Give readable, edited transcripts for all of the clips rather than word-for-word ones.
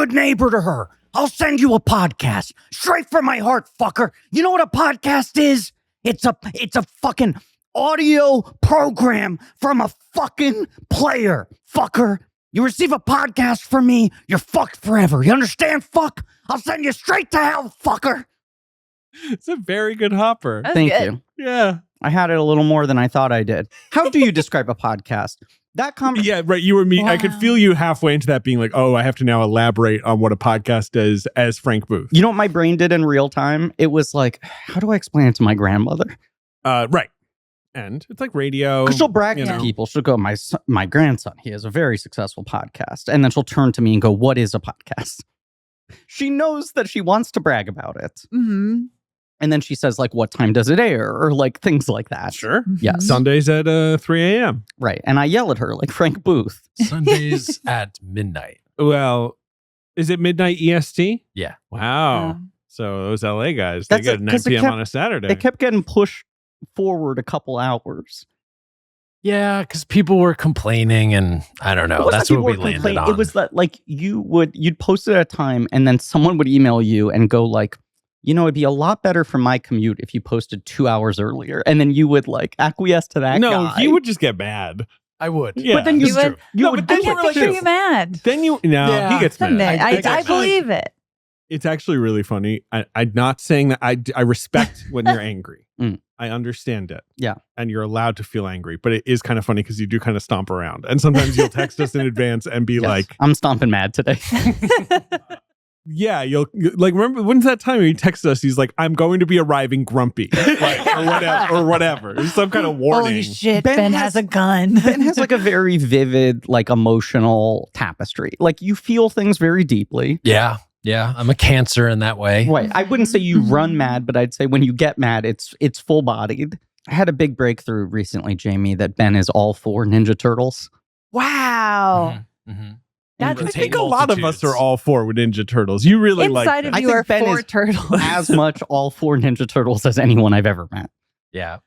good neighbor to her. I'll send you a podcast straight from my heart, fucker. You know what a podcast is? It's a fucking audio program from a fucking player, fucker. You receive a podcast from me, you're fucked forever. You understand, fuck? I'll send you straight to hell, fucker. It's a very good hopper. Thank you. Yeah. I had it a little more than I thought I did. How do you describe a podcast? Yeah, right. You were me. Wow. I could feel you halfway into that being like, oh, I have to now elaborate on what a podcast is as Frank Booth. You know what my brain did in real time? It was like, how do I explain it to my grandmother? Right. And it's like radio. Because she'll brag you to know. people. She'll go, my grandson, he has a very successful podcast. And then she'll turn to me and go, what is a podcast? She knows that she wants to brag about it. Mm-hmm. And then she says, like, what time does it air? Or like things like that. Sure. Yes. Sundays at 3 a.m. Right. And I yell at her like Frank Booth. Sundays at midnight. Well, is it midnight EST? Yeah. Wow. Yeah. So those LA guys, That's they get 9 'cause it p.m. kept- on a Saturday. They kept getting pushed forward a couple hours. Yeah, because people were complaining, and I don't It know. wasn't That's people what we were landed complaining. on. It was that like you'd post it at a time and then someone would email you and go like, you know, it'd be a lot better for my commute if you posted 2 hours earlier. And then you would like acquiesce to that no, guy. he would just get mad. I would. Yeah. But then you You would- would, you No, would but then do I can't we're it like picture too. you mad. Then he Yeah. gets Someday. mad. I actually- believe it. It's actually really funny. I'm not saying that I respect when you're angry. Mm. I understand it. Yeah. And you're allowed to feel angry, but it is kind of funny because you do kind of stomp around. And sometimes you'll text us in advance and be Yes. like, I'm stomping mad today. yeah, like, remember, when's that time he texted us? He's like, I'm going to be arriving grumpy, like, or whatever. There's some kind of warning. Holy shit, Ben Ben, has- has a gun. Ben has like a very vivid, like emotional tapestry. Like you feel things very deeply. Yeah. Yeah. I'm a Cancer in that way. Right. I wouldn't say you run mad, but I'd say when you get mad, it's full bodied. I had a big breakthrough recently, Jamie, that Ben is all for Ninja Turtles. Wow. Mhm, mhm. That's I what think Contain a lot of us multitudes. are all for with Ninja Turtles. You really like Inside them. of I you think are Ben 4 is turtles. As much all for Ninja Turtles as anyone I've ever met. Yeah.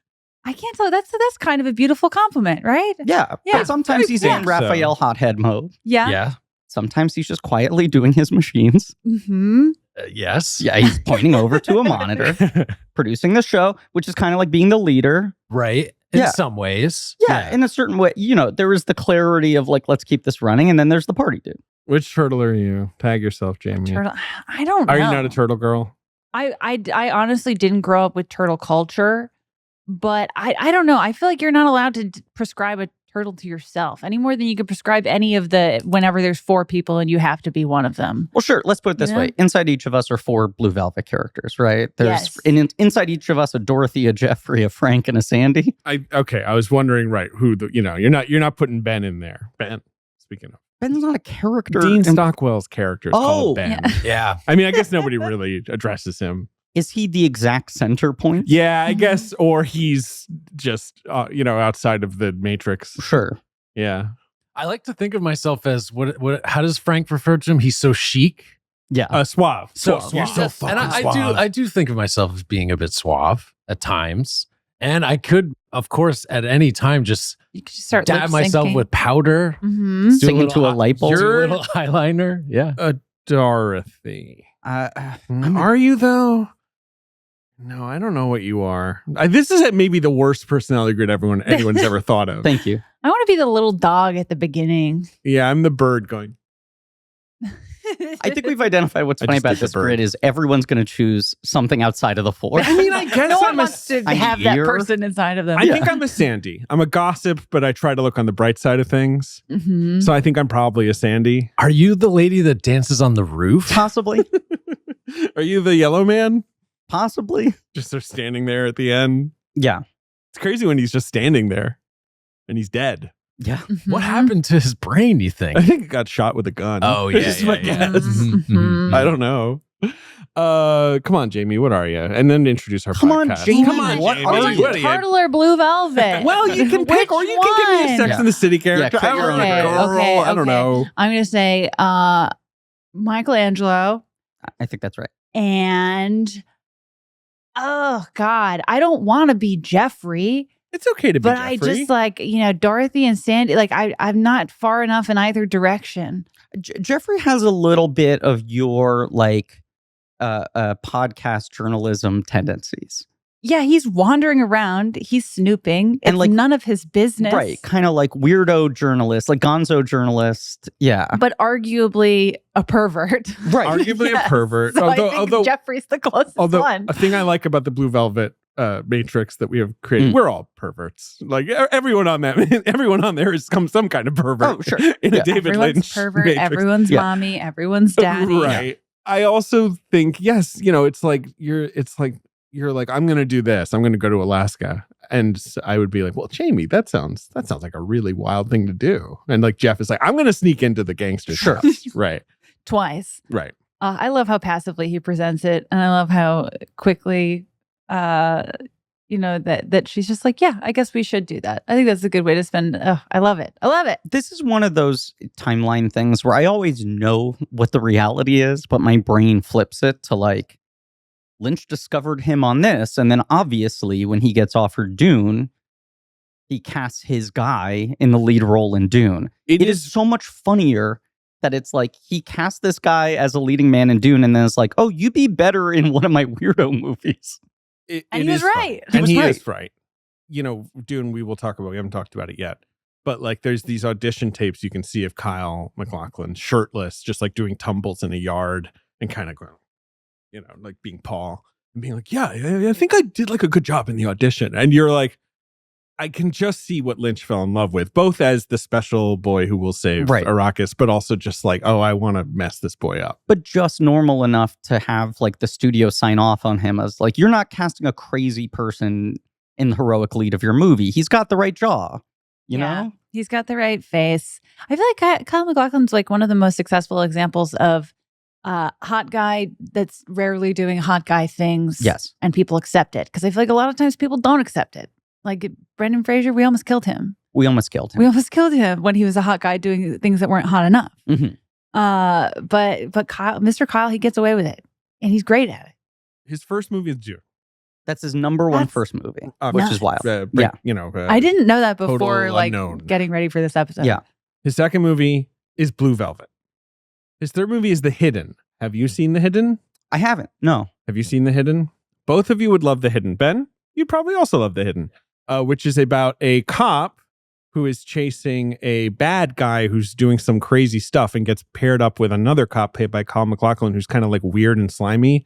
I can't tell. That's kind of a beautiful compliment, right? Yeah. Yeah. But sometimes he's Yeah. in Raphael hothead mode. Yeah. Yeah. Sometimes he's just quietly doing his machines. Mm-hmm. Yes. Yeah, he's pointing over to a monitor, producing the show, which is kind of like being the leader. Right. In Yeah. some ways. Yeah, in a certain way. You know, there is the clarity of like, let's keep this running. And then there's the party dude. Which turtle are you? Tag yourself, Jamie. Turtle. I don't know. Are you not a turtle girl? I honestly didn't grow up with turtle culture, but I don't know. I feel like you're not allowed to prescribe a turtle to yourself any more than you could prescribe any of the whenever there's 4 people and you have to be one of them. Well, sure. Let's put it this Yeah. way. Inside each of us are 4 Blue Velvet characters, right? There's Yes. inside each of us a Dorothy, a Jeffrey, a Frank, and a Sandy. I was wondering, right, who you're not putting Ben in there. Ben, speaking of. Ben's not a character. Dean in- Stockwell's character is called Ben. Yeah. Yeah. I mean, I guess nobody really addresses him. Is he the exact center point? Yeah, I guess, or he's just, outside of the matrix. Sure. Yeah. I like to think of myself as what how does Frank refer to him? He's so chic. Yeah. Suave. So Suave. you're so fucking and suave. I do think of myself as being a bit suave at times. And I could, of course, at any time just You could just start dab myself with powder. Mm-hmm. do Sing into a hi- light bulb. do a little eyeliner. Yeah. Dorothy. I'm Are you, though? No, I don't know what you are. This is maybe the worst personality grid anyone's ever thought of. Thank you. I want to be the little dog at the beginning. Yeah, I'm the bird going. I think we've identified what's I funny just about did the this bird. grid is everyone's going to choose something outside of the 4. I mean, I guess no one I'm a wants to a have that ear. person inside of them. I think I'm a Sandy. I'm a gossip, but I try to look on the bright side of things. Mhm. So I think I'm probably a Sandy. Are you the lady that dances on the roof? Possibly. Are you the yellow man? Possibly. Just sort of standing there at the end. Yeah. It's crazy when he's just standing there and he's dead. Yeah. What Mhm. happened to his brain, you think? I think he got shot with a gun. Oh, yeah, Is yeah, my yeah. guess. Mhm, mhm. I don't know. Come on, Jamie. What are you? And then introduce our Come on, podcast. Jamie, Come on, what Jamie. are Are you? What you turtle or blue velvet? Well, you can pick, or you can give me a Sex Yeah. in the City character. Yeah, I don't know, okay, girl. okay, I don't okay. know. I'm going to say Michelangelo I think that's right. and oh God, I don't want to be Jeffrey, It's okay to be but Jeffrey. I just like, Dorothy and Sandy, like I'm not far enough in either direction. Jeffrey has a little bit of your like podcast journalism tendencies. Yeah, he's wandering around. He's snooping. It's And, like, none of his business. Right. Kind of like weirdo journalist, like gonzo journalist. Yeah. But arguably a pervert. Right. Arguably Yes. a pervert. So I think Jeffrey's the closest one. A thing I like about the Blue Velvet matrix that we have created, we're all perverts. Like everyone on there is some kind of pervert. Oh, sure. In a Yeah. David Everyone's Lynch pervert. matrix. Everyone's mommy. Everyone's daddy. Right. I also think, yes, it's like you're like, I'm going to do this. I'm going to go to Alaska. And I would be like, well, Jamie, that sounds like a really wild thing to do. And like Jeff is like, I'm going to sneak into the gangster Sure. house. Right. Twice. Right. I love how passively he presents it. And I love how quickly, that she's just like, yeah, I guess we should do that. I think that's a good way to spend. I love it. I love it. This is one of those timeline things where I always know what the reality is, but my brain flips it to like, Lynch discovered him on this, and then obviously when he gets offered Dune, he casts his guy in the lead role in Dune. It is so much funnier that it's like he cast this guy as a leading man in Dune, and then it's like, oh, you'd be better in one of my weirdo movies. And he was right. He is right. Dune, we will talk about. We haven't talked about it yet. But like there's these audition tapes you can see of Kyle MacLachlan shirtless, just like doing tumbles in a yard and kind of going, like being Paul and being like, yeah, I think I did like a good job in the audition. And you're like, I can just see what Lynch fell in love with, both as the special boy who will save Arrakis, but also just like, oh, I want to mess this boy up. But just normal enough to have like the studio sign off on him as like, you're not casting a crazy person in the heroic lead of your movie. He's got the right jaw, you know? He's got the right face. I feel like Kyle MacLachlan's like one of the most successful examples of hot guy that's rarely doing hot guy things. Yes. And people accept it. Because I feel like a lot of times people don't accept it. Like Brendan Fraser, we almost killed him. We almost killed him. We almost killed him when he was a hot guy doing things that weren't hot enough. Mm-hmm. But Kyle, Mr. Kyle, he gets away with it. And he's great at it. His first movie is Dune. That's his number one first movie, which is wild. I didn't know that before unknown. Getting ready for this episode. Yeah. His second movie is Blue Velvet. His third movie is The Hidden. Have you seen The Hidden? I haven't. No. Have you seen The Hidden? Both of you would love The Hidden. Ben, you'd probably also love The Hidden, which is about a cop who is chasing a bad guy who's doing some crazy stuff and gets paired up with another cop played by Kyle MacLachlan who's kind of like weird and slimy.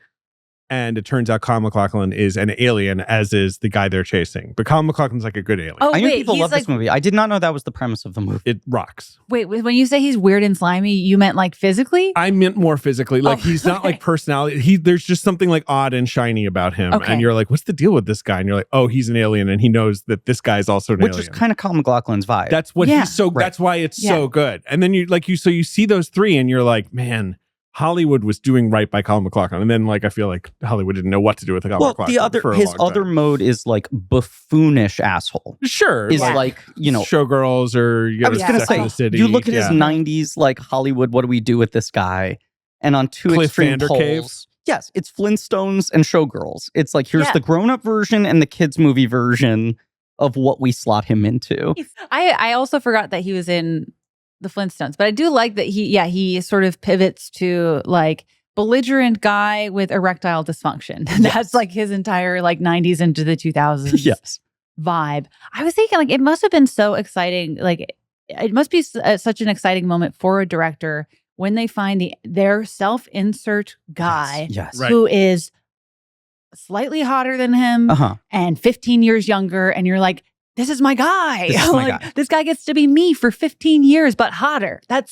And it turns out Kyle MacLachlan is an alien, as is the guy they're chasing. But Kyle MacLachlan's like a good alien. Oh, I knew people love this movie. I did not know that was the premise of the movie. It rocks. Wait, when you say he's weird and slimy, you meant like physically? I meant more physically. Like he's not like personality. There's just something like odd and shiny about him. Okay. And you're like, what's the deal with this guy? And you're like, oh, he's an alien. And he knows that this guy's also an alien. Which is kind of Kyle MacLachlan's vibe. That's what he's so, that's why it's so good. And then so you see those three and you're like, man, Hollywood was doing right by Kyle MacLachlan, and then like I feel like Hollywood didn't know what to do with Kyle MacLachlan. His other mode is like buffoonish asshole. Sure, is like Showgirls or I was gonna say the City. You look at his '90s like Hollywood. What do we do with this guy? And on two Cliff extreme Vandercave. poles, yes, it's Flintstones and Showgirls. It's like here's the grown-up version and the kids movie version of what we slot him into. I also forgot that he was in the Flintstones, but I do like that he sort of pivots to like belligerent guy with erectile dysfunction. That's like his entire like 90s into the 2000s vibe. I was thinking like it must have been so exciting. Like it must be such an exciting moment for a director when they find their self-insert guy who is slightly hotter than him and 15 years younger, and you're like, this is my guy. This guy gets to be me for 15 years, but hotter. That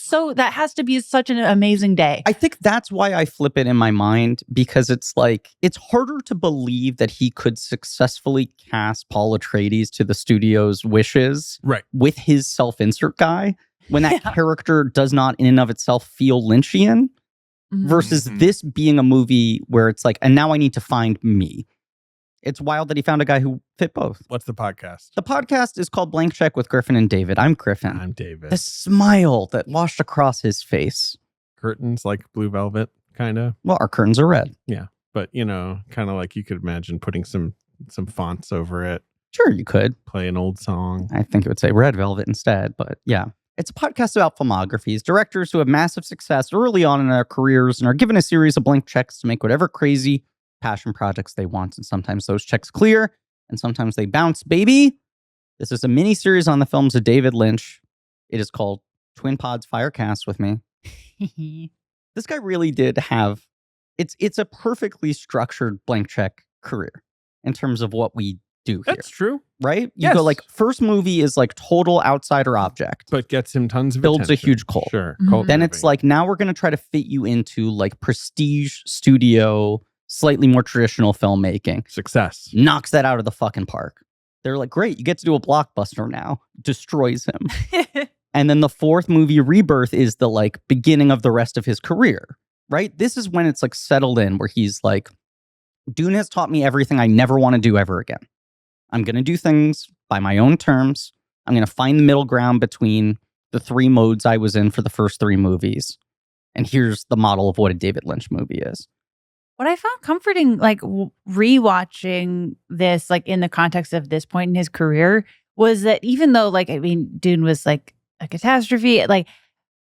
has to be such an amazing day. I think that's why I flip it in my mind, because it's like, it's harder to believe that he could successfully cast Paul Atreides to the studio's wishes with his self-insert guy when that character does not in and of itself feel Lynchian versus this being a movie where it's like, and now I need to find me. It's wild that he found a guy who fit both. What's the podcast? The podcast is called Blank Check with Griffin and David. I'm Griffin. I'm David. The smile that washed across his face. Curtains like Blue Velvet, kind of. Well, our curtains are red. Yeah, but kind of like you could imagine putting some fonts over it. Sure, you could. Play an old song. I think it would say Red Velvet instead, but yeah. It's a podcast about filmographies, directors who have massive success early on in their careers and are given a series of blank checks to make whatever crazy passion projects they want. And sometimes those checks clear, and sometimes they bounce, baby. This is a mini-series on the films of David Lynch. It is called Twin Pods Firecast with me. This guy really did have... It's a perfectly structured blank check career in terms of what we do here. That's true. Right? You go like, first movie is like total outsider object. But gets him tons of Builds attention. a huge cult. Sure. Mhm. Cult Then movie. it's like, now we're going to try to fit you into like prestige studio, slightly more traditional filmmaking. success. Knocks that out of the fucking park. They're like, great, you get to do a blockbuster now. Destroys him. And then the fourth movie, Rebirth, is the like beginning of the rest of his career, right? This is when it's like settled in, where he's like, Dune has taught me everything I never want to do ever again. I'm going to do things by my own terms. I'm going to find the middle ground between the three modes I was in for the first three movies. And here's the model of what a David Lynch movie is. What I found comforting, like rewatching this, like in the context of this point in his career, was that even though, like, I mean, Dune was like a catastrophe, like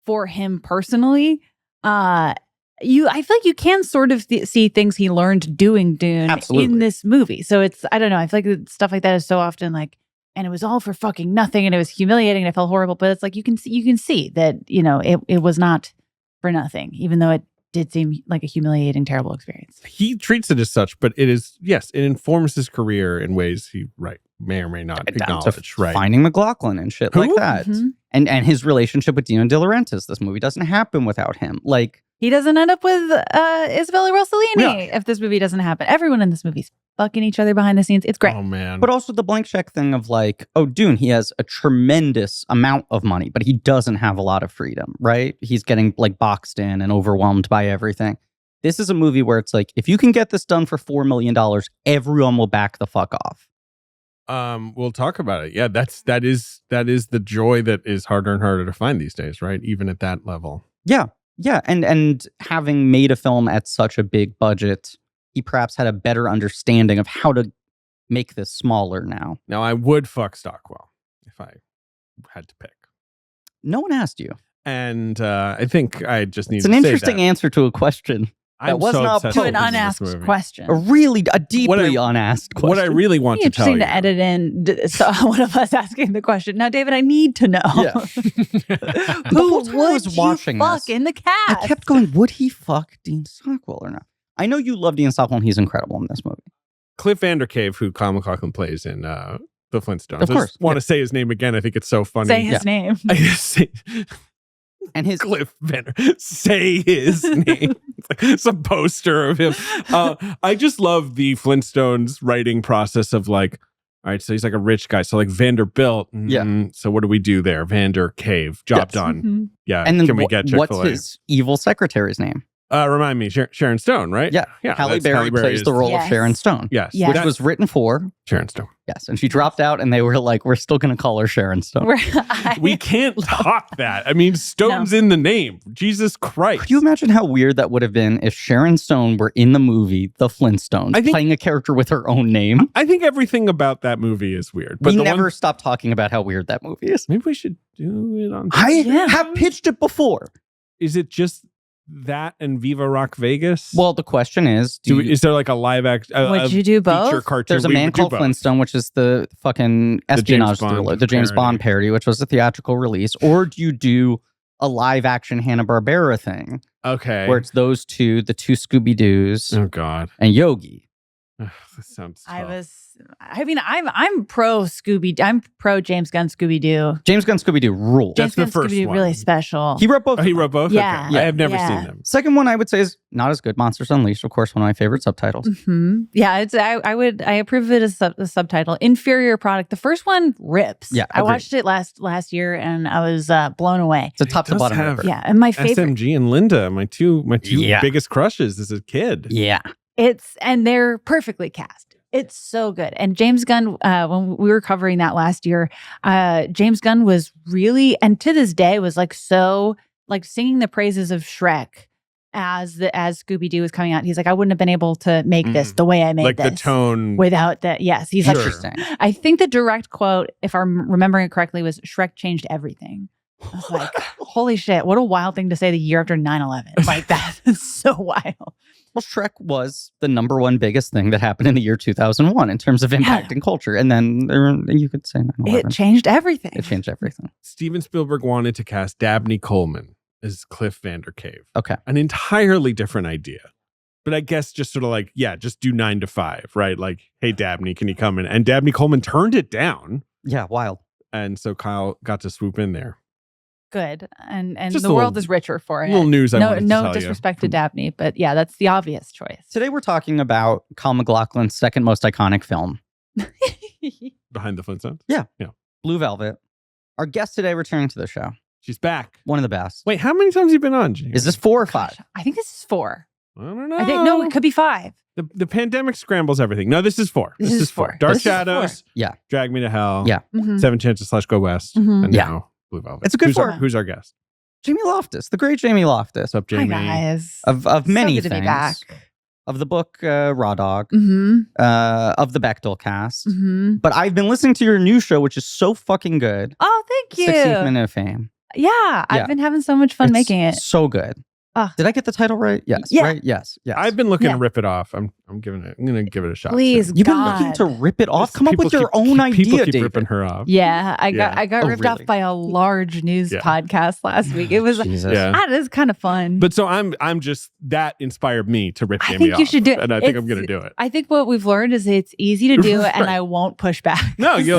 for him personally, I feel like you can sort of see things he learned doing Dune Absolutely. in this movie. So it's, I don't know, I feel like stuff like that is so often like, and it was all for fucking nothing, and it was humiliating, and it felt horrible. But it's like you can see that, you know, it was not for nothing, even though it did seem like a humiliating, terrible experience. He treats it as such, but it is, yes, it informs his career in ways he may or may not Down to acknowledge. Right. Finding MacLachlan and shit Who? like that. Mhm. And his relationship with Dino De Laurentiis. This movie doesn't happen without him. Like, He doesn't end up with Isabella Rossellini Yeah. if this movie doesn't happen. Everyone in this movie's fucking each other behind the scenes. It's great. Oh, man. but also the blank check thing of like, oh, Dune, he has a tremendous amount of money, but he doesn't have a lot of freedom, right? He's getting like boxed in and overwhelmed by everything. This is a movie where it's like, if you can get this done for $4 million, everyone will back the fuck off. We'll talk about it. Yeah, that is the joy that is harder and harder to find these days, right? Even at that level. Yeah. And having made a film at such a big budget, he perhaps had a better understanding of how to make this smaller now. Now, I would fuck Stockwell if I had to pick. No one asked you. And I think I just need It's to an say interesting that. answer to a question. I'm was so not obsessed To with an this unasked movie. question. A deeply unasked question. What I really want It'd to be tell interesting you. to edit in one of us asking the question. Now, David, I need to know. Yeah. Who The whole time I would was you watching fuck this, in the cast? I kept going, would he fuck Dean Stockwell or not? I know you love Dean Stockwell and he's incredible in this movie. Cliff Vandercave, who Kyle MacLachlan plays in The Flintstones. Of I course. just want to say his name again. I think it's so funny. Say his name. I just say And his Cliff Vander. Say his name. It's like some poster of him. I just love the Flintstones writing process of like, all right, so he's like a rich guy. So like Vanderbilt. Yeah. So what do we do there? Vander Cave. Job Yes. done. Mhm. Yeah. and then Can we get what's Chick-fil-A? his evil secretary's name? Remind me, Sharon Stone, right? Yeah. Yeah. Halle that's Berry plays is- the role of Yes. Sharon Stone. Yes. Yeah. Which was written for, Sharon Stone. yes. And she dropped out and they were like, we're still going to call her Sharon Stone. We can't top that. I mean, Stone's in the name. Jesus Christ. Could you imagine how weird that would have been if Sharon Stone were in the movie The Flintstones, I think- playing a character with her own name? I think everything about that movie is weird. But We the never one- stop talking about how weird that movie is. maybe we should do it on. Yeah. have pitched it before. Is it just that and Viva Rock Vegas? Well, the question is, is there like a live act? Would you do both? Feature cartoon? there's a We man would do called both. Flintstone, which is the fucking espionage Bond thriller, the James parody. Bond parody, which was a theatrical release. Or do you do a live action Hanna-Barbera thing Okay. where it's those two, the two Scooby-Doos Oh God. and Yogi? Ugh, that sounds tough. I'm pro Scooby. I'm pro James Gunn Scooby Doo. James Gunn Scooby-Doo rule. That's James the Gunn first Scooby Doo one. really special. He wrote both. Oh, he wrote both? Yeah. Okay. I have never Yeah. seen them. Second one I would say is not as good. Monsters Unleashed, of course, one of my favorite subtitles. Mhm. Yeah, it's I approve of it as a subtitle. Inferior product. The first one rips. Yeah, I agreed. watched it last year and I was blown away. It's a top to does bottom have- ripper. Yeah, and my favorite. SMG and Linda, my two Yeah. biggest crushes as a kid. Yeah. And they're perfectly cast. It's so good. And James Gunn, when we were covering that last year, James Gunn was really, and to this day, was like so like singing the praises of Shrek as Scooby Doo was coming out. He's like, I wouldn't have been able to make this the way I made Like this. the tone. Without that, yes. He's Sure. like, Interesting. I think the direct quote, if I'm remembering it correctly, was Shrek changed everything. I was like, holy shit, what a wild thing to say the year after 9/11. Like, that is so wild. Well, Shrek was the number one biggest thing that happened in the year 2001 in terms of impacting culture. And then you could say 9/11. It changed everything. It changed everything. Steven Spielberg wanted to cast Dabney Coleman as Cliff Vandercave. Okay. An entirely different idea. But I guess just sort of like, just do 9 to 5, right? Like, hey, Dabney, can you come in? And Dabney Coleman turned it down. Yeah, wild. And so Kyle got to swoop in there. Good. And Just the a world little- is richer for it. Little news I wanted to No tell you. disrespect to Dabney, but yeah, that's the obvious choice. Today we're talking about Kyle MacLachlan's second most iconic film, Behind the Flintstones? Blue Velvet. Our guest today returning to the show. She's back. One of the best. Wait, how many times have you been on, Jamie? Is this 4 or 5? Gosh, I think this is 4. I don't know. I think no, it could be 5. The pandemic scrambles everything. No, this is 4. This is 4. Dark This is Shadows. 4. Yeah. Drag Me to Hell. Yeah. Mhm. 7 Chances / Go West. Mhm. And Yeah. now Blue Velvet. It's a good who's our, four. who's our guest? Jamie Loftus, the great Jamie Loftus. What's up, Jamie? Hi guys. Of many so good things. to be back. Of the book Raw Dog, Mm-hmm. of the Bechdel cast. Mm-hmm. But I've been listening to your new show, which is so fucking good. Oh, thank you. 16th Minute of Fame. Yeah, I've been having so much fun It's making it. so good. Ah. Did I get the title right? Yes. Yeah. Right? Yes. Yes. I've been looking Yeah. to rip it off. I'm gonna give it a shot. Please, You've been God. looking to rip it off. Come up People with your keep- own People idea, keep David. ripping her off. Yeah, I got Oh, ripped really? off by a large news Yeah. podcast last week. It was Jesus. Yeah. that is kind of fun. But so I'm just that inspired me to rip I Jamie think off. you should do it. And I think I'm It's- gonna do it. I think what we've learned is it's easy to do, and Right. I won't push back. No, you're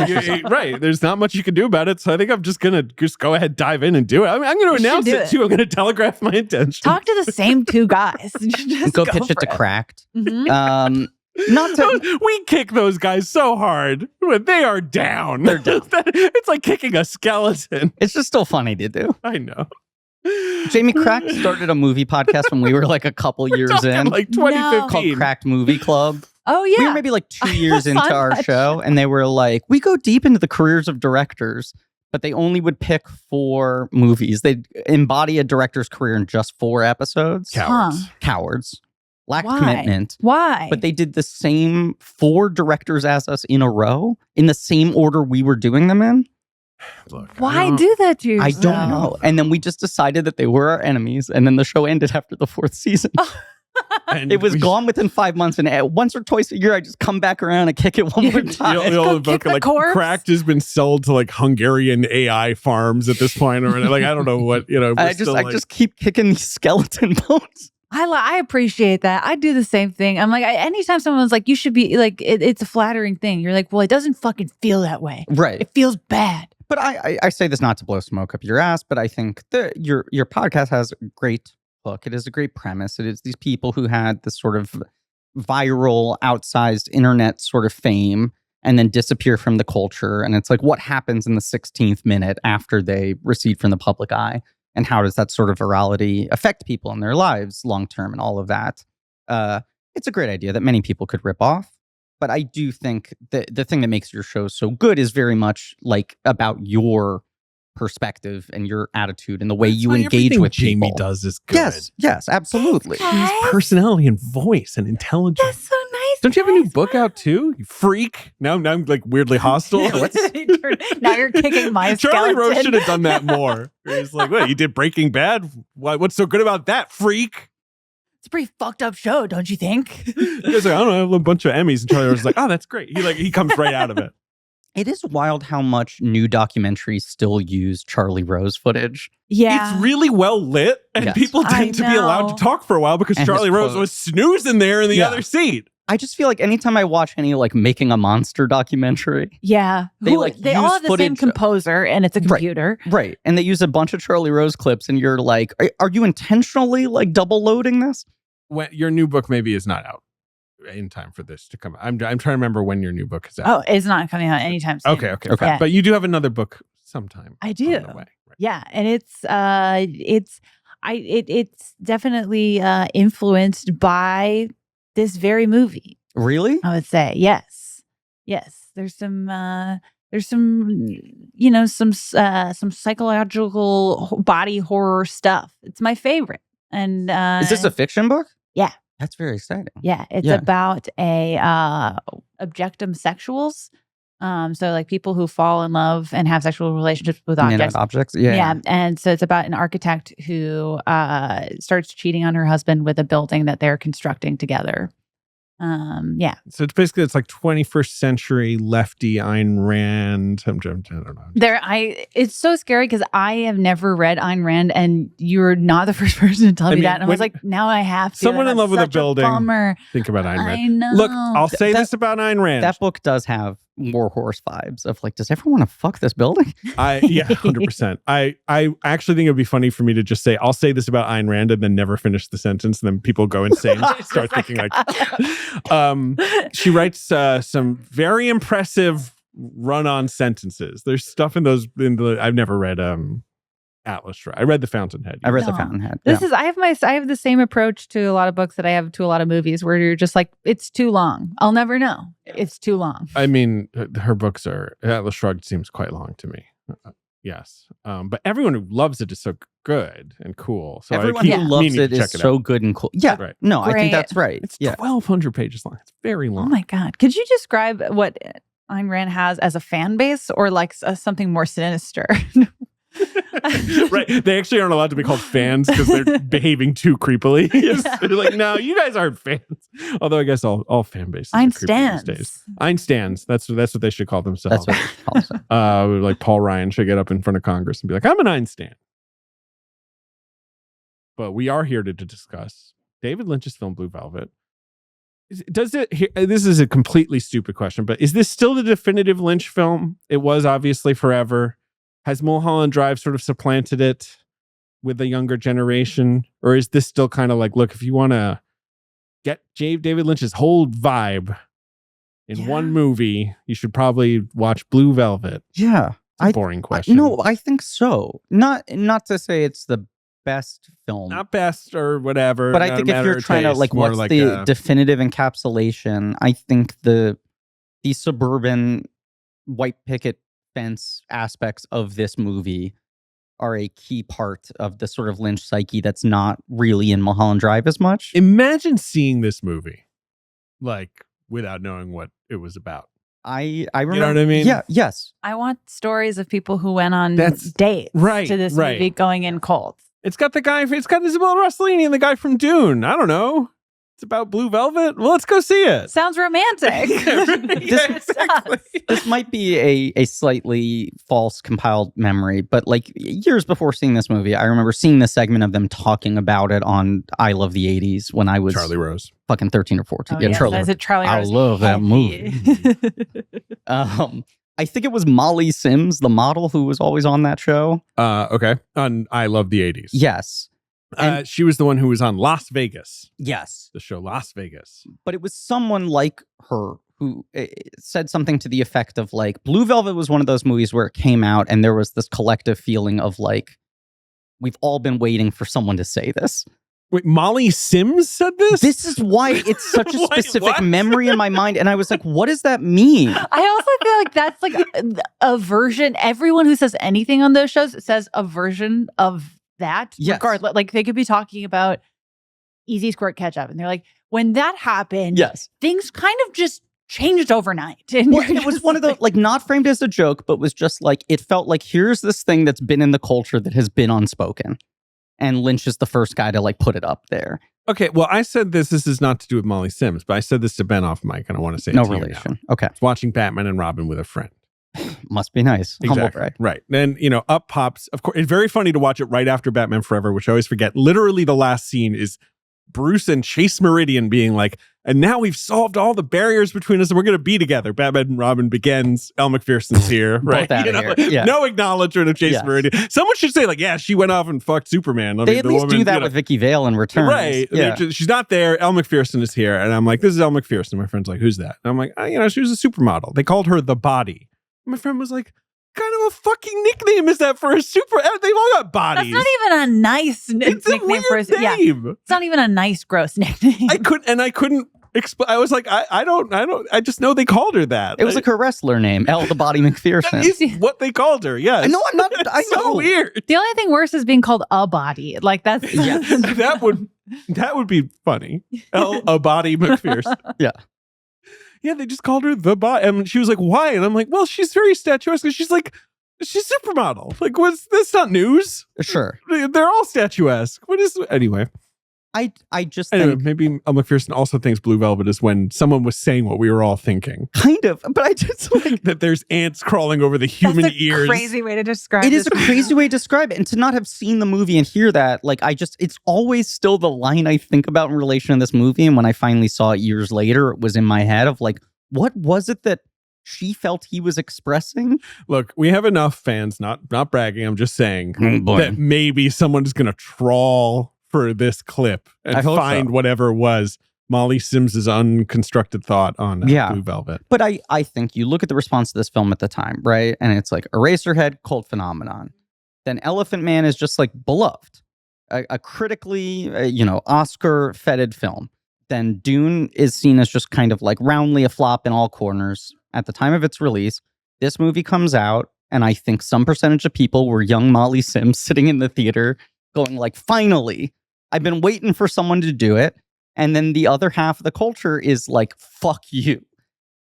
right. There's not much you can do about it. So I think I'm just gonna go ahead, dive in and do it. I'm gonna You should announce do it it. too. I'm gonna telegraph my intention. Talk to the same 2 guys. Just Go pitch it to for Cracked. Mhm. Not to. We kick those guys so hard when they are down. They're down. It's like kicking a skeleton. It's just still funny to do. I know. Jamie Cracked started a movie podcast when we were like a couple years Talking in, like No. 2015. called Cracked Movie Club. Oh yeah. We were maybe like 2 I years was into on our that show, and they were like, we go deep into the careers of directors, but they only would pick 4 movies. They'd embody a director's career in just 4 episodes. Cowards. Cowards. Lacked Why? commitment. Why? But they did the same 4 directors as us in a row in the same order we were doing them in. Look, Why do that to I yourself? don't know. And then we just decided that they were our enemies, and then the show ended after the 4th season. And It was we- gone within 5 months, and once or twice a year, I just come back around and kick it one more time. You'll Go evoke kick the like corpse. Cracked has been sold to like Hungarian AI farms at this point, or like I don't know what we're I still, like- just keep kicking these skeleton bones. I appreciate that. I do the same thing. I'm like, anytime someone's like, you should be like, it's a flattering thing. You're like, well, it doesn't fucking feel that way. Right. It feels bad. But I say this not to blow smoke up your ass, but I think that your podcast has a great hook. It is a great premise. It is these people who had this sort of viral, outsized internet sort of fame and then disappear from the culture. And it's like, what happens in the 16th minute after they recede from the public eye? And how does that sort of virality affect people in their lives long term and all of that? It's a great idea that many people could rip off. But I do think that the thing that makes your show so good is very much like about your perspective and your attitude and the way That's you why engage everything with Jamie people. does is good. Yes, absolutely. Thanks, His guys. personality and voice and intelligence. That's so nice. Don't you have a new guys. book out too? You freak. Now I'm like weirdly hostile. Now you're kicking my Charlie Rose skeleton. should have done that more. He's like, wait, you did Breaking Bad? What's so good about that, freak? It's a pretty fucked up show, don't you think? He goes like, I don't know, I have a bunch of Emmys, and Charlie Rose is like, oh, that's great. He comes right out of it. It is wild how much new documentaries still use Charlie Rose footage. Yeah. It's really well lit, and Yes. people I tend to be allowed know. to talk for a while because And his Charlie Rose quote. was snoozing there in the Yeah. other seat. I just feel like anytime I watch any like Making a Monster documentary, Yeah. They, like, they use all have the same footage- composer and it's a Right. computer. right, and they use a bunch of Charlie Rose clips, and you're like, are you intentionally like double loading this? When your new book maybe is not out in time for this to come out. I'm trying to remember when your new book is out. Oh, it's not coming out anytime soon. Okay. Okay. Fine. Yeah. But you do have another book sometime. I on do. the way, right? Yeah, and it's definitely influenced by this very movie. Really? I would say yes. There's some some psychological body horror stuff. It's my favorite. And Is this a fiction book? Yeah. That's very exciting. yeah, it's Yeah. about a objectum sexuals So like people who fall in love and have sexual relationships with objects. Objects. Yeah. And so it's about an architect who starts cheating on her husband with a building that they're constructing together. So it's basically like 21st century lefty Ayn Rand. I don't know. It's so scary because I have never read Ayn Rand, and you're not the first person to tell me that. And I was like, now I have to. Someone in love with a building. Bummer. Think about Ayn Rand. I know. Look, I'll say this about Ayn Rand. That book does have War Horse vibes of like, does everyone want to fuck this building? 100%. I actually think it would be funny for me to just say, I'll say this about Ayn Rand and then never finish the sentence, and then people go insane, start thinking like, she writes some very impressive run-on sentences. There's stuff in those. I've never read Atlas Shrugged. I read The Fountainhead. I read The Fountainhead. I have the same approach to a lot of books that I have to a lot of movies, where you're just like, it's too long. I'll never know. It's too long. I mean, her books are, Atlas Shrugged seems quite long to me. Yes. But everyone who loves it is so good and cool. So everyone who loves it is so good and cool. Yeah. Right. No, I think that's right. It's 1,200 pages long. It's very long. Oh my God. Could you describe what Ayn Rand has as a fan base, or like something more sinister? Right. They actually aren't allowed to be called fans because they're behaving too creepily. They're like, no, you guys aren't fans. Although I guess all fan bases are creepy these days. Einstans. That's what they should call themselves. That's what they should call themselves. Like Paul Ryan should get up in front of Congress and be like, I'm an Einstan. But we are here to discuss David Lynch's film Blue Velvet. This is a completely stupid question, but is this still the definitive Lynch film? It was obviously forever. Has Mulholland Drive sort of supplanted it with the younger generation? Or is this still kind of like, look, if you want to get David Lynch's whole vibe in one movie, you should probably watch Blue Velvet? Yeah. It's a boring question. No, I think so. Not to say it's the best film. Not best or whatever. But I think if you're trying to like, what's like the definitive encapsulation, I think the suburban white picket fence aspects of this movie are a key part of the sort of Lynch psyche that's not really in Mulholland Drive as much. Imagine seeing this movie like without knowing what it was about. I remember, you know what I mean? Yeah, yes. I want stories of people who went on dates to this movie going in cold. It's got Isabella Rossellini and the guy from Dune. I don't know. It's about Blue Velvet. Well, let's go see it. Sounds romantic. Exactly. This might be a slightly false compiled memory, but like years before seeing this movie, I remember seeing the segment of them talking about it on I Love the 80s when I was Charlie Rose. Fucking 13 or 14. Oh, yeah, Charlie Rose. I love that movie. I think it was Molly Sims, the model who was always on that show. Okay. On I Love the 80s. Yes. She was the one who was on Las Vegas. Yes. The show Las Vegas. But it was someone like her who said something to the effect of like, Blue Velvet was one of those movies where it came out and there was this collective feeling of like, we've all been waiting for someone to say this. Wait, Molly Sims said this? This is why it's such a specific memory in my mind. And I was like, what does that mean? I also feel like that's like a version. Everyone who says anything on those shows says a version of that. Yes. Regardless, like they could be talking about Easy Squirt Ketchup. And they're like, when that happened, things kind of just changed overnight. And it was one of those, like, not framed as a joke, but was just like, it felt like, here's this thing that's been in the culture that has been unspoken. And Lynch is the first guy to like put it up there. Okay, well, I said this is not to do with Molly Sims, but I said this to Ben off mic, and I want to say no it to relation. You now. Okay. It's watching Batman and Robin with a friend. Must be nice. Exactly. Humble, right. Then, up pops, of course, it's very funny to watch it right after Batman Forever, which I always forget. Literally the last scene is Bruce and Chase Meridian being like, and now we've solved all the barriers between us and we're going to be together. Batman and Robin begins. Elle Macpherson's here, right? No acknowledgement of Chase Meridian. Someone should say like, yeah, she went off and fucked Superman. They at least do that with Vicky Vale in Return. Right. Yeah. She's not there. Elle Macpherson is here. And I'm like, this is Elle Macpherson. My friend's like, who's that? And I'm like, she was a supermodel. They called her The Body. My friend was like, kind of a fucking nickname is that for a super? They've all got bodies. That's not even a nice nickname for a name. Yeah. It's not even a nice, gross nickname. I couldn't explain. I was like, I don't. I just know they called her that. It was like her wrestler name, Elle the Body McPherson. That is what they called her. Yeah. I know. I'm not. I know. So weird. The only thing worse is being called a body. Like that's that would be funny. Elle a Body McPherson. Yeah. yeah, they just called her the bot. And she was like, why? And I'm like, well, she's very statuesque. And she's like, she's supermodel. Like, that's not news. Sure. They're all statuesque. Anyway. I just Anyway, think maybe McPherson also thinks Blue Velvet is when someone was saying what we were all thinking. kind of, but I just like That there's ants crawling over the human That's a ears. crazy way to describe it is a this crazy way to describe it. And to not have seen the movie and hear that, like, it's always still the line I think about in relation to this movie. And when I finally saw it years later, it was in my head of like, what was it that she felt he was expressing? Look, we have enough fans, not bragging, I'm just saying boy. that maybe someone's going to trawl for this clip and I hope find so. whatever was Molly Sims's unconstructed thought on Blue Velvet. But I think you look at the response to this film at the time, right? And it's like Eraserhead, cult phenomenon. Then Elephant Man is just like beloved, a critically, Oscar-feted film. Then Dune is seen as just kind of like roundly a flop in all corners at the time of its release. This movie comes out, and I think some percentage of people were young Molly Sims sitting in the theater going like, finally, I've been waiting for someone to do it. And then the other half of the culture is like, fuck you.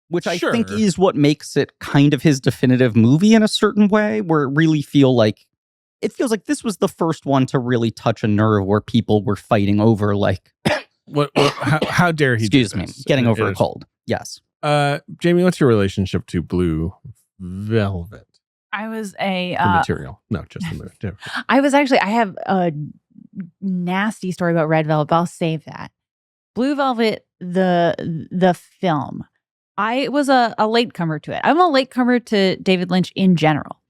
Which I think Sure. is what makes it kind of his definitive movie in a certain way, where it feels like this was the first one to really touch a nerve where people were fighting over like, How dare he? excuse do me, this? getting over a It- cold. Yes. Jamie, what's your relationship to Blue Velvet? I was The material. No, just the movie. I have a nasty story about Red Velvet, but I'll save that. Blue Velvet, the film. I was a latecomer to it. I'm a latecomer to David Lynch in general.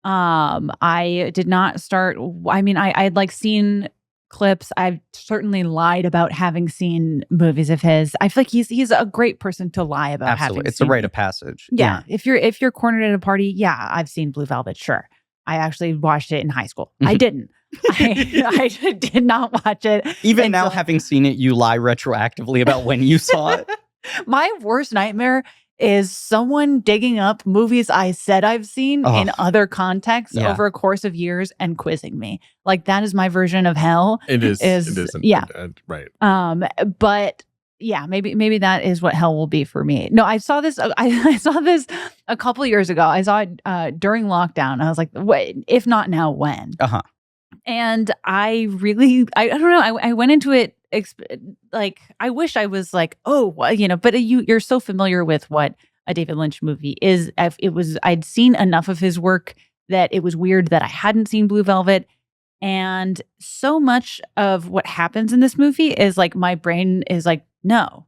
I did not start. I mean, I had like seen clips. I've certainly lied about having seen movies of his. I feel like he's a great person to lie about. Absolutely. Having It's seen a rite of passage. Yeah. If you're cornered at a party, yeah, I've seen Blue Velvet. Sure. I actually watched it in high school. I didn't. I did not watch it. Even now, until- having seen it, you lie retroactively about when you saw it. My worst nightmare is someone digging up movies I said I've seen in other contexts Yeah. over a course of years and quizzing me. Like that is my version of hell. It is. Is- It isn't. yeah. Right. But yeah, maybe that is what hell will be for me. No, I saw this. I saw this a couple years ago. I saw it during lockdown. I was like, "Wait, if not now, when?" And I don't know. I went into it like I wish I was like, oh, well, but you're so familiar with what a David Lynch movie is. I'd seen enough of his work that it was weird that I hadn't seen Blue Velvet. And so much of what happens in this movie is like my brain is like, no.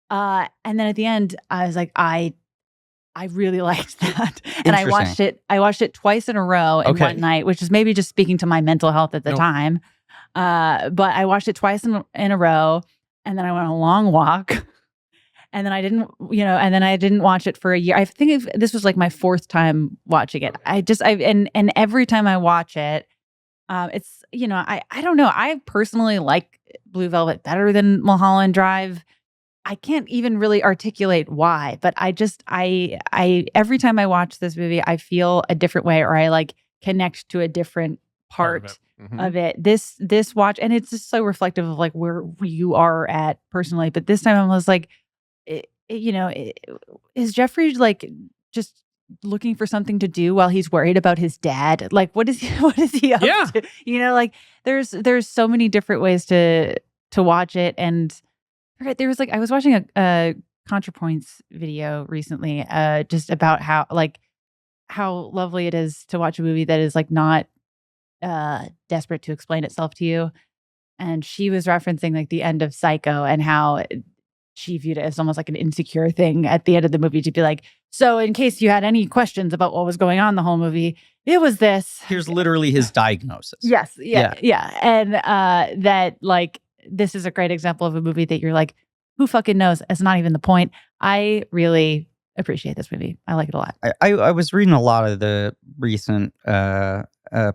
And then at the end, I was like, I really liked that. And I watched it twice in a row in one night, which is maybe just speaking to my mental health at the time. But I watched it twice in a row, and then I went on a long walk. And then I didn't watch it for a year. I think this was like my fourth time watching it. And every time I watch it, it's, I don't know. I personally like Blue Velvet better than Mulholland Drive. I can't even really articulate why, but I every time I watch this movie, I feel a different way, or I like connect to a different part of it. This watch, and it's just so reflective of like where you are at personally. But this time I was like, is Jeffrey like just looking for something to do while he's worried about his dad? Like, what is he up to? Like there's so many different ways to watch it. And there was like, I was watching a ContraPoints video recently, just about how lovely it is to watch a movie that is like not desperate to explain itself to you. And she was referencing like the end of Psycho and how she viewed it as almost like an insecure thing at the end of the movie to be like, so in case you had any questions about what was going on the whole movie, it was this. Here's literally his diagnosis. Yes. Yeah. And that like, this is a great example of a movie that you're like, who fucking knows? It's not even the point. I really appreciate this movie. I like it a lot. I was reading a lot of the recent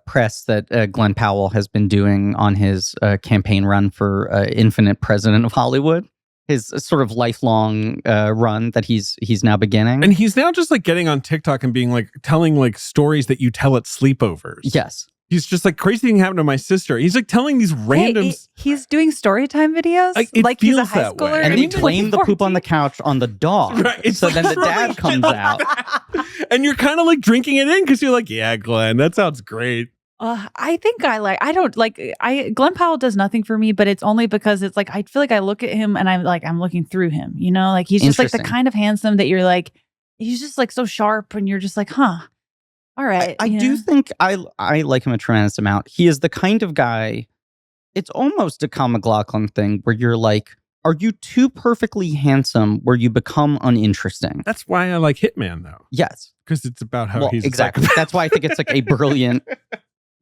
press that Glenn Powell has been doing on his campaign run for infinite president of Hollywood. His sort of lifelong run that he's now beginning. And he's now just like getting on TikTok and being like telling like stories that you tell at sleepovers. Yes. He's just like, crazy thing happened to my sister. He's like telling these random. He's doing storytime videos It like he's a feels high that way. schooler. And and they he's blame the poop on the 14. couch on the dog. Right, it's So like then the throwing dad shit comes like out. that. And you're kind of like drinking it in because you're like, yeah, Glenn, that sounds great. I think Glenn Powell does nothing for me, but it's only because it's like I feel like I look at him and I'm looking through him, you know, like he's just like the Interesting. kind of handsome that you're like, he's just like so sharp and you're just like, huh, all right. I you do know? think I like him a tremendous amount. He is the kind of guy, it's almost a Kyle MacLachlan thing where you're like, are you too perfectly handsome where you become uninteresting? That's why I like Hitman, though, Yes. because it's about how Well, he's exactly. That's why I think it's like a brilliant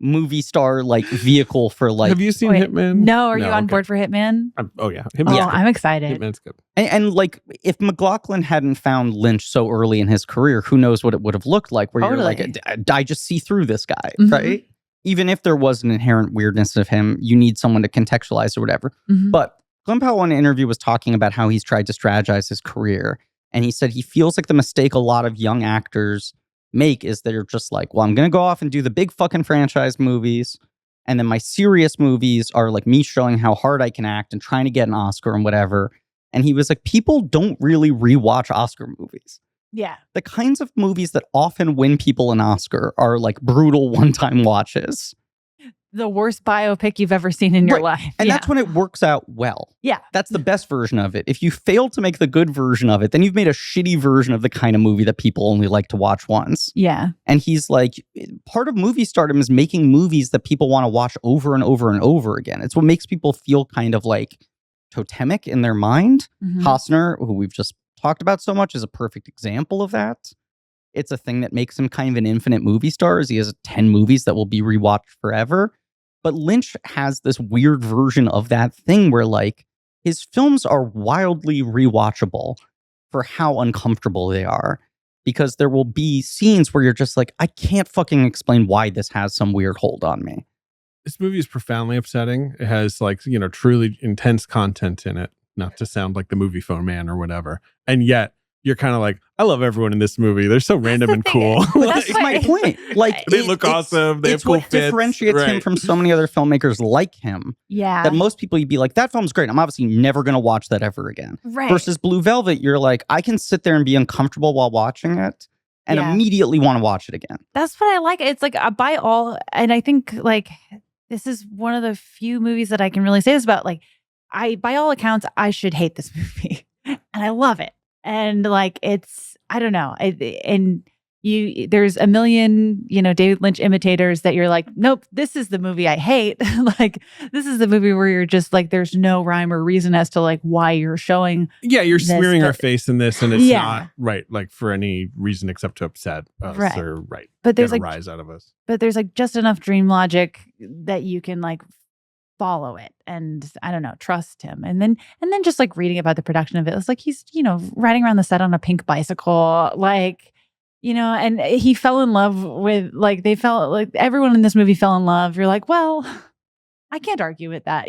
movie star like vehicle for like, Have you seen Wait, Hitman? No, are you on okay. board for Hitman? Oh yeah, Oh, Hitman's I'm excited. good. Hitman's good. and like if MacLachlan hadn't found Lynch so early in his career, who knows what it would have looked like? Where you're Totally. like, I just see through this guy, Mhm. right? Even if there was an inherent weirdness of him, you need someone to contextualize or whatever. Mhm. But Glenn Powell in an interview was talking about how he's tried to strategize his career. And he said he feels like the mistake a lot of young actors make is they're just like, well, I'm going to go off and do the big fucking franchise movies. And then my serious movies are like me showing how hard I can act and trying to get an Oscar and whatever. And he was like, people don't really rewatch Oscar movies. Yeah. The kinds of movies that often win people an Oscar are like brutal one-time watches. The worst biopic you've ever seen in your Right. life. And yeah. that's when it works out well. Yeah. That's the best version of it. If you fail to make the good version of it, then you've made a shitty version of the kind of movie that people only like to watch once. Yeah. And he's like, part of movie stardom is making movies that people want to watch over and over and over again. It's what makes people feel kind of like totemic in their mind. Mhm. Costner, who we've just talked about so much, is a perfect example of that. It's a thing that makes him kind of an infinite movie star, as he has 10 movies that will be rewatched forever. But Lynch has this weird version of that thing where like his films are wildly rewatchable for how uncomfortable they are. Because there will be scenes where you're just like, I can't fucking explain why this has some weird hold on me. This movie is profoundly upsetting. It has like, truly intense content in it, not to sound like the movie phone man or whatever. And yet you're kind of like, I love everyone in this movie. They're so random the and thing. cool. That's That's my point. Like They look awesome. They have it's cool what fits. differentiates him Right. from so many other filmmakers like him. Yeah. That most people you'd be like, that film's great. I'm obviously never going to watch that ever again. Right. Versus Blue Velvet, you're like, I can sit there and be uncomfortable while watching it and Yeah. immediately want to watch it again. That's what I like. It's like by all, and I think like this is one of the few movies that I can really say this about. Like, by all accounts, I should hate this movie, and I love it. And like, I don't know. There's a million, David Lynch imitators that you're like, nope, this is the movie I hate. Like, this is the movie where you're just like, there's no rhyme or reason as to like why you're showing. Yeah, you're this, smearing our but- face in this, and it's Yeah. not right, like for any reason except to upset us Right. or right. But there's get a like, rise out of us. but there's like just enough dream logic that you can like follow it and I don't know, trust him. And then just like reading about the production of it, it's like he's, riding around the set on a pink bicycle, like, and he fell in love with everyone in this movie fell in love. You're like, well, I can't argue with that,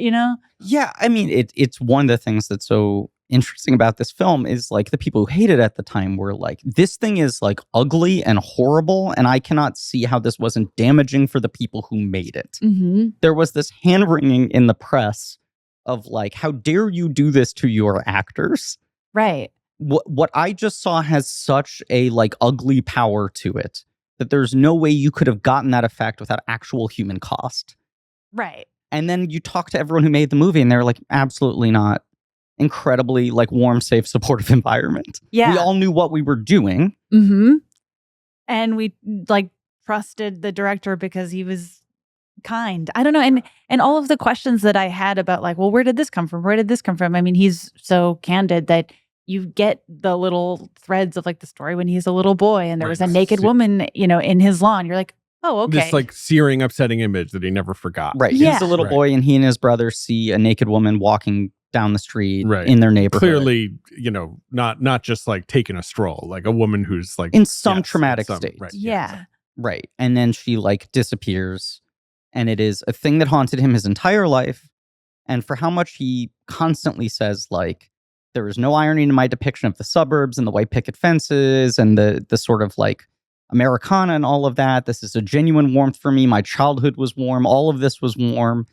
Yeah, I mean, it's one of the things that's so interesting about this film is like the people who hated it at the time were like, this thing is like ugly and horrible, and I cannot see how this wasn't damaging for the people who made it. Mm-hmm. There was this hand-wringing in the press of like, how dare you do this to your actors? Right. What I just saw has such a like ugly power to it that there's no way you could have gotten that effect without actual human cost. Right. And then you talk to everyone who made the movie and they're like, absolutely not. Incredibly like warm, safe, supportive environment. Yeah. We all knew what we were doing. Mm-hmm. And we like trusted the director because he was kind. I don't know. And all of the questions that I had about like, well, where did this come from? Where did this come from? I mean, he's so candid that you get the little threads of like the story when he's a little boy and there was a Right. naked woman, in his lawn. You're like, oh, okay. This like searing, upsetting image that he never forgot. Right. Yeah. He's a little Right. boy and he and his brother see a naked woman walking down the street Right. in their neighborhood. Clearly, not just like taking a stroll, like a woman who's like In some yes, traumatic some- state. Right. yeah. Right. And then she like disappears. And it is a thing that haunted him his entire life. And for how much he constantly says, like, there is no irony in my depiction of the suburbs and the white picket fences and the sort of like Americana and all of that. This is a genuine warmth for me. My childhood was warm. All of this was warm.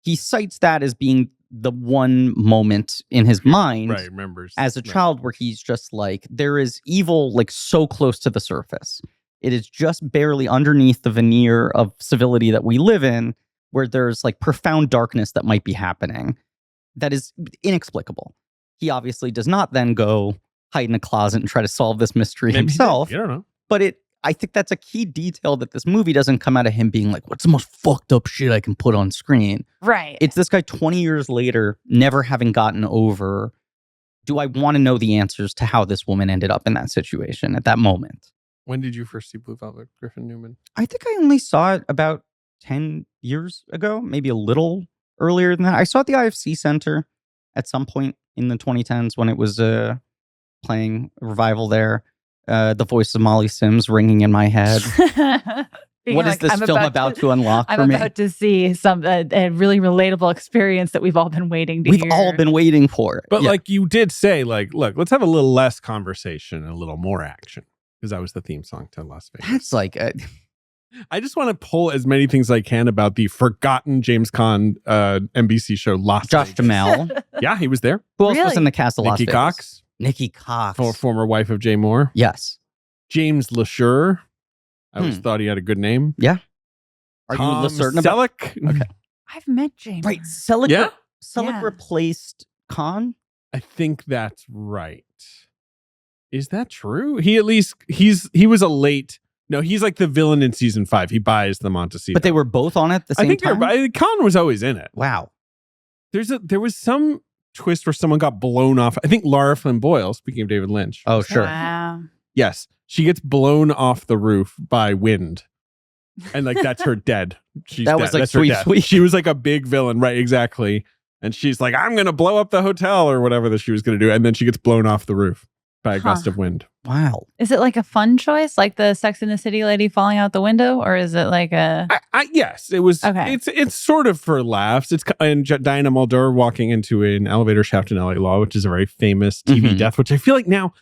He cites that as being the one moment in his mind Right, remembers. as a child where he's just like, there is evil like so close to the surface. It is just barely underneath the veneer of civility that we live in, where there's like profound darkness that might be happening that is inexplicable. He obviously does not then go hide in a closet and try to solve this mystery Maybe he himself. did. You don't know. But I think that's a key detail that this movie doesn't come out of him being like, what's the most fucked up shit I can put on screen? Right. It's this guy 20 years later, never having gotten over, do I want to know the answers to how this woman ended up in that situation at that moment? When did you first see Blue Velvet, Griffin Newman? I think I only saw it about 10 years ago, maybe a little earlier than that. I saw it at the IFC Center at some point in the 2010s when it was playing a revival there. The voice of Molly Sims ringing in my head. What is this film about to unlock for me? I'm about to see a really relatable experience that we've all been waiting to We've hear. all been waiting for it. But Yeah. like you did say, like, look, let's have a little less conversation and a little more action. Because that was the theme song to Las Vegas. That's like, I just want to pull as many things as I can about the forgotten James Caan NBC show Las Josh Vegas. Duhamel. Yeah, he was there. Who else was Really? in the cast of Las Nikki Vegas? Cox, Nikki Cox. former wife of Jay Moore. Yes. James LaSure. I always thought he had a good name. Are Tom you certain about Selleck. Okay. I've met James. Right. Selleck, Yeah? Selleck replaced Khan? I think that's right. Is that true? He was a late. No, he's like the villain in season 5. He buys the Montecito. But they were both on it at the same time? Khan was always in it. Wow. There was some twist where someone got blown off. I think Lara Flynn Boyle, speaking of David Lynch. Oh, sure. Wow. Yes. She gets blown off the roof by wind. And like that's her dead. She's That dead. was like That's her sweet, death. sweet. She was like a big villain, right? Exactly. And she's like, I'm gonna blow up the hotel or whatever that she was gonna do. And then she gets blown off the roof by a gust of wind. Wow. Is it like a fun choice, like the Sex in the City lady falling out the window, or is it like a? Yes, it was. Okay. It's sort of for laughs. It's and Diana Muldaur walking into an elevator shaft in LA Law, which is a very famous TV Mhm. death. Which I feel like now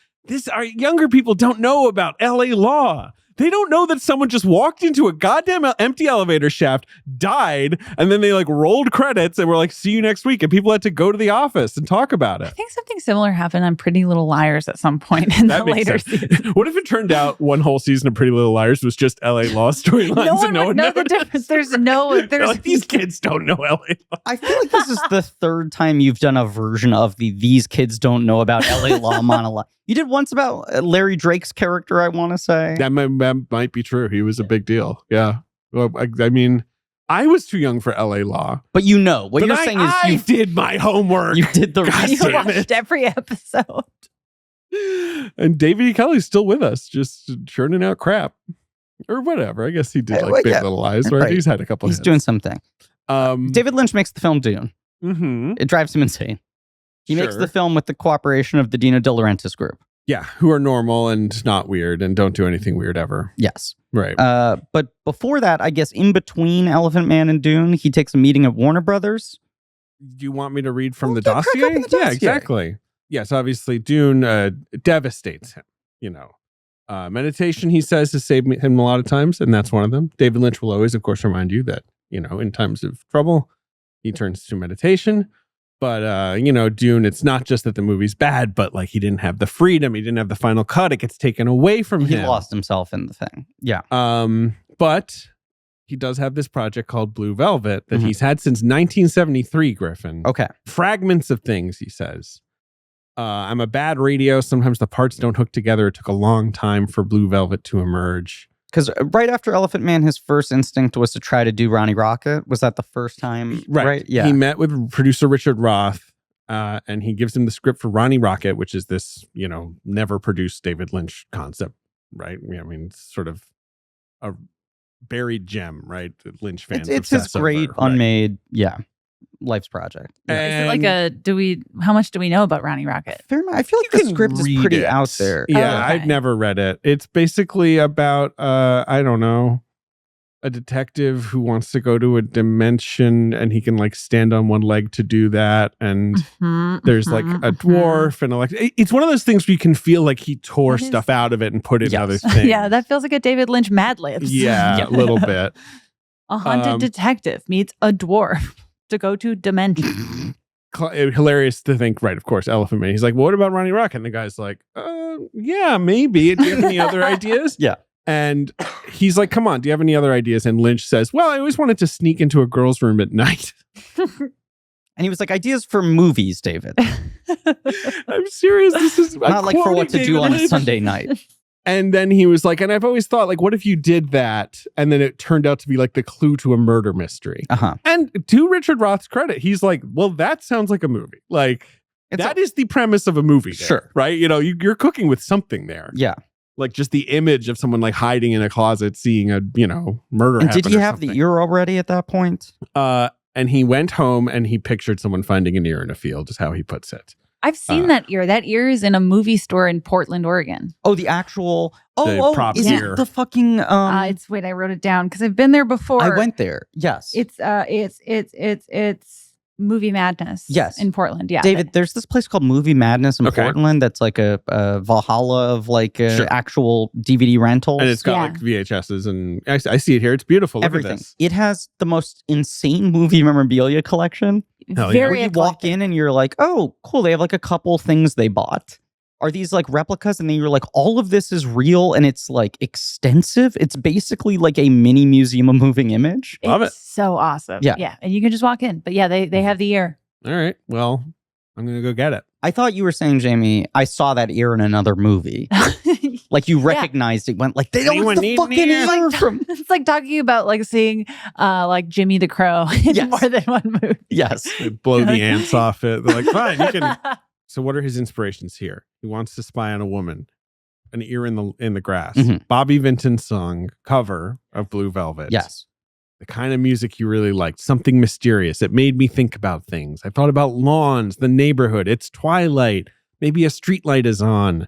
our younger people don't know about LA Law. They don't know that someone just walked into a goddamn empty elevator shaft, died, and then they like rolled credits and were like, "See you next week." And people had to go to the office and talk about I it. think something similar happened on Pretty Little Liars at some point in the That makes later sense. season. What if it turned out one whole season of Pretty Little Liars was just LA Law storylines? No one and no would one know the noticed? difference. There's They're like, these kids don't know LA Law. I feel like this is the third time you've done a version of these kids don't know about LA Law monologue. You did once about Larry Drake's character, I want to say. That might be true. He was a big deal. Yeah. Well, I mean, I was too young for LA Law. But you know, what But you're saying is I did my homework. you did the God You damn research. watched every episode. And David E. Kelly's still with us, just churning out crap. Or whatever. I guess he did Yeah, like well, Big yeah. Little Lies, right? Right. He's had a couple He's hits. doing something. David. David Lynch makes the film Dune. Mm-hmm. It drives him insane. He makes Sure. the film with the cooperation of the Dino De Laurentiis group. Yeah, who are normal and not weird and don't do anything weird ever. Yes. Right. But before that, I guess in between Elephant Man and Dune, he takes a meeting at Warner Brothers. Do you want me to read from Well, the yeah, crack dossier? open the Yeah, dossier. exactly. Yes, obviously Dune devastates him, you know. Meditation, he says, has saved him a lot of times, and that's one of them. David Lynch will always, of course, remind you that, you know, in times of trouble, he turns to meditation. But, you know, Dune, it's not just that the movie's bad, but like he didn't have the freedom. He didn't have the final cut. It gets taken away from He him. lost himself in the thing. Yeah. But he does have this project called Blue Velvet that Mhm. he's had since 1973, Griffin. Okay. Fragments of things, he says. I'm a bad radio. Sometimes the parts don't hook together. It took a long time for Blue Velvet to emerge. Because right after Elephant Man, his first instinct was to try to do Ronnie Rocket. Was that the first time? Right. Yeah. He met with producer Richard Roth, and he gives him the script for Ronnie Rocket, which is this, you know, never produced David Lynch concept, right? I mean, it's sort of a buried gem, right? Lynch fans. It's his obsess great over, right? unmade, life's project. Yeah. Is it like how much do we know about Ronnie Rocket? Fair amount. I feel like You the can script is read pretty it. out there. Yeah, Oh, okay. I've never read it. It's basically about I don't know, a detective who wants to go to a dimension and he can like stand on one leg to do that. And there's like a dwarf and it's one of those things where you can feel like he tore stuff out of it and put it in other things. Yeah, that feels like a David Lynch Mad Libs. Yeah, a little bit. A haunted detective meets a dwarf to go to dimension. Hilarious to think, right, of course, Elephant Man. He's like, well, what about Ronnie Rock? And the guy's like, yeah, maybe. Do you have any other ideas? Yeah. And he's like, come on, do you have any other ideas? And Lynch says, well, I always wanted to sneak into a girl's room at night. And he was like, ideas for movies, David. I'm serious. This is not like for what to do on a Sunday night. And then he was like, and I've always thought, like, what if you did that? And then it turned out to be like the clue to a murder mystery. And to Richard Roth's credit, he's like, well, that sounds like a movie. Like, that is the premise of a movie. There, sure. Right? You know, you're cooking with something there. Yeah. Like just the image of someone like hiding in a closet, seeing a, murder And happen. did he have the ear already at that point? And he went home and he pictured someone finding an ear in a field, is how he puts it. I've seen that ear. That ear is in a movie store in Portland, Oregon. Oh, the actual. prop is ear. it the fucking? It's wait, I wrote it down because I've been there before. I went there. Yes. It's Movie Madness. Yes. In Portland. Yeah. David, there's this place called Movie Madness in Portland that's like a Valhalla of like actual DVD rentals. And it's got like VHSs and I see it here. It's beautiful. Look Everything. at this. It has the most insane movie memorabilia collection. Very you walk in and you're like, oh, cool. They have like a couple things they bought. Are these like replicas? And then you're like, all of this is real and it's like extensive. It's basically like a mini museum of moving image. Love it. So awesome. Yeah. Yeah. And you can just walk in. But yeah, they have the ear. All right. Well, I'm going to go get it. I thought you were saying, Jamie, I saw that ear in another movie. Like you recognized it, went like, they don't want the fucking ear from. It's like talking about like seeing like Jimmy the Crow in more than one movie. Yes. They blow the ants off it. They're like, fine, you can. So what are his inspirations here? He wants to spy on a woman, an ear in the grass. Bobby Vinton's song cover of Blue Velvet. Yes. The kind of music you really liked, something mysterious. It made me think about things. I thought about lawns, the neighborhood. It's twilight. Maybe a street light is on.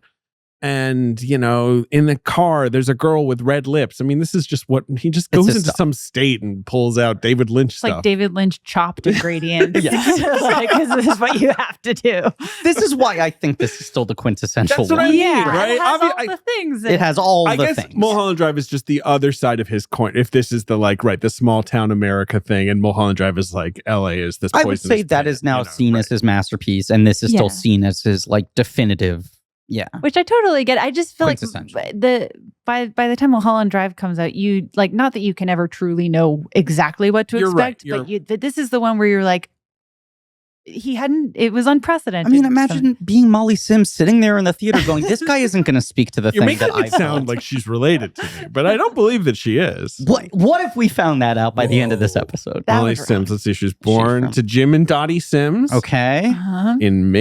And, in the car, there's a girl with red lips. I mean, this is just what he just goes into some state and pulls out David Lynch stuff. Like David Lynch chopped ingredients. Like, this is what you have to do. This is why I think this is still the quintessential That's what one. I mean, right? It has all the things. It has all I the guess things. Mulholland Drive is just the other side of his coin. If this is the the small town America thing, and Mulholland Drive is like LA is this. I would say that is now seen as his masterpiece, and this is still seen as his like definitive. Yeah, which I totally get. I just feel like by the time Mulholland Drive comes out, you like not that you can ever truly know exactly what to expect, but this is the one where you're like, it was unprecedented. I mean, imagine being Molly Sims sitting there in the theater going, this guy isn't going to speak to the You're thing that making I it sound like she's related to me, but I don't believe that she is. What if we found that out by the end of this episode? Molly Sims, let's see, she was born to Jim and Dottie Sims. Okay. In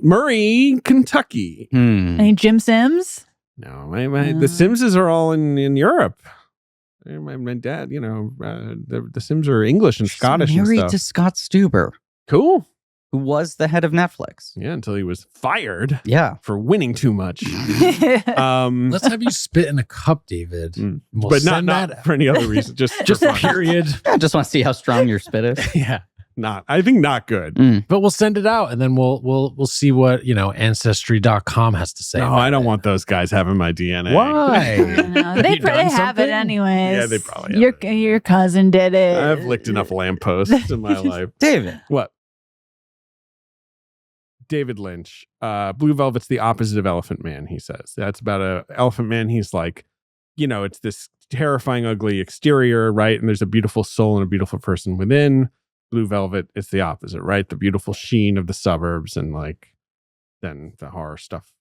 Murray, Kentucky. Any Jim Sims? No, the Simses are all in Europe. My dad, the Sims are English and Scottish and married stuff. to Scott Stuber. Cool. Who was the head of Netflix. Yeah, until he was fired. Yeah. For winning too much. Let's have you spit in a cup, David. We'll but not for any other reason. Just period. I just want to see how strong your spit is. Yeah. I think not good. But we'll send it out and then we'll see what, ancestry.com has to say. No, I don't want those guys having my DNA. Why? They probably have it anyways. Yeah, they probably have it. Your cousin did it. I've licked enough lampposts in my life. David. What? David Lynch. Blue Velvet's the opposite of Elephant Man, he says. That's about Elephant Man. He's like, it's this terrifying, ugly exterior, right? And there's a beautiful soul and a beautiful person within. Blue Velvet is the opposite, right? The beautiful sheen of the suburbs and then the horror stuff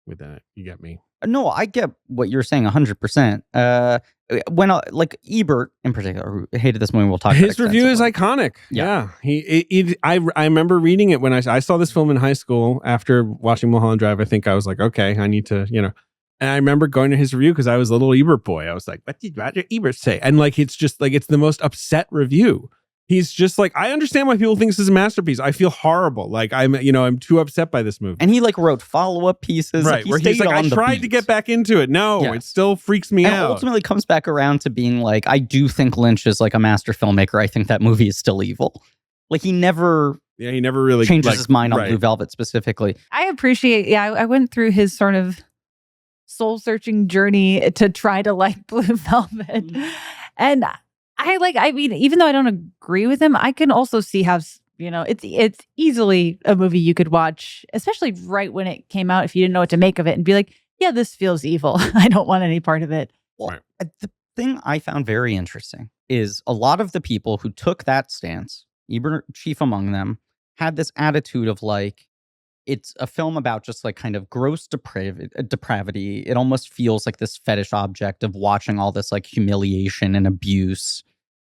within it. You get me? No, I get what you're saying 100%. When Ebert in particular, who hated this movie, we'll talk about his review is iconic. Yeah. I remember reading it when I saw this film in high school after watching Mulholland Drive. I think I was like, okay, I need to, and I remember going to his review because I was a little Ebert boy. I was like, what did Roger Ebert say? And it's just it's the most upset review. He's just like, I understand why people think this is a masterpiece. I feel horrible. Like I'm too upset by this movie. And he like wrote follow-up pieses. Right, He where he's stayed like, on I the tried to beat. get back into it. No, Yeah. it still freaks me and out. ultimately comes back around to being like, I do think Lynch is like a master filmmaker. I think that movie is still evil. Like he never really changes his mind on right. Blue Velvet specifically. I appreciate, I went through his sort of soul-searching journey to try to like Blue Velvet. And I mean, even though I don't agree with him, I can also see how, it's easily a movie you could watch, especially right when it came out, if you didn't know what to make of it and be like, yeah, this feels evil. I don't want any part of it. Well, Right. the thing I found very interesting is a lot of the people who took that stance, Ebert chief among them, had this attitude of like, it's a film about just like kind of gross depravity. It almost feels like this fetish object of watching all this like humiliation and abuse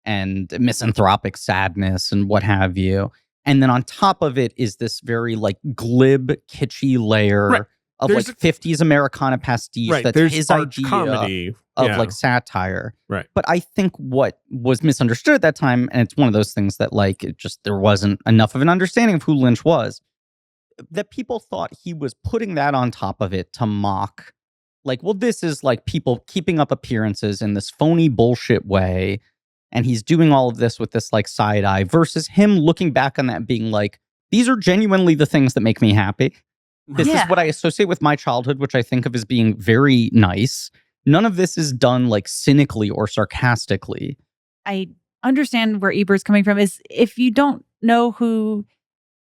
and misanthropic sadness and what have you. And then on top of it is this very like glib, kitschy layer Right. of There's like 50s Americana pastiche. Right. That's There's his arch idea comedy of like satire. Right. But I think what was misunderstood at that time, and it's one of those things that like it just there wasn't enough of an understanding of who Lynch was, that people thought he was putting that on top of it to mock, like, well, this is like people keeping up appearances in this phony bullshit way, and he's doing all of this with this like side eye, versus him looking back on that and being like, these are genuinely the things that make me happy. This is what I associate with my childhood, which I think of as being very nice. None of this is done like cynically or sarcastically. I understand where Ebert's coming from. Is if you don't know who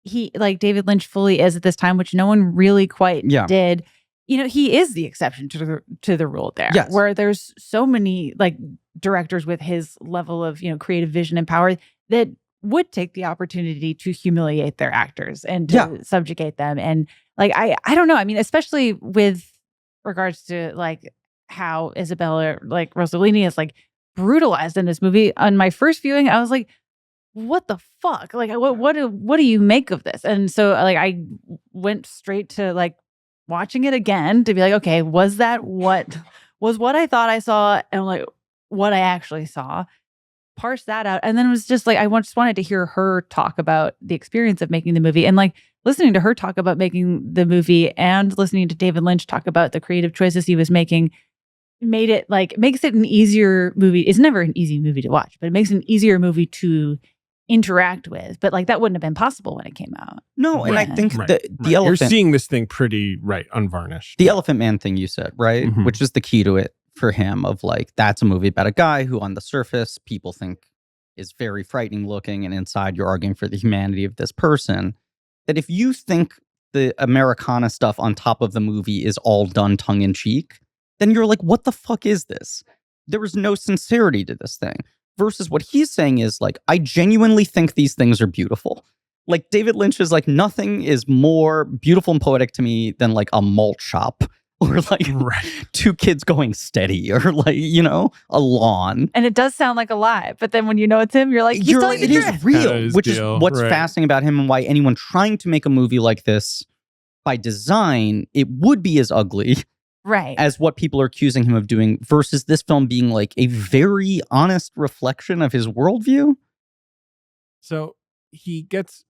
he like David Lynch fully is at this time, which no one really quite did, he is the exception to the rule there. Yes. Where there's so many like directors with his level of creative vision and power that would take the opportunity to humiliate their actors and to subjugate them. And like I don't know. I mean, especially with regards to like how Isabella like Rossellini is like brutalized in this movie. On my first viewing, I was like, what the fuck? Like, what do you make of this? And so like I went straight to like watching it again to be like, okay, was that what I thought I saw, and like what I actually saw? Parse that out. And then it was just like I just wanted to hear her talk about the experience of making the movie, and like listening to her talk about making the movie and listening to David Lynch talk about the creative choices he was making makes it an easier movie. It's never an easy movie to watch, but it makes it an easier movie to interact with. But like that wouldn't have been possible when it came out. No, and I think the elephant, you're seeing this thing pretty unvarnished. The Elephant Man thing you said, right? Mm-hmm. Which is the key to it for him, of like, that's a movie about a guy who on the surface people think is very frightening looking, and inside you're arguing for the humanity of this person. That if you think the Americana stuff on top of the movie is all done tongue in cheek, then you're like, what the fuck is this? There is no sincerity to this thing. Versus what he's saying is like, I genuinely think these things are beautiful. Like David Lynch is like, nothing is more beautiful and poetic to me than like a malt shop, or like two kids going steady, or like, a lawn. And it does sound like a lie, but then when you know it's him, you're like, he's telling the truth. It is real, which is what's fascinating about him, and why anyone trying to make a movie like this by design, it would be as ugly as what people are accusing him of doing, versus this film being like a very honest reflection of his worldview. So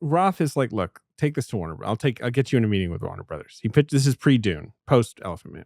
Roth is like, look, take this to Warner. I'll get you in a meeting with Warner Brothers. This is pre-Dune, post Elephant Man.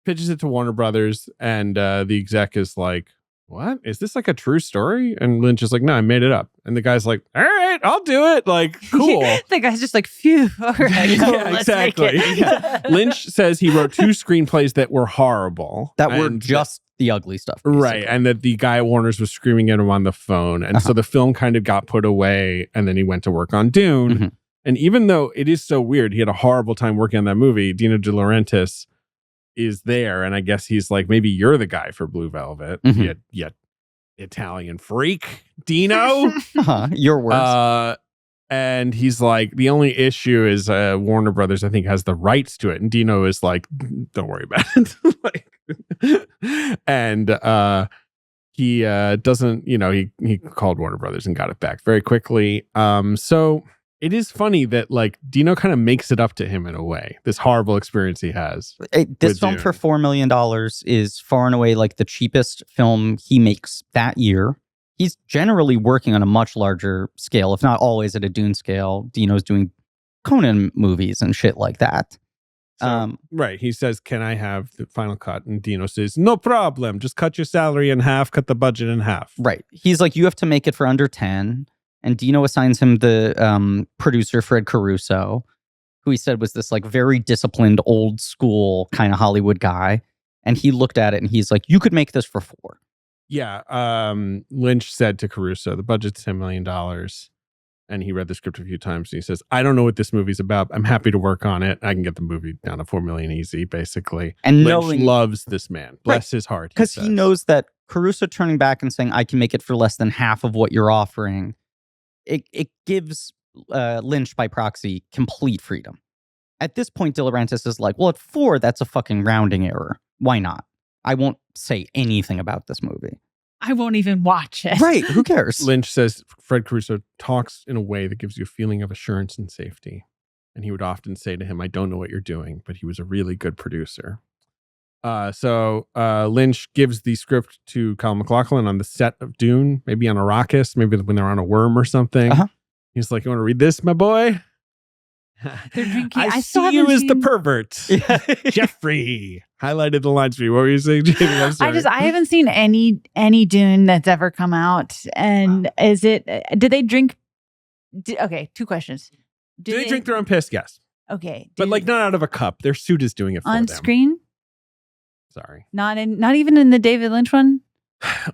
Pitches it to Warner Brothers, and the exec is like, what? Is this like a true story? And Lynch is like, no, I made it up. And the guy's like, all right, I'll do it. Like, cool. The guy's just like, phew. All right, yeah, exactly. Yeah. Lynch says he wrote 2 screenplays that were horrible. That were just the ugly stuff. Basically. Right. And that the guy at Warner's was screaming at him on the phone. And so the film kind of got put away, and then he went to work on Dune. Mm-hmm. And even though it is so weird, he had a horrible time working on that movie, Dino De Laurentiis is there, and I guess he's like, maybe you're the guy for Blue Velvet, yet Italian freak, Dino. Your words. And he's like, the only issue is Warner Brothers, I think, has the rights to it, and Dino is like, don't worry about it. And he doesn't, he called Warner Brothers and got it back very quickly. So it is funny that like Dino kind of makes it up to him in a way, this horrible experience he has. This film for $4 million is far and away like the cheapest film he makes that year. he's generally working on a much larger scale, if not always at a Dune scale. Dino's doing Conan movies and shit like that. So, right. He says, can I have the final cut? And Dino says, no problem. Just cut your salary in half, cut the budget in half. Right. He's like, you have to make it for under 10. And Dino assigns him the producer, Fred Caruso, who he said was this like very disciplined, old school kind of Hollywood guy. And he looked at it and he's like, you could make this for 4. Yeah. Lynch said to Caruso, the budget's $10 million. And he read the script a few times. And he says, I don't know what this movie's about. I'm happy to work on it. I can get the movie down to $4 million easy, basically. And Lynch loves this man. Bless his heart. Because he knows that Caruso turning back and saying, I can make it for less than half of what you're offering, it gives Lynch, by proxy, complete freedom. At this point, De Laurentiis is like, well, at 4, that's a fucking rounding error. Why not? I won't say anything about this movie. I won't even watch it. Right. Who cares? Lynch says Fred Caruso talks in a way that gives you a feeling of assurance and safety. And he would often say to him, I don't know what you're doing, but he was a really good producer. So Lynch gives the script to Kyle MacLachlan on the set of Dune, maybe on Arrakis, maybe when they're on a worm or something. He's like, you want to read this, my boy? They're drinking. I see you as the pervert. Jeffrey highlighted the lines for you. What were you saying, Jamie? I'm sorry. I haven't seen any Dune that's ever come out. And is it, did they drink? Okay, 2 questions. Do they drink their own piss? Yes. Okay. But like not out of a cup. Their suit is doing it for on them. Screen? Sorry. Not even in the David Lynch one?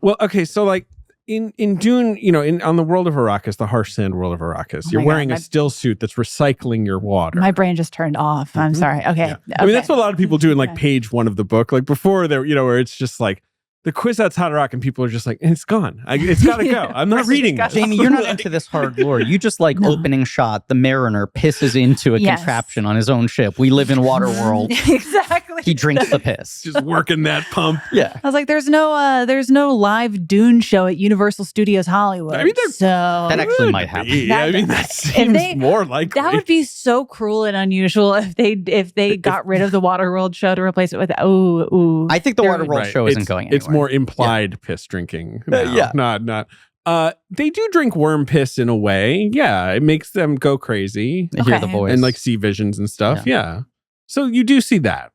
Well, okay, so like in Dune, on the world of Arrakis, the harsh sand world of Arrakis, you're wearing a still suit that's recycling your water. My brain just turned off. I'm sorry. Okay. Yeah. I mean, that's what a lot of people do in like page 1 of the book. Like before there, where it's just like the quiz outs Hot Rock and people are just like, it's gone. It's got to go. I'm not reading this. Jamie, you're not into this hard lore. You just like opening shot. The mariner pisses into a contraption on his own ship. We live in Waterworld. Exactly. He drinks the piss. Just working that pump. Yeah. I was like, there's no live Dune show at Universal Studios Hollywood. I mean, so that actually might happen. I mean, that seems more likely. That would be so cruel and unusual if they got rid of the Waterworld show to replace it with ooh. I think the Waterworld show isn't going anywhere. It's more implied piss drinking. Now. Not. They do drink worm piss in a way. Yeah, it makes them go crazy. They hear the voice and like see visions and stuff. Yeah. So you do see that.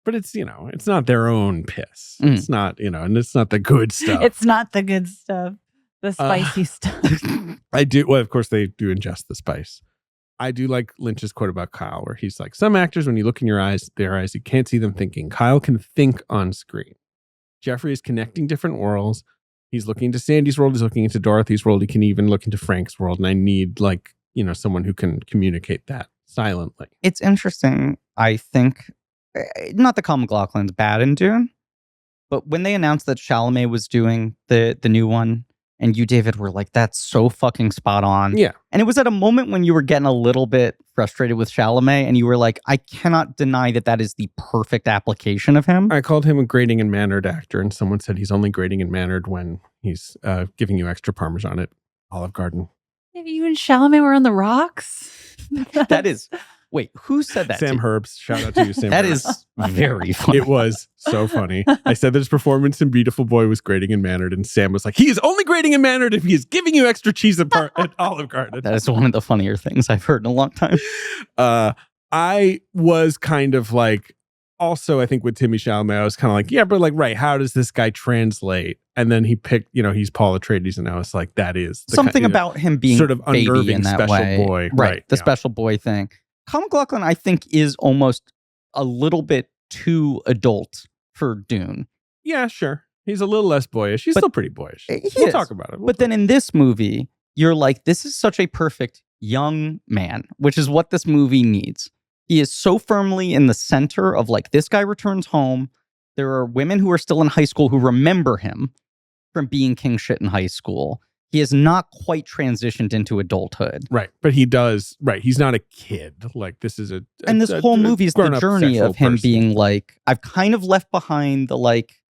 But it's, it's not their own piss. It's not, and it's not the good stuff. It's not the good stuff. The spicy stuff. I do. Well, of course, they do ingest the spice. I do like Lynch's quote about Kyle, where he's like, some actors, when you look in their eyes, you can't see them thinking. Kyle can think on screen. Jeffrey is connecting different worlds. He's looking into Sandy's world. He's looking into Dorothy's world. He can even look into Frank's world. And I need someone who can communicate that silently. It's interesting. I think, not that Kyle MacLachlan's bad in Dune, but when they announced that Chalamet was doing the new one, and you, David, were like, that's so fucking spot on. Yeah. And it was at a moment when you were getting a little bit frustrated with Chalamet, and you were like, I cannot deny that is the perfect application of him. I called him a grating and mannered actor, and someone said he's only grating and mannered when he's giving you extra Parmesan at Olive Garden. Maybe you and Chalamet were on the rocks? That is... Wait, who said that? Sam Herbst. Shout out to you, Sam. That Herbst. is very funny. It was so funny. I said that his performance in Beautiful Boy was grating and mannered, and Sam was like, he is only grating and mannered if he is giving you extra cheese at Olive Garden. That is one of the funnier things I've heard in a long time. I was kind of like, also, I think with Timmy Chalamet, I was kind of like, yeah, but like, right, how does this guy translate? And then he picked, he's Paul Atreides, and I was like, that is something about him being sort of unnerving in that special way. boy. Right, the special boy thing. Kyle MacLachlan, I think, is almost a little bit too adult for Dune. Yeah, sure. He's a little less boyish. He's still pretty boyish. We'll talk about it. But then in this movie, you're like, this is such a perfect young man, which is what this movie needs. He is so firmly in the center of like, this guy returns home. There are women who are still in high school who remember him from being king shit in high school. He has not quite transitioned into adulthood. Right. But he does. Right. He's not a kid. Like, this is and this whole movie is the journey of him being like, I've kind of left behind the like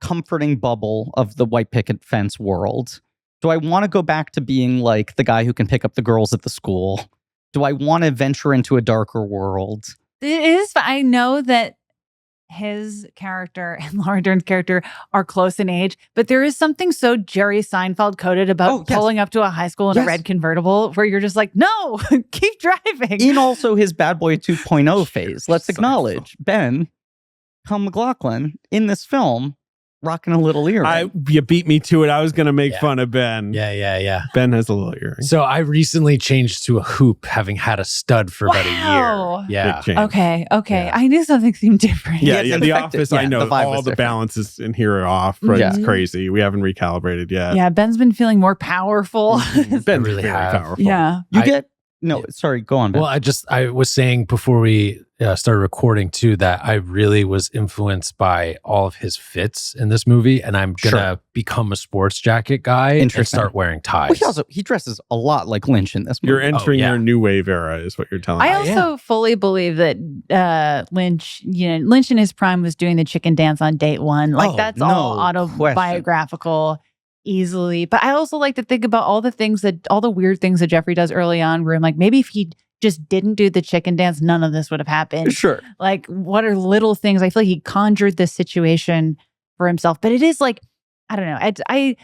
comforting bubble of the white picket fence world. Do I want to go back to being like the guy who can pick up the girls at the school? Do I want to venture into a darker world? It is. I know that his character and Laura Dern's character are close in age, but there is something so Jerry Seinfeld coded about pulling up to a high school in a red convertible where you're just like, no, keep driving. In also his Bad Boy 2.0 phase, let's acknowledge Ben, Kyle MacLachlan, in this film, rocking a little earring. You beat me to it. I was going to make fun of Ben. Yeah. Ben has a little earring. So I recently changed to a hoop, having had a stud for about a year. Yeah. Big change. Okay. Yeah. I knew something seemed different. Yeah, Yes, The in fact, Office, yeah, I know the vibe all was the different. balances in here are off. Right? Yeah. It's crazy. We haven't recalibrated yet. Yeah, Ben's been feeling more powerful. Ben's really very have. powerful. Yeah. Sorry, go on, Ben. Well, I was saying before we started recording too that I really was influenced by all of his fits in this movie, and I'm gonna become a sports jacket guy and start wearing ties. Well, he dresses a lot like Lynch in this movie. You're entering your new wave era, is what you're telling me. I also fully believe that Lynch in his prime was doing the chicken dance on date one. Like that's all autobiographical. Easily. But I also like to think about all the weird things that Jeffrey does early on where I'm like, maybe if he just didn't do the chicken dance, none of this would have happened. Sure. Like, what are little things? I feel like he conjured this situation for himself. But it is like, I don't know.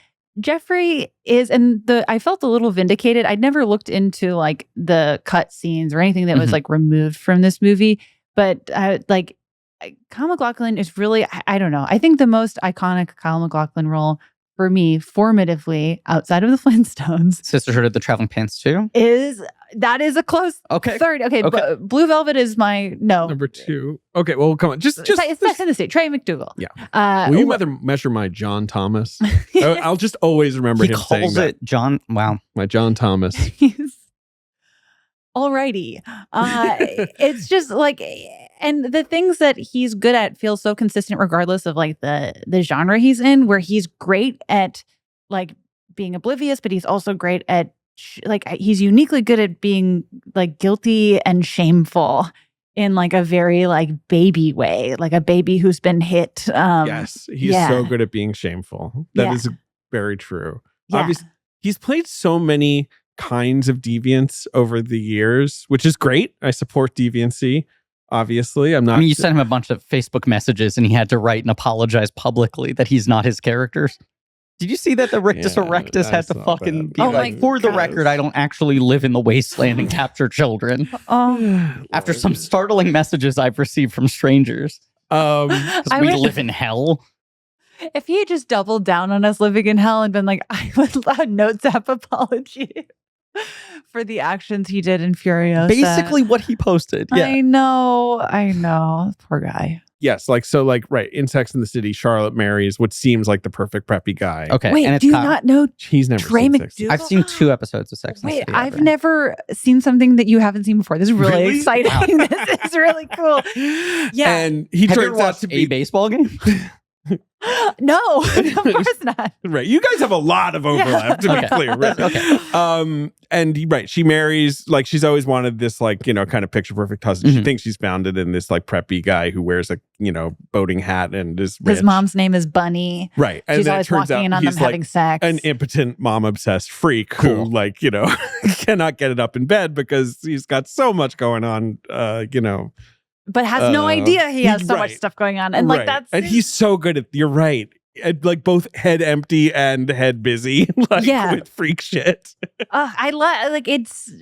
Jeffrey is, I felt a little vindicated. I'd never looked into like the cut scenes or anything that was like removed from this movie. But like Kyle MacLachlan is really, I don't know. I think the most iconic Kyle MacLachlan role for me, formatively, outside of the Flintstones, Sisterhood of the Traveling Pants too. is a close third. Okay. Blue Velvet is my number 2. Okay, well, come on, just it's Sex and the City. Trey McDougal. Yeah. Will you measure my John Thomas? I'll just always remember him saying that. He calls it John. Wow, my John Thomas. Alrighty. It's just like, and the things that he's good at feel so consistent regardless of like the genre he's in, where he's great at like being oblivious, but he's also great at like, he's uniquely good at being like guilty and shameful in like a very like baby way, like a baby who's been hit. Yes, he's so good at being shameful. That is very true. Yeah. Obviously, he's played so many kinds of deviance over the years, which is great. I support deviancy. Obviously, I'm not. I mean, you sent him a bunch of Facebook messages, and he had to write and apologize publicly that he's not his characters. Did you see that the Rictus Erectus had to fucking be like, for the record, I don't actually live in the wasteland and capture children. After some startling messages I've received from strangers, because we live in hell. If he had just doubled down on us living in hell and been like, I would love notes app apology for the actions he did in Furiosa. Basically what he posted. Yeah. I know. Poor guy. Yes, right, in Sex and the City, Charlotte marries what seems like the perfect preppy guy. Okay. Wait, and do you not know he's never Trey seen McDougal? I've seen 2 episodes of Sex and the Wait, City. I've never seen something that you haven't seen before. This is really exciting. Wow. This is really cool. Yeah. And he turns out to be a baseball game. No, of course not. Right. You guys have a lot of overlap, to be clear. Right? Okay. And she marries, like, she's always wanted this, like, kind of picture perfect husband. She thinks she's found it in this, like, preppy guy who wears a, boating hat and is rich. His mom's name is Bunny. Right. And she's then always it turns walking in out on them he's having like sex. an impotent mom obsessed freak who, like, cannot get it up in bed because he's got so much going on, but has no idea he has so much stuff going on. And like that's and he's so good at, you're right, like both head empty and head busy, like with freak shit. I love like it's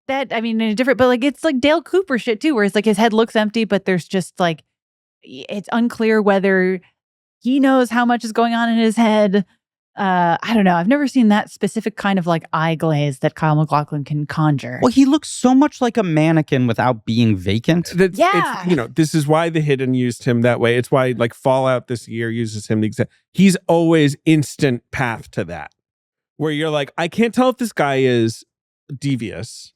that, I mean, in a different, but like it's like Dale Cooper shit too, where it's like his head looks empty, but there's just like it's unclear whether he knows how much is going on in his head. I don't know. I've never seen that specific kind of like eye glaze that Kyle MacLachlan can conjure. Well, he looks so much like a mannequin without being vacant. This is why The Hidden used him that way. It's why like Fallout this year uses him. He's always instant path to that, where you're like, I can't tell if this guy is devious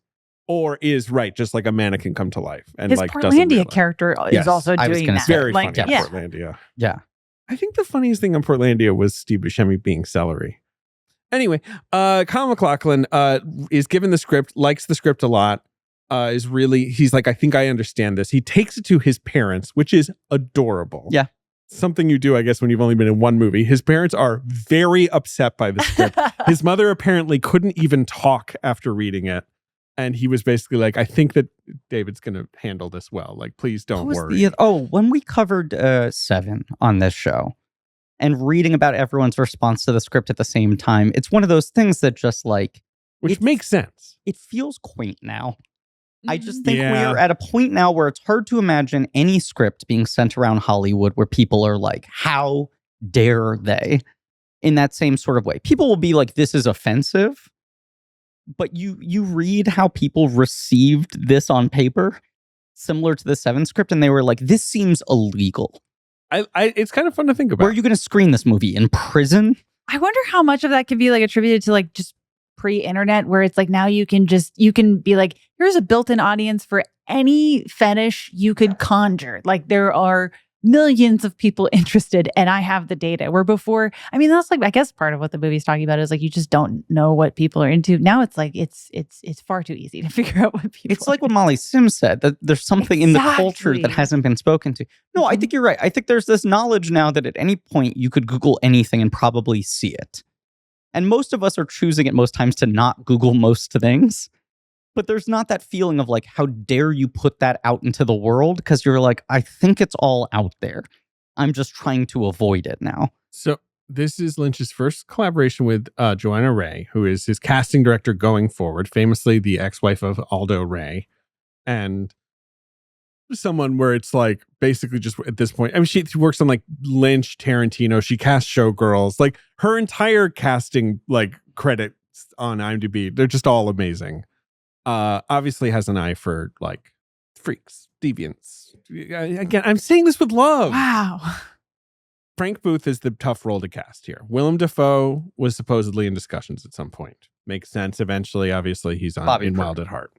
or is just like a mannequin come to life. And his like Portlandia character is also doing that. Very like, funny. Portlandia. Yeah. I think the funniest thing on Portlandia was Steve Buscemi being celery. Anyway, Kyle MacLachlan is given the script, likes the script a lot, he's like, I think I understand this. He takes it to his parents, which is adorable. Yeah. Something you do, I guess, when you've only been in one movie. His parents are very upset by the script. His mother apparently couldn't even talk after reading it. And he was basically like, I think that David's going to handle this well. Like, please don't worry. When we covered Seven on this show and reading about everyone's response to the script at the same time, it's one of those things that just like... Which makes sense. It feels quaint now. I just think we're at a point now where it's hard to imagine any script being sent around Hollywood where people are like, how dare they? In that same sort of way. People will be like, this is offensive. But you read how people received this on paper, similar to the Seven script, and they were like, this seems illegal. It's kind of fun to think about. Where are you going to screen this movie? In prison? I wonder how much of that could be like attributed to like just pre-internet, where it's like now you can be like, here's a built-in audience for any fetish you could conjure. Like there are millions of people interested and I have the data. Where before, I mean, that's like, I guess part of what the movie's talking about is like, you just don't know what people are into. Now it's like, it's far too easy to figure out what people It's like what Molly Sims said, that there's something in the culture that hasn't been spoken to. No, I think you're right. I think there's this knowledge now that at any point you could Google anything and probably see it. And most of us are choosing at most times to not Google most things. But there's not that feeling of like, how dare you put that out into the world? Because you're like, I think it's all out there. I'm just trying to avoid it now. So this is Lynch's first collaboration with Joanna Ray, who is his casting director going forward, famously the ex-wife of Aldo Ray. And someone where it's like, basically just at this point, I mean, she works on like Lynch, Tarantino. She casts showgirls. Like her entire casting like credits on IMDb, they're just all amazing. Obviously has an eye for like freaks, deviants. Again, I'm saying this with love. Wow. Frank Booth is the tough role to cast here. Willem Dafoe was supposedly in discussions at some point. Makes sense eventually. Obviously, he's on in Wild at Heart.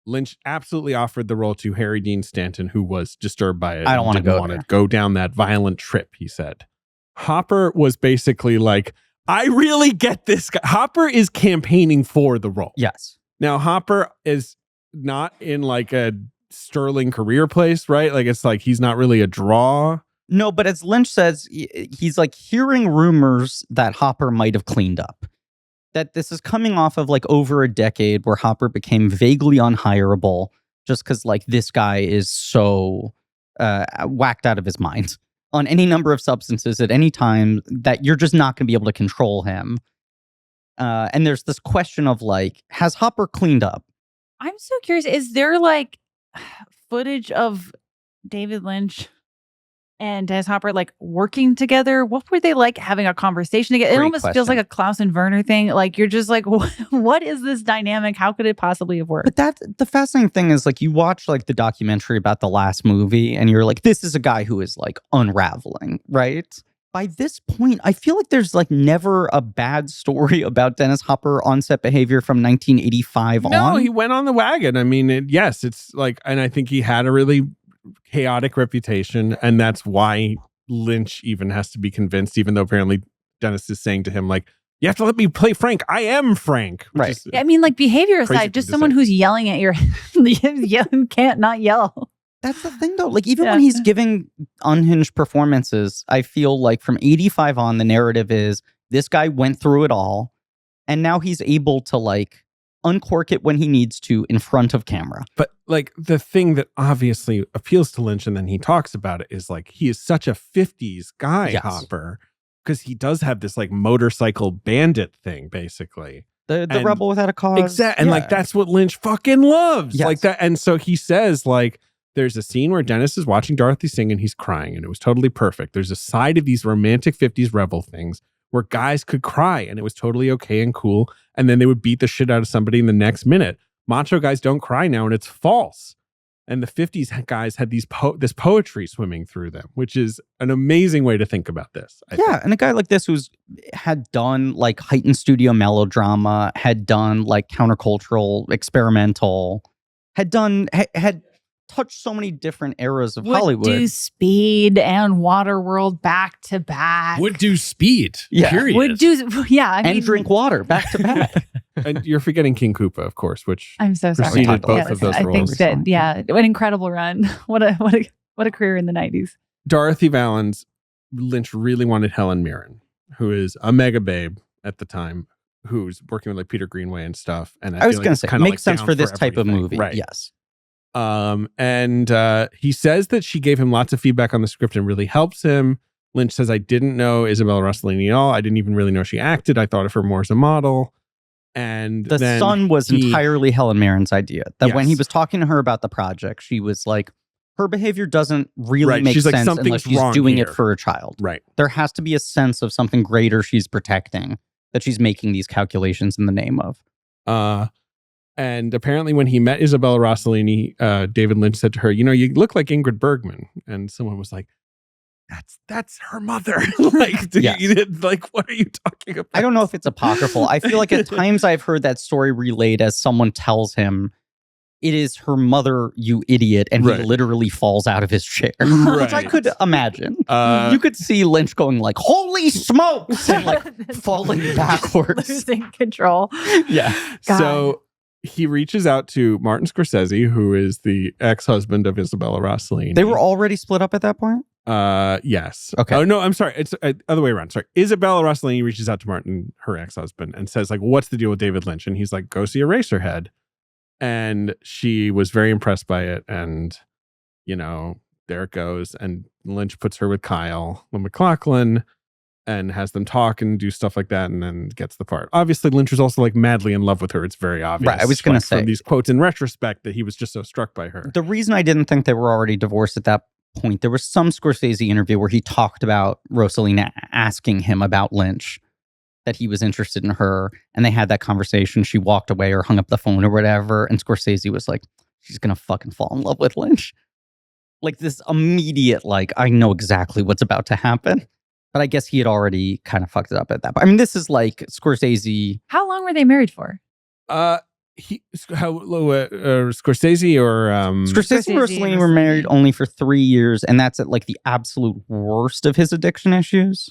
Lynch absolutely offered the role to Harry Dean Stanton, who was disturbed by it. I don't want to go down that violent trip, he said. Hopper was basically like, I really get this guy. Hopper is campaigning for the role. Yes. Now, Hopper is not in like a sterling career place, right? Like it's like he's not really a draw. No, but as Lynch says, he's like hearing rumors that Hopper might have cleaned up. That this is coming off of like over a decade where Hopper became vaguely unhireable just because like this guy is so whacked out of his mind on any number of substances at any time that you're just not going to be able to control him. And there's this question of like, has Hopper cleaned up? I'm so curious. Is there like footage of David Lynch and Dennis Hopper like working together? What were they like having a conversation together? It almost feels like a Klaus and Werner thing. Like you're just like, what is this dynamic? How could it possibly have worked? But the fascinating thing is like you watch like the documentary about the last movie and you're like, this is a guy who is like unraveling, right? By this point, I feel like there's like never a bad story about Dennis Hopper on-set behavior from 1985 on. No, he went on the wagon. I mean, it's like, and I think he had a really chaotic reputation, and that's why Lynch even has to be convinced, even though apparently Dennis is saying to him, like, you have to let me play Frank. I am Frank. Right. I mean, like behavior aside, just someone who's yelling at your, who can't not yell. That's the thing, though. Like, even when he's giving unhinged performances, I feel like from 85 on, the narrative is this guy went through it all, and now he's able to, like, uncork it when he needs to in front of camera. But, like, the thing that obviously appeals to Lynch, and then he talks about it, is, like, he is such a 50s guy, yes. Hopper, because he does have this, like, motorcycle bandit thing, basically. The rebel without a cause. Exactly. And, like, that's what Lynch fucking loves. Yes. Like that. And so he says, like, there's a scene where Dennis is watching Dorothy sing and he's crying, and it was totally perfect. There's a side of these romantic 50s rebel things where guys could cry and it was totally okay and cool. And then they would beat the shit out of somebody in the next minute. Macho guys don't cry now, and it's false. And the 50s guys had this poetry swimming through them, which is an amazing way to think about this. I think. And a guy like this had done like heightened studio melodrama, had done like countercultural, experimental, had touched so many different eras of Hollywood. Would do Speed and Waterworld back to back. Would do Speed. Yeah. Period. Would do, and Drink Water back to back. And you're forgetting King Koopa, of course, which I'm so sorry. preceded both of those roles. I think that, an incredible run. What a career in the 90s. Dorothy Valens, Lynch really wanted Helen Mirren, who is a mega babe at the time. who's working with like Peter Greenway and stuff. And I was feel going to like say, it's kinda, makes like, sense down for this type of everything. movie. Right. Yes. And he says that she gave him lots of feedback on the script and really helps him. Lynch says, I didn't know Isabella Rossellini at all. I didn't even really know she acted. I thought of her more as a model. And The then son was entirely Helen Mirren's idea. That when he Yes. was talking to her about the project, she was like, her behavior doesn't really make She's like, sense unless "Something's she's wrong doing here." it for a child. Right. There has to be a sense of something greater she's protecting that she's making these calculations in the name of. And apparently when he met Isabella Rossellini, David Lynch said to her, you know, you look like Ingrid Bergman. And someone was like, that's her mother. Like, Yes. like, what are you talking about? I don't know if it's apocryphal. I feel like at times I've heard that story relayed as someone tells him, it is her mother, you idiot. And Right. he literally falls out of his chair, which I Right. could imagine. Uh, You could see Lynch going like, holy smokes, and like falling backwards. losing control. Yeah. God. So he reaches out to Martin Scorsese, who is the ex-husband of Isabella Rossellini. They were already split up at that point? Yes. Okay. Oh, no, I'm sorry. It's other way around. Sorry. Isabella Rossellini reaches out to Martin, her ex-husband, and says, like, what's the deal with David Lynch? And he's like, go see Eraserhead. And she was very impressed by it. And, you know, there it goes. And Lynch puts her with Kyle MacLachlan and has them talk and do stuff like that, and then gets the part. Obviously, Lynch was also like madly in love with her. It's very obvious. Right, I was gonna like, say. from these quotes in retrospect that he was just so struck by her. The reason I didn't think they were already divorced at that point, there was some Scorsese interview where he talked about Rossellini asking him about Lynch, that he was interested in her, and they had that conversation. She walked away or hung up the phone or whatever, and Scorsese was like, she's gonna fucking fall in love with Lynch. Like this immediate, like, I know exactly what's about to happen. But I guess he had already kind of fucked it up at that point. I mean, this is like Scorsese. How long were they married for? Scorsese or Scorsese and Scorsese Rossellini and were married Rossellini. only for 3 years, and that's at like the absolute worst of his addiction issues.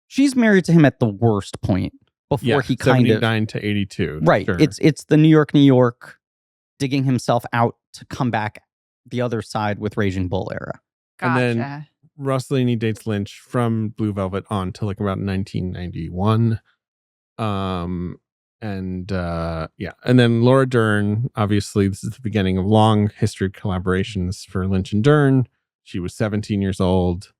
She's married to him at the worst point before he kind of 79 to 82. right. Sure. It's the New York digging himself out to come back the other side with Raging Bull era. And then- Gotcha. Rossellini dates Lynch from Blue Velvet on to like about 1991. And then Laura Dern, obviously this is the beginning of long history of collaborations for Lynch and Dern. She was 17 years old.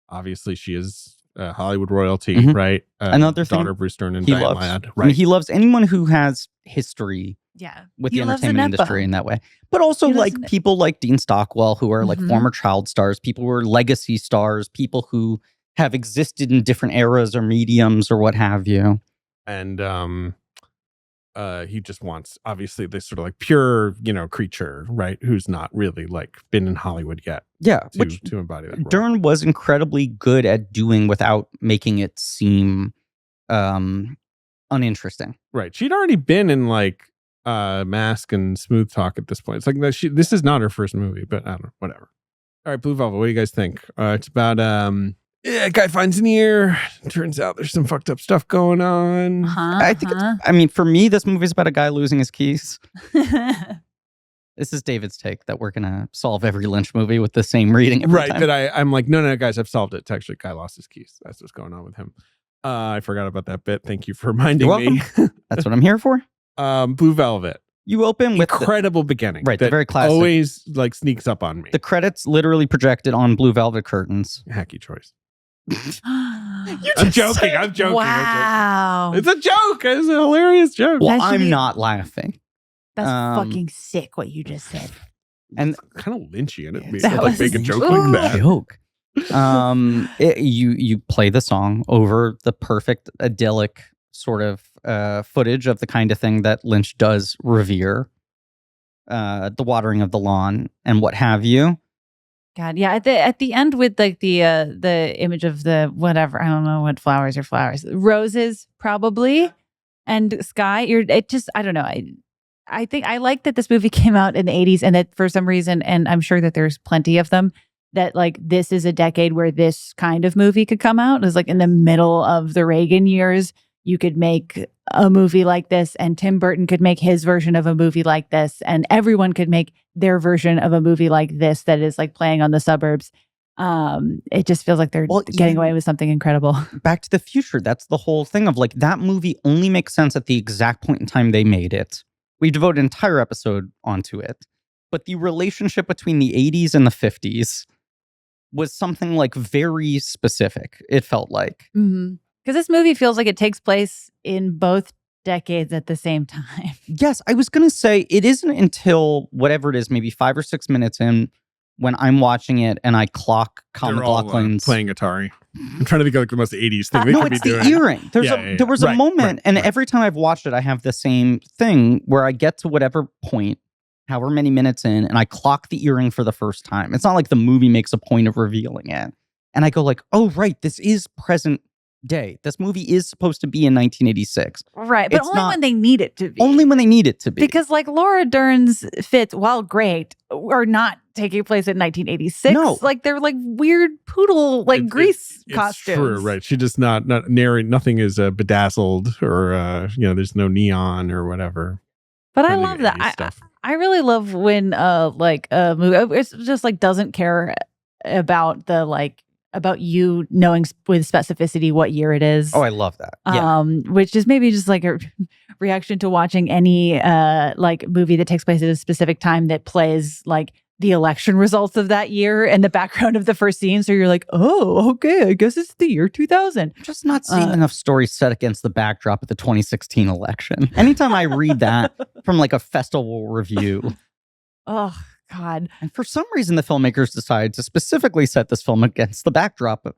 Obviously she is Hollywood royalty, Mhm. right? Another thing daughter of Bruce Dern and he Diane loves. Ladd, I right? mean, he loves anyone who has history Yeah. with He the loves a entertainment nepo. industry in that way. But also He loves like a ne- people like Dean Stockwell, who are like Mhm. former child stars, people who are legacy stars, people who have existed in different eras or mediums or what have you. And he just wants obviously this sort of like pure, you know, creature, right? Who's not really like been in Hollywood yet Yeah, which to embody that role. Dern was incredibly good at doing without making it seem uninteresting. Right. She'd already been in like Mask and Smooth Talk at this point. It's like that this is not her first movie, but I don't know, whatever. All right, Blue Velvet, what do you guys think? It's about a guy finds an ear. Turns out there's some fucked up stuff going on. I think I mean, for me, this movie is about a guy losing his keys. This is David's take that we're gonna solve every Lynch movie with the same reading every Right, time. that I'm like, no, guys, I've solved it. It's actually guy lost his keys. That's what's going on with him. I forgot about that bit. Thank you for reminding You're me. That's what I'm here for. Blue Velvet. You open with Incredible beginning. right, the that very classic. always like sneaks up on me. the credits literally projected on blue velvet curtains. Hacky choice. I'm I'm joking. I'm joking. Wow. It's a joke. It's a hilarious joke. Well, That should I'm be- not laughing. That's um, fucking sick what you just said. And Kind of Lynchian at me. That Like was- make a joke Ooh. like that. joke. You play the song over the perfect idyllic sort of footage of the kind of thing that Lynch does revere, the watering of the lawn and what have you. God, yeah. At the end with like the image of the whatever, I don't know what flowers are flowers, roses probably, and sky. I don't know. I think I like that this movie came out in the 80s and that for some reason, and I'm sure that there's plenty of them, that like this is a decade where this kind of movie could come out. It was like in the middle of the Reagan years. You could make a movie like this, and Tim Burton could make his version of a movie like this, and everyone could make their version of a movie like this that is like playing on the suburbs. It just feels like they're getting away with something incredible. Back to the Future, that's the whole thing of like that movie only makes sense at the exact point in time they made it. We devoted an entire episode onto it. But the relationship between the 80s and the 50s was something like very specific, it felt like. Because this movie feels like it takes place in both decades at the same time. Yes, I was going to say it isn't until whatever it is, maybe 5 or 6 minutes in, when I'm watching it and I clock Kyle MacLachlan's playing Atari. I'm trying to think of like the most 80s thing they no, could be it's the doing. earring. There was a moment, and every time I've watched it, I have the same thing where I get to whatever point, however many minutes in, and I clock the earring for the first time. It's not like the movie makes a point of revealing it. And I go like, oh, right, this is present day. This movie is supposed to be in 1986. Right, but only when they need it to be. Only when they need it to be. Because like Laura Dern's fits, while great, are not taking place in 1986. No. Like they're like weird poodle, like grease costumes. True, right. She just not narrate. Nothing is bedazzled or, there's no neon or whatever. But I love that. I really love when like a movie, it's just like doesn't care about the about you knowing with specificity what year it is. Oh, I love that. Yeah. Which is maybe just like a reaction to watching any like movie that takes place at a specific time that plays like the election results of that year in the background of the first scene. So you're like, oh, okay, I guess it's the year 2000. I'm just not seeing enough stories set against the backdrop of the 2016 election. Anytime I read that from like a festival review. Oh, God. And for some reason, the filmmakers decided to specifically set this film against the backdrop of,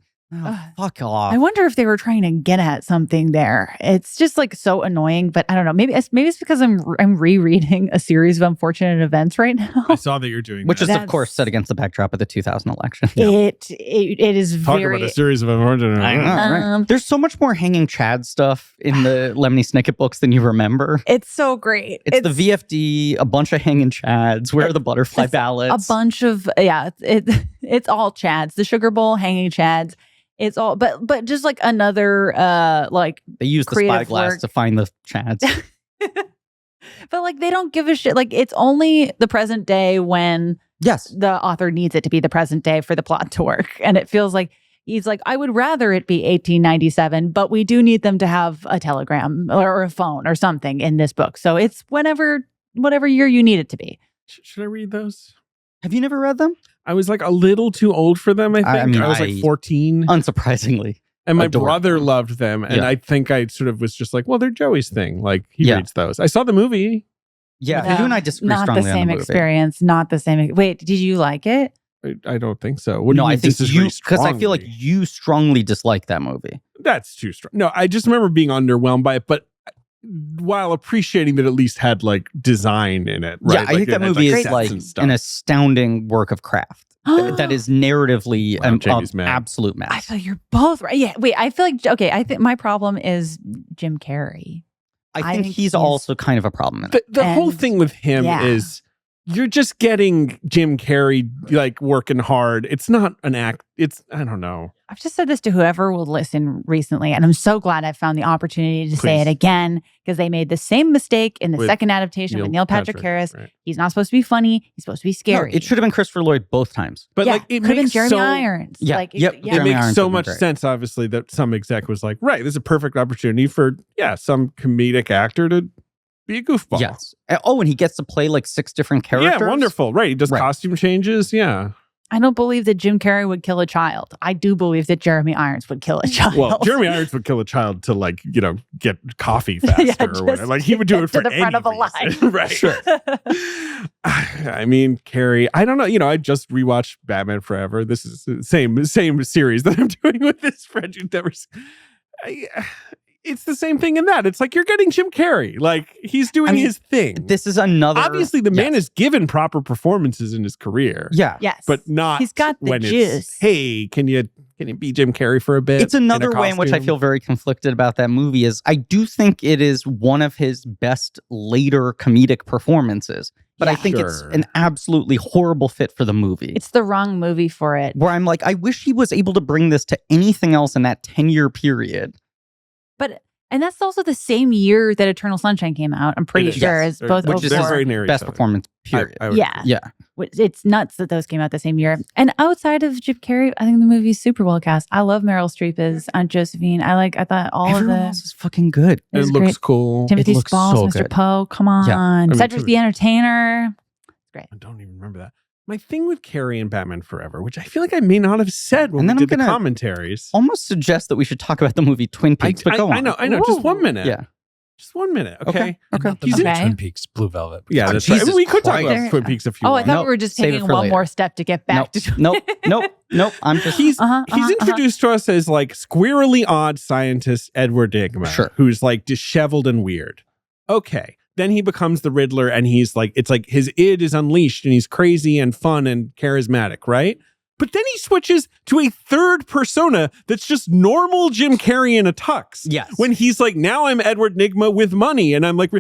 fuck off. I wonder if they were trying to get at something there. It's just like so annoying, but I don't know. Maybe it's because I'm rereading a series of unfortunate events right now. I saw that you're doing which that. is, of course, set against the backdrop of the 2000 election. It is Talk very... about a series of unfortunate events. Right? There's so much more hanging Chad stuff in the Lemony Snicket books than you remember. It's so great. It's the VFD, a bunch of hanging Chads. Where are the butterfly ballads? A bunch of, it's all Chads. The Sugar Bowl, hanging Chads. It's all, but just like another, like they use the spyglass to find the Chads. But like they don't give a shit. Like it's only the present day when the author needs it to be the present day for the plot to work. And it feels like he's like, I would rather it be 1897, but we do need them to have a telegram or a phone or something in this book. So it's whatever year you need it to be. Should I read those? Have you never read them? I was like a little too old for them, I think. I was like 14. Unsurprisingly. And my brother loved them. And I think I sort of was just like, well, they're Joey's thing. Like, he reads those. I saw the movie. Yeah, you and I disagree not strongly the same on the movie. experience. Not the same. Wait, did you like it? I don't think so. What do you I mean think disagree because I feel like you strongly dislike that movie. That's too strong. No, I just remember being underwhelmed by it, but while appreciating that at least had like design in it. Right? Yeah, I think that movie is like an astounding work of craft. That is narratively an absolute mess. I feel you're both right. Yeah, wait, I feel like, okay, I think my problem is Jim Carrey. I think he's also kind of a problem in it. The whole thing with him is you're just getting Jim Carrey like working hard. It's not an act. It's, I don't know. I've just said this to whoever will listen recently, and I'm so glad I found the opportunity to say it again, because they made the same mistake in the second adaptation with Neil Patrick Harris. Right. He's not supposed to be funny. He's supposed to be scary. No, it should have been Christopher Lloyd both times. But like it could have been makes Jeremy Irons. Yeah, like, it makes so much sense, obviously, that some exec was like, right, this is a perfect opportunity for some comedic actor to be a goofball. Yes. Oh, and he gets to play like 6 different characters. Yeah, wonderful. Right. He does costume changes. Yeah. I don't believe that Jim Carrey would kill a child. I do believe that Jeremy Irons would kill a child. Well, Jeremy Irons would kill a child to like, get coffee faster or whatever. Like he would do it for the front of a line. Right. Sure. I mean, Carrey, I don't know. I just rewatched Batman Forever. This is the same series that I'm doing with this friend you've never seen. It's the same thing in that. It's like you're getting Jim Carrey. Like he's doing his thing. This is another. Obviously, the man has given proper performances in his career. Yeah. Yes. But not. He's got the when juice. It's, hey, can you be Jim Carrey for a bit? It's another way in which I feel very conflicted about that movie. Is I do think it is one of his best later comedic performances. But I think it's an absolutely horrible fit for the movie. It's the wrong movie for it. Where I'm like, I wish he was able to bring this to anything else in that 10-year period. And that's also the same year that Eternal Sunshine came out. I'm pretty sure. It's both which is very narrative. Best performance period. Yeah. It's nuts that those came out the same year. And outside of Jim Carrey, I think the movie's super well cast. I love Meryl Streep as Aunt Josephine. I thought Everyone else is fucking good. It was looks great. cool. Timothy looks Spall's so Mr. good. Poe. Come on. Yeah. Cedric the Entertainer. I don't even remember that. My thing with Carrey and Batman Forever, which I feel like I may not have said when And we then did I'm the gonna commentaries. Almost suggest that we should talk about the movie Twin Peaks, but go on. I know. Just 1 minute. Yeah. Just 1 minute. Okay. Okay. Not the He's movie in- Twin Peaks, Blue Velvet. Yeah, Oh, that's right. I Jesus mean, we could talk Christ. about Twin Peaks if you Oh, want. I thought Nope. we were just Save taking it for one later. more step to get back to. Nope. I'm just. He's introduced to us as like squirrely odd scientist Edward Nygma, Sure. who's like disheveled and weird. Okay. Then he becomes the Riddler and he's like, it's like his id is unleashed and he's crazy and fun and charismatic, right? But then he switches to a third persona that's just normal Jim Carrey in a tux. Yes. When he's like, now I'm Edward Nygma with money. And I'm like,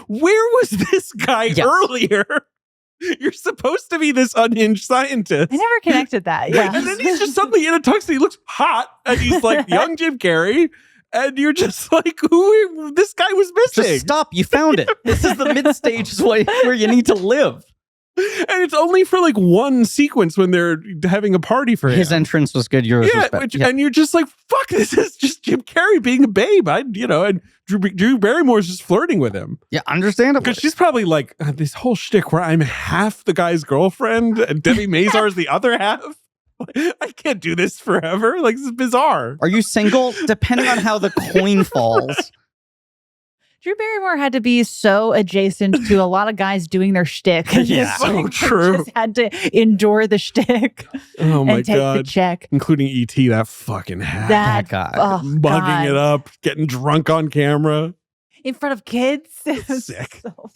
where was this guy Yes. earlier? You're supposed to be this unhinged scientist. I never connected that. Yeah. And then he's just suddenly in a tux and he looks hot and he's like young Jim Carrey. And you're just like, this guy was missing. Just stop. You found it. This is the mid stages where you need to live. And it's only for like one sequence when they're having a party for him. His entrance was good. Yours was better. And you're just like, fuck, this is just Jim Carrey being a babe. And Drew Barrymore's just flirting with him. Yeah, understandable. Because she's probably like, this whole shtick where I'm half the guy's girlfriend and Debbie Mazar is the other half. I can't do this forever. Like, this is bizarre. Are you single? Depending on how the coin falls. Drew Barrymore had to be so adjacent to a lot of guys doing their shtick. Yeah. So true. Just had to endure the shtick Oh my and take the God. check. Including E.T., that fucking hack. That guy. Oh, Mugging God. it up, getting drunk on camera, In front of kids. It was Sick. so-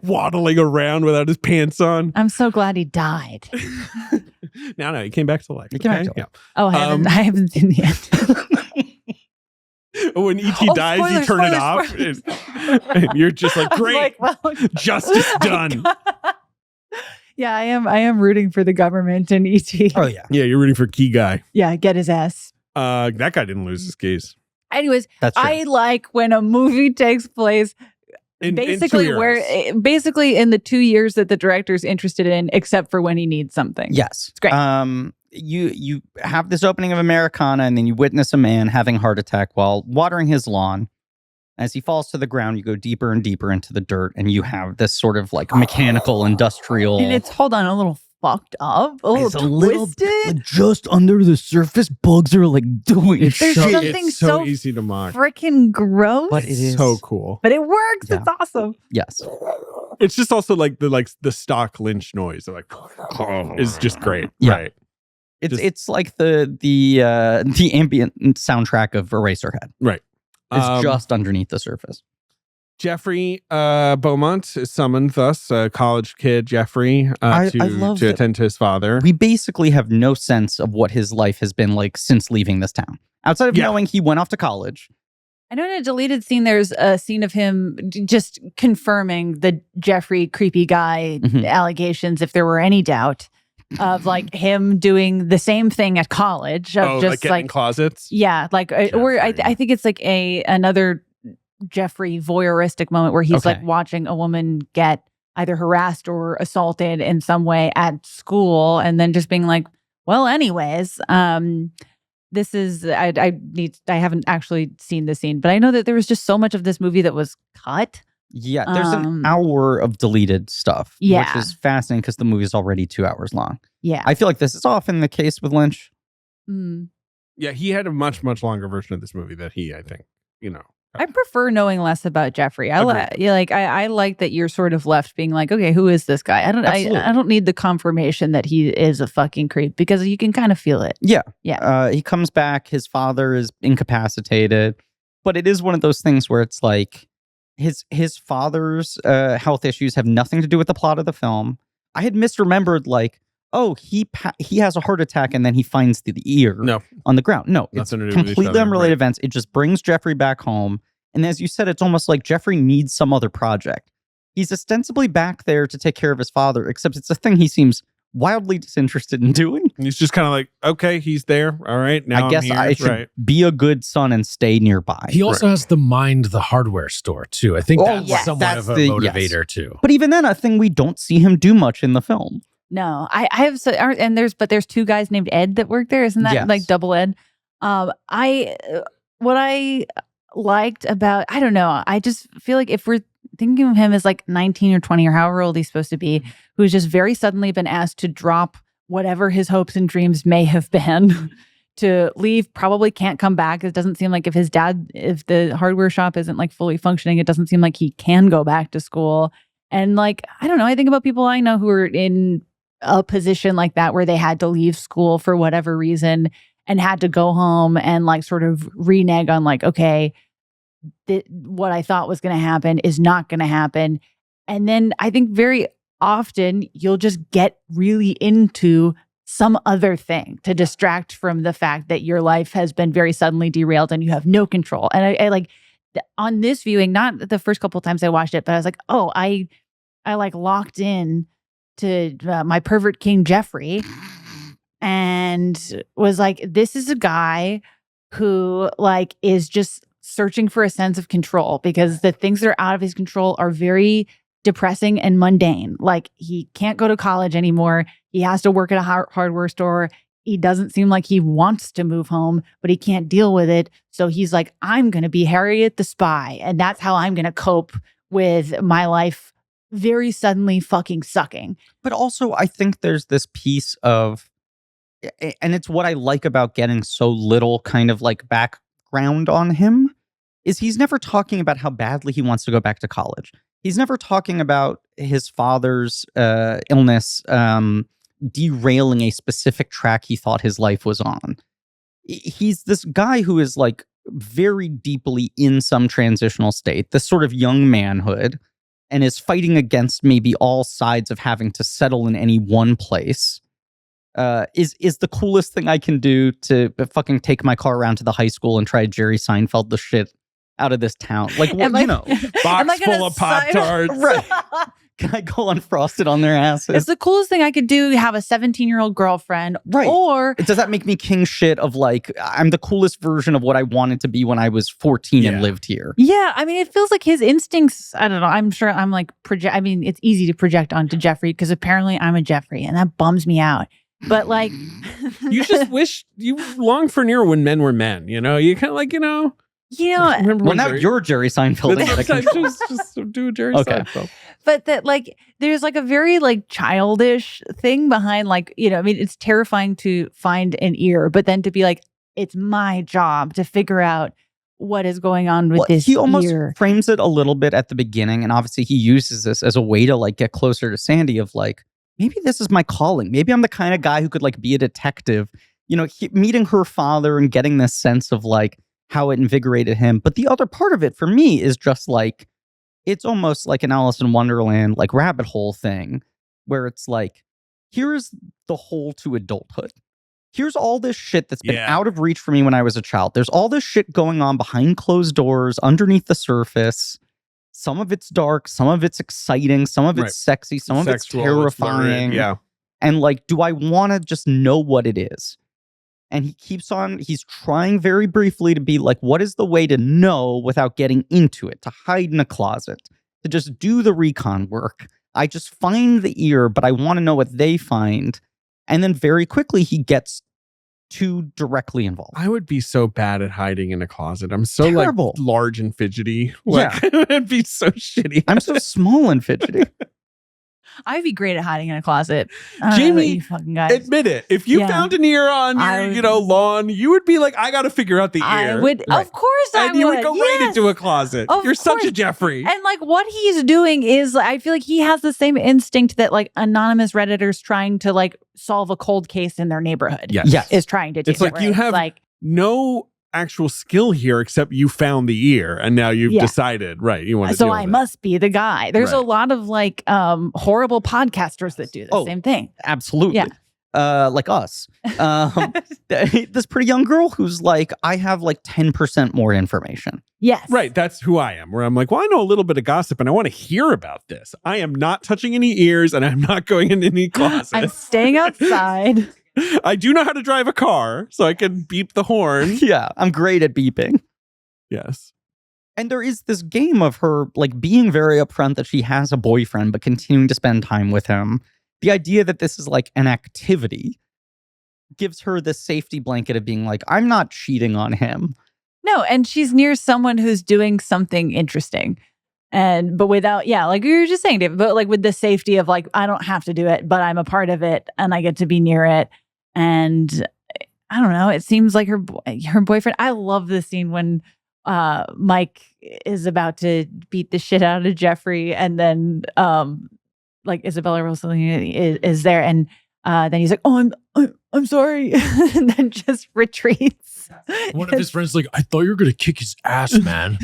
waddling around without his pants on. I'm so glad he died. No, he came back to life. He came back to life. Oh, I haven't seen the end. Yeah. When E.T. Oh, dies, you spoilers, turn it spoilers, off. And you're just like, I'm great, like, well, justice done. Yeah, I am rooting for the government and ET. Oh, yeah. Yeah, you're rooting for Key Guy. Yeah, get his ass. That guy didn't lose his case. Anyways, That's true. I like when a movie takes place In 2 basically years. basically in the 2 years that the director's interested in, except for when he needs something. Yes. It's great. You have this opening of Americana, and then you witness a man having a heart attack while watering his lawn. As he falls to the ground, you go deeper and deeper into the dirt, and you have this sort of like mechanical, industrial. And it's a little fucked up, a little It's a little twisted. just under the surface, bugs are like doing There's shit. something it's so so easy to mock. freaking gross. But it is So cool. But it works. Yeah. It's awesome. Yes. It's just also like the stock Lynch noise. Like, is just great. Yeah. Right. It's like the ambient soundtrack of Eraserhead. Right. It's just underneath the surface. Jeffrey Beaumont is summoned thus, a college kid, Jeffrey, I love to that- attend to his father. We basically have no sense of what his life has been like since leaving this town. Outside of Yeah. knowing he went off to college. I know in a deleted scene, there's a scene of him just confirming the Jeffrey creepy guy Mhm. allegations, if there were any doubt, of like him doing the same thing at college. Of like just getting in like, closets. yeah, like, or I Jeffrey. think it's like another Jeffrey voyeuristic moment where he's like Okay. watching a woman get either harassed or assaulted in some way at school, and then just being like, well, anyways, this is I haven't actually seen the scene, but I know that there was just so much of this movie that was cut. Yeah, there's an Um, hour of deleted stuff, Yeah. which is fascinating because the movie is already 2 hours long. Yeah. I feel like this is often the case with Lynch. Mm. Yeah, he had a much, much longer version of this movie that I think, I prefer knowing less about Jeffrey. I Agreed. I like that you're sort of left being like, okay, who is this guy? Absolutely. I don't need the confirmation that he is a fucking creep, because you can kind of feel it. Yeah. Yeah. He comes back. His father is incapacitated. But it is one of those things where it's like his father's health issues have nothing to do with the plot of the film. I had misremembered, like, oh, he has a heart attack and then he finds the ear No. on the ground. No, it's Nothing to do with each completely other, unrelated right. events. It just brings Jeffrey back home. And as you said, it's almost like Jeffrey needs some other project. He's ostensibly back there to take care of his father, except it's a thing he seems wildly disinterested in doing. And he's just kind of like, okay, he's there. All right, now I guess I'm here. I should be a good son and stay nearby. He also has to mind the hardware store too. I think that's somewhat of a motivator too. But even then, a thing we don't see him do much in the film. No, I have and there's two guys named Ed that work there. Isn't that like double Ed? What I liked about, I don't know, I just feel like if we're thinking of him as like 19 or 20 or however old he's supposed to be, who's just very suddenly been asked to drop whatever his hopes and dreams may have been to leave, probably can't come back. It doesn't seem like if the hardware shop isn't like fully functioning, it doesn't seem like he can go back to school. And like, I don't know, I think about people I know who are in a position like that where they had to leave school for whatever reason and had to go home and like sort of renege on like, okay, what I thought was going to happen is not going to happen. And then I think very often you'll just get really into some other thing to distract from the fact that your life has been very suddenly derailed and you have no control. And I like on this viewing, not the first couple of times I watched it, but I was like, oh, I like locked in to my pervert king Jeffrey and was like, this is a guy who like is just searching for a sense of control because the things that are out of his control are very depressing and mundane. Like he can't go to college anymore. He has to work at a hardware store. He doesn't seem like he wants to move home, but he can't deal with it. So he's like, I'm going to be Harriet the Spy. And that's how I'm going to cope with my life very suddenly fucking sucking. But also, I think there's this piece of, and it's what I like about getting so little kind of like background on him, is he's never talking about how badly he wants to go back to college. He's never talking about his father's illness derailing a specific track he thought his life was on. He's this guy who is like very deeply in some transitional state, this sort of young manhood, and is fighting against maybe all sides of having to settle in any one place. Is the coolest thing I can do to fucking take my car around to the high school and try Jerry Seinfeld the shit out of this town. Like, what, you know, box full of Pop-Tarts. Right. Can I go unfrosted on their asses? It's the coolest thing I could do, have a 17-year-old girlfriend. Right. Or does that make me king shit of like, I'm the coolest version of what I wanted to be when I was 14 and lived here? Yeah. I mean, it feels like his instincts, I don't know. I'm sure I'm like, I mean, it's easy to project onto Jeffrey because apparently I'm a Jeffrey and that bums me out. But like, you just wish you long for near when men were men, you know, you kind of like, you know, well, now you're Jerry Seinfeld. just do Jerry Seinfeld. But that like, there's like a very like childish thing behind like, you know, I mean, it's terrifying to find an ear, but then to be like, it's my job to figure out what is going on with this he almost ear. Frames it a little bit at the beginning. And obviously he uses this as a way to like get closer to Sandy of like, maybe this is my calling. Maybe I'm the kind of guy who could like be a detective, you know, meeting her father and getting this sense of like how it invigorated him. But the other part of it for me is just like, it's almost like an Alice in Wonderland, like rabbit hole thing where it's like, here's the hole to adulthood. Here's all this shit that's been out of reach for me when I was a child. There's all this shit going on behind closed doors, underneath the surface. Some of it's dark, some of it's exciting, some of it's sexy, some of it's terrifying. Yeah. And like, do I want to just know what it is? And he keeps on, he's trying very briefly to be like, what is the way to know without getting into it, to hide in a closet, to just do the recon work. I just find the ear, but I want to know what they find. And then very quickly he gets too directly involved. I would be so bad at hiding in a closet. I'm so terrible. Like large and fidgety. Like, it'd be so shitty. I'm so small and fidgety. I'd be great at hiding in a closet. Jamie, you fucking guys. Admit it. If you found an ear on your, lawn, you would be like, I got to figure out the ear. I would, of course I would. And you would go right into a closet. You're such a Jeffrey. And like what he's doing is, I feel like he has the same instinct that like anonymous Redditors trying to like solve a cold case in their neighborhood. Yes. Is trying to do. It's like you have no actual skill here except you found the ear and now you've decided you want to so I must be the guy. There's a lot of like horrible podcasters that do the same thing. Absolutely. Like us. This pretty young girl who's like, I have like 10% more information. Yes. Right. That's who I am. Where I'm like, well, I know a little bit of gossip and I want to hear about this. I am not touching any ears and I'm not going in any closets. I'm staying outside. I do know how to drive a car, so I can beep the horn. Yeah, I'm great at beeping. Yes. And there is this game of her like being very upfront that she has a boyfriend, but continuing to spend time with him. The idea that this is like an activity gives her this safety blanket of being like, I'm not cheating on him. No, and she's near someone who's doing something interesting. But without, like you were just saying, David, but like with the safety of like, I don't have to do it, but I'm a part of it and I get to be near it. And I don't know, it seems like her boyfriend, I love the scene when Mike is about to beat the shit out of Jeffrey, and then like Isabella Rossellini is there, and then he's like, "Oh, I'm sorry," and then just retreats. One of his friends like, "I thought you were gonna kick his ass, man."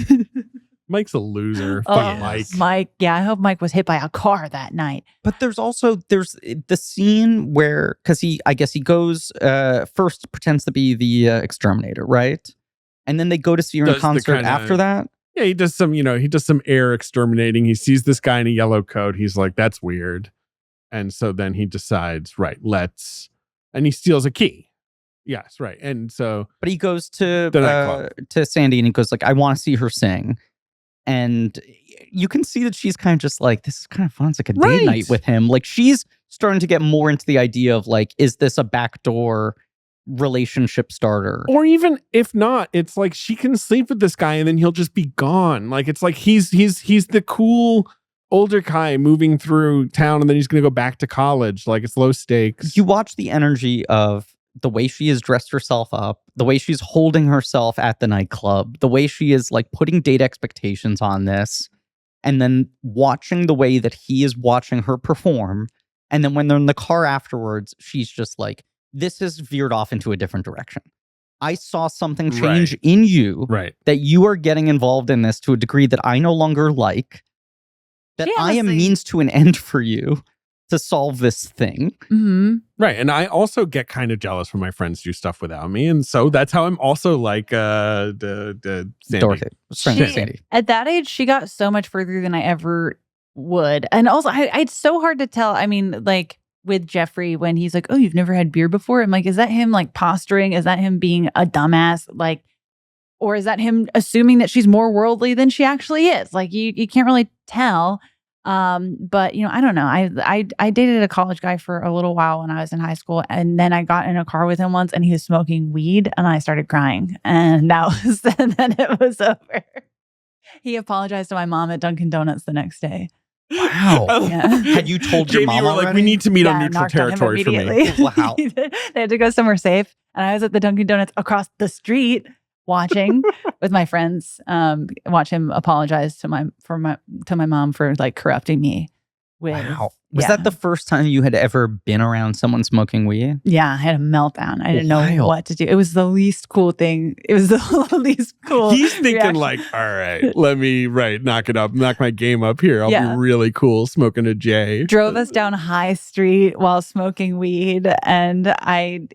Mike's a loser. Fuck Mike. Mike, yeah, I hope Mike was hit by a car that night. But there's the scene where, because I guess he goes first pretends to be the exterminator, right? And then they go to see her in concert after that. Yeah, he does some air exterminating. He sees this guy in a yellow coat. He's like, that's weird. And so then he decides, right, and he steals a key. Yes, right. And so, but he goes to Sandy and he goes like, I want to see her sing. And you can see that she's kind of just like, this is kind of fun. It's like a date night with him. Like she's starting to get more into the idea of like, is this a backdoor relationship starter? Or even if not, it's like she can sleep with this guy and then he'll just be gone. Like it's like he's the cool older guy moving through town and then he's gonna go back to college. Like it's low stakes. You watch the energy of the way she has dressed herself up, the way she's holding herself at the nightclub, the way she is like putting date expectations on this, and then watching the way that he is watching her perform. And then when they're in the car afterwards, she's just like, this has veered off into a different direction. I saw something change in you, that you are getting involved in this to a degree that I no longer like, that I am means to an end for you to solve this thing. Mm-hmm. Right. And I also get kind of jealous when my friends do stuff without me. And so that's how I'm also like the Sandy. Dorothy. Sandy. At that age, she got so much further than I ever would. And also, it's so hard to tell. I mean, like with Jeffrey, when he's like, oh, you've never had beer before? I'm like, is that him like posturing? Is that him being a dumbass? Like, or is that him assuming that she's more worldly than she actually is? Like, you can't really tell. But I don't know. I dated a college guy for a little while when I was in high school, and then I got in a car with him once and he was smoking weed and I started crying, and then it was over. He apologized to my mom at Dunkin' Donuts the next day. Wow. Yeah. Had you told your Jamie, mom you were already? like, we need to meet on neutral territory for me. Wow. They had to go somewhere safe, and I was at the Dunkin' Donuts across the street watching with my friends, watch him apologize to my mom for like corrupting me. Wow. Was that the first time you had ever been around someone smoking weed? Yeah, I had a meltdown. I didn't know what to do. It was the least cool thing. It was the least cool. He's thinking reaction. like, all right, let me knock it up, knock my game up here. I'll be really cool smoking a J. Drove us down High Street while smoking weed, and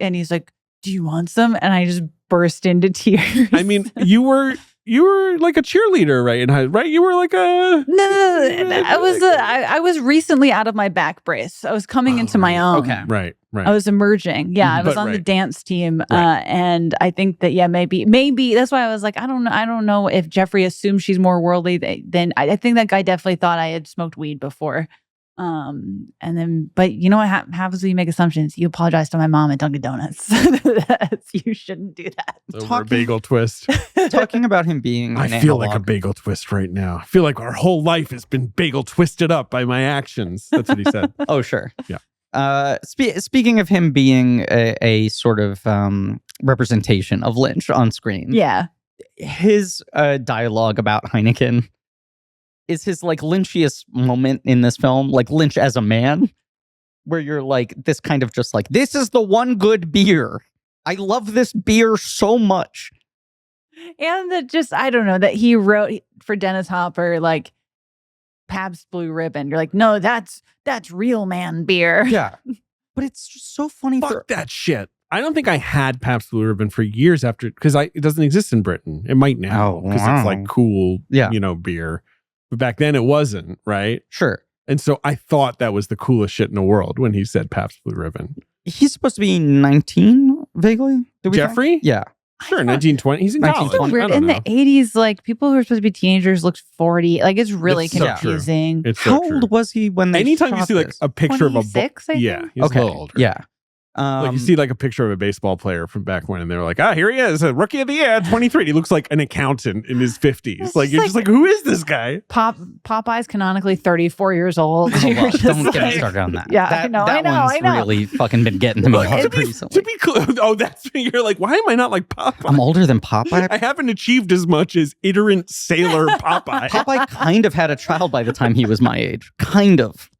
he's like, do you want some? And I just burst into tears. I mean, you were like a cheerleader, right? You were like a I was recently out of my back brace. I was coming into my own. Okay. Right. I was emerging. Yeah, I was on the dance team. And I think that, maybe that's why I was like, I don't know if Jeffrey assumes she's more worldly than I think that guy definitely thought I had smoked weed before. And then, but you know what happens when you make assumptions? You apologize to my mom at Dunkin' Donuts. You shouldn't do that. Over a bagel twist. Talking about him being I feel like a bagel twist right now. I feel like our whole life has been bagel twisted up by my actions. That's what he said. Oh, sure. Yeah. Speaking of him being a sort of representation of Lynch on screen. Yeah. His dialogue about Heineken is his like Lynchiest moment in this film, like Lynch as a man, where you're like this kind of just like, this is the one good beer. I love this beer so much. And I don't know, that he wrote for Dennis Hopper, like Pabst Blue Ribbon. You're like, no, that's real man beer. Yeah. But it's just so funny. Fuck that shit. I don't think I had Pabst Blue Ribbon for years after, because it doesn't exist in Britain. It might now, because it's like cool, beer. But back then it wasn't, right? Sure. And so I thought that was the coolest shit in the world when he said Pabst Blue Ribbon. He's supposed to be 19, vaguely. Jeffrey? Think? Yeah. Sure, 1920. He's in college. So weird. In the 80s, like people who were supposed to be teenagers looked 40. Like it's really It's so confusing. It's so How true. old was he when they Anytime you shot see like this? a picture of a 26, I yeah, think? he's a little older. Yeah. Like you see like a picture of a baseball player from back when, and they're like, here he is, a rookie of the year, 23. He looks like an accountant in his 50s. It's Like just you're like- just like, who is this guy? Popeye's canonically 34 years old. Oh, You're well, just don't get me like- started on that. Yeah, that, I know, that I know. really fucking been getting to me Well, hard to recently. be clear, that's you're like, why am I not like Popeye? I'm older than Popeye. I haven't achieved as much as iterant sailor Popeye. Popeye kind of had a child by the time he was my age. Kind of.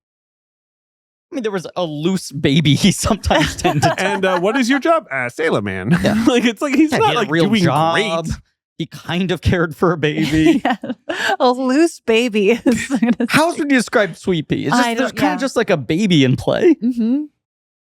I mean, there was a loose baby he sometimes tended to. And what is your job? Sailor man. Yeah. Like it's like he's Yeah, he not had a like real doing job. great. He kind of cared for a baby. Yeah. A loose baby. How else would you describe Sweet Pea? It's I just, there's don't- kind yeah. of just like a baby in play. Hmm.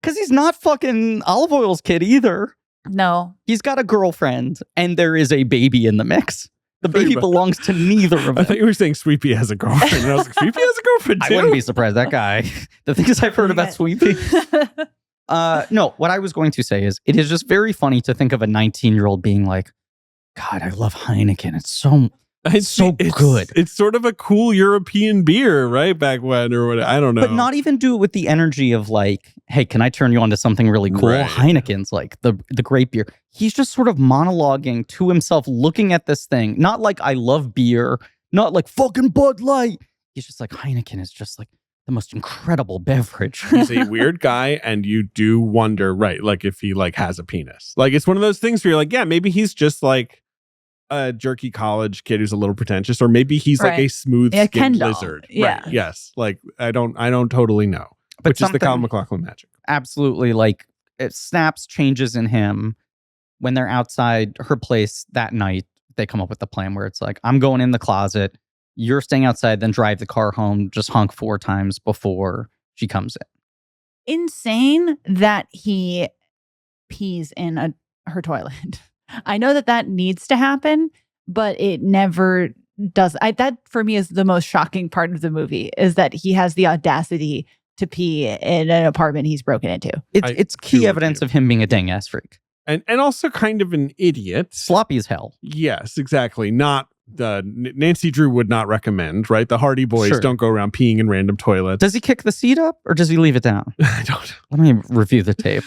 Because he's not fucking Olive Oil's kid either. No. He's got a girlfriend, and there is a baby in the mix. The baby much. belongs to neither of I them. thought you were saying Sweet Pea has a girlfriend. And I was like, Sweet Pea has a girlfriend I too? wouldn't be surprised. That guy. The things I've heard about Sweet Pea. No, what I was going to say is it is just very funny to think of a 19-year-old being like, God, I love Heineken. It's so good. It's sort of a cool European beer, right? Back when or what? I don't know. But not even do it with the energy of like, hey, can I turn you on to something really cool? Right. Heineken's like the great beer. He's just sort of monologuing to himself, looking at this thing. Not like I love beer, not like fucking Bud Light. He's just like, Heineken is just like the most incredible beverage. He's a weird guy, and you do wonder, right? Like if he like has a penis. Like it's one of those things where you're like, yeah, maybe he's just like a jerky college kid who's a little pretentious, or maybe he's like Right. a smooth Yeah, skinned Ken doll. lizard. Yeah. Right. Yes. Like I don't totally know. But Which is the Kyle something- MacLachlan magic. Absolutely, like it snaps changes in him when they're outside her place that night. They come up with the plan where it's like, I'm going in the closet, you're staying outside, then drive the car home, just honk 4 times before she comes in. Insane that he pees in her toilet. I know that needs to happen, but it never does. That for me is the most shocking part of the movie, is that he has the audacity to pee in an apartment he's broken into. It's do key agree. evidence of him being a dang ass freak. And also kind of an idiot. Sloppy as hell. Yes, exactly. Not Nancy Drew would not recommend, right? The Hardy Boys Sure. don't go around peeing in random toilets. Does he kick the seat up or does he leave it down? I don't. Let me review the tape.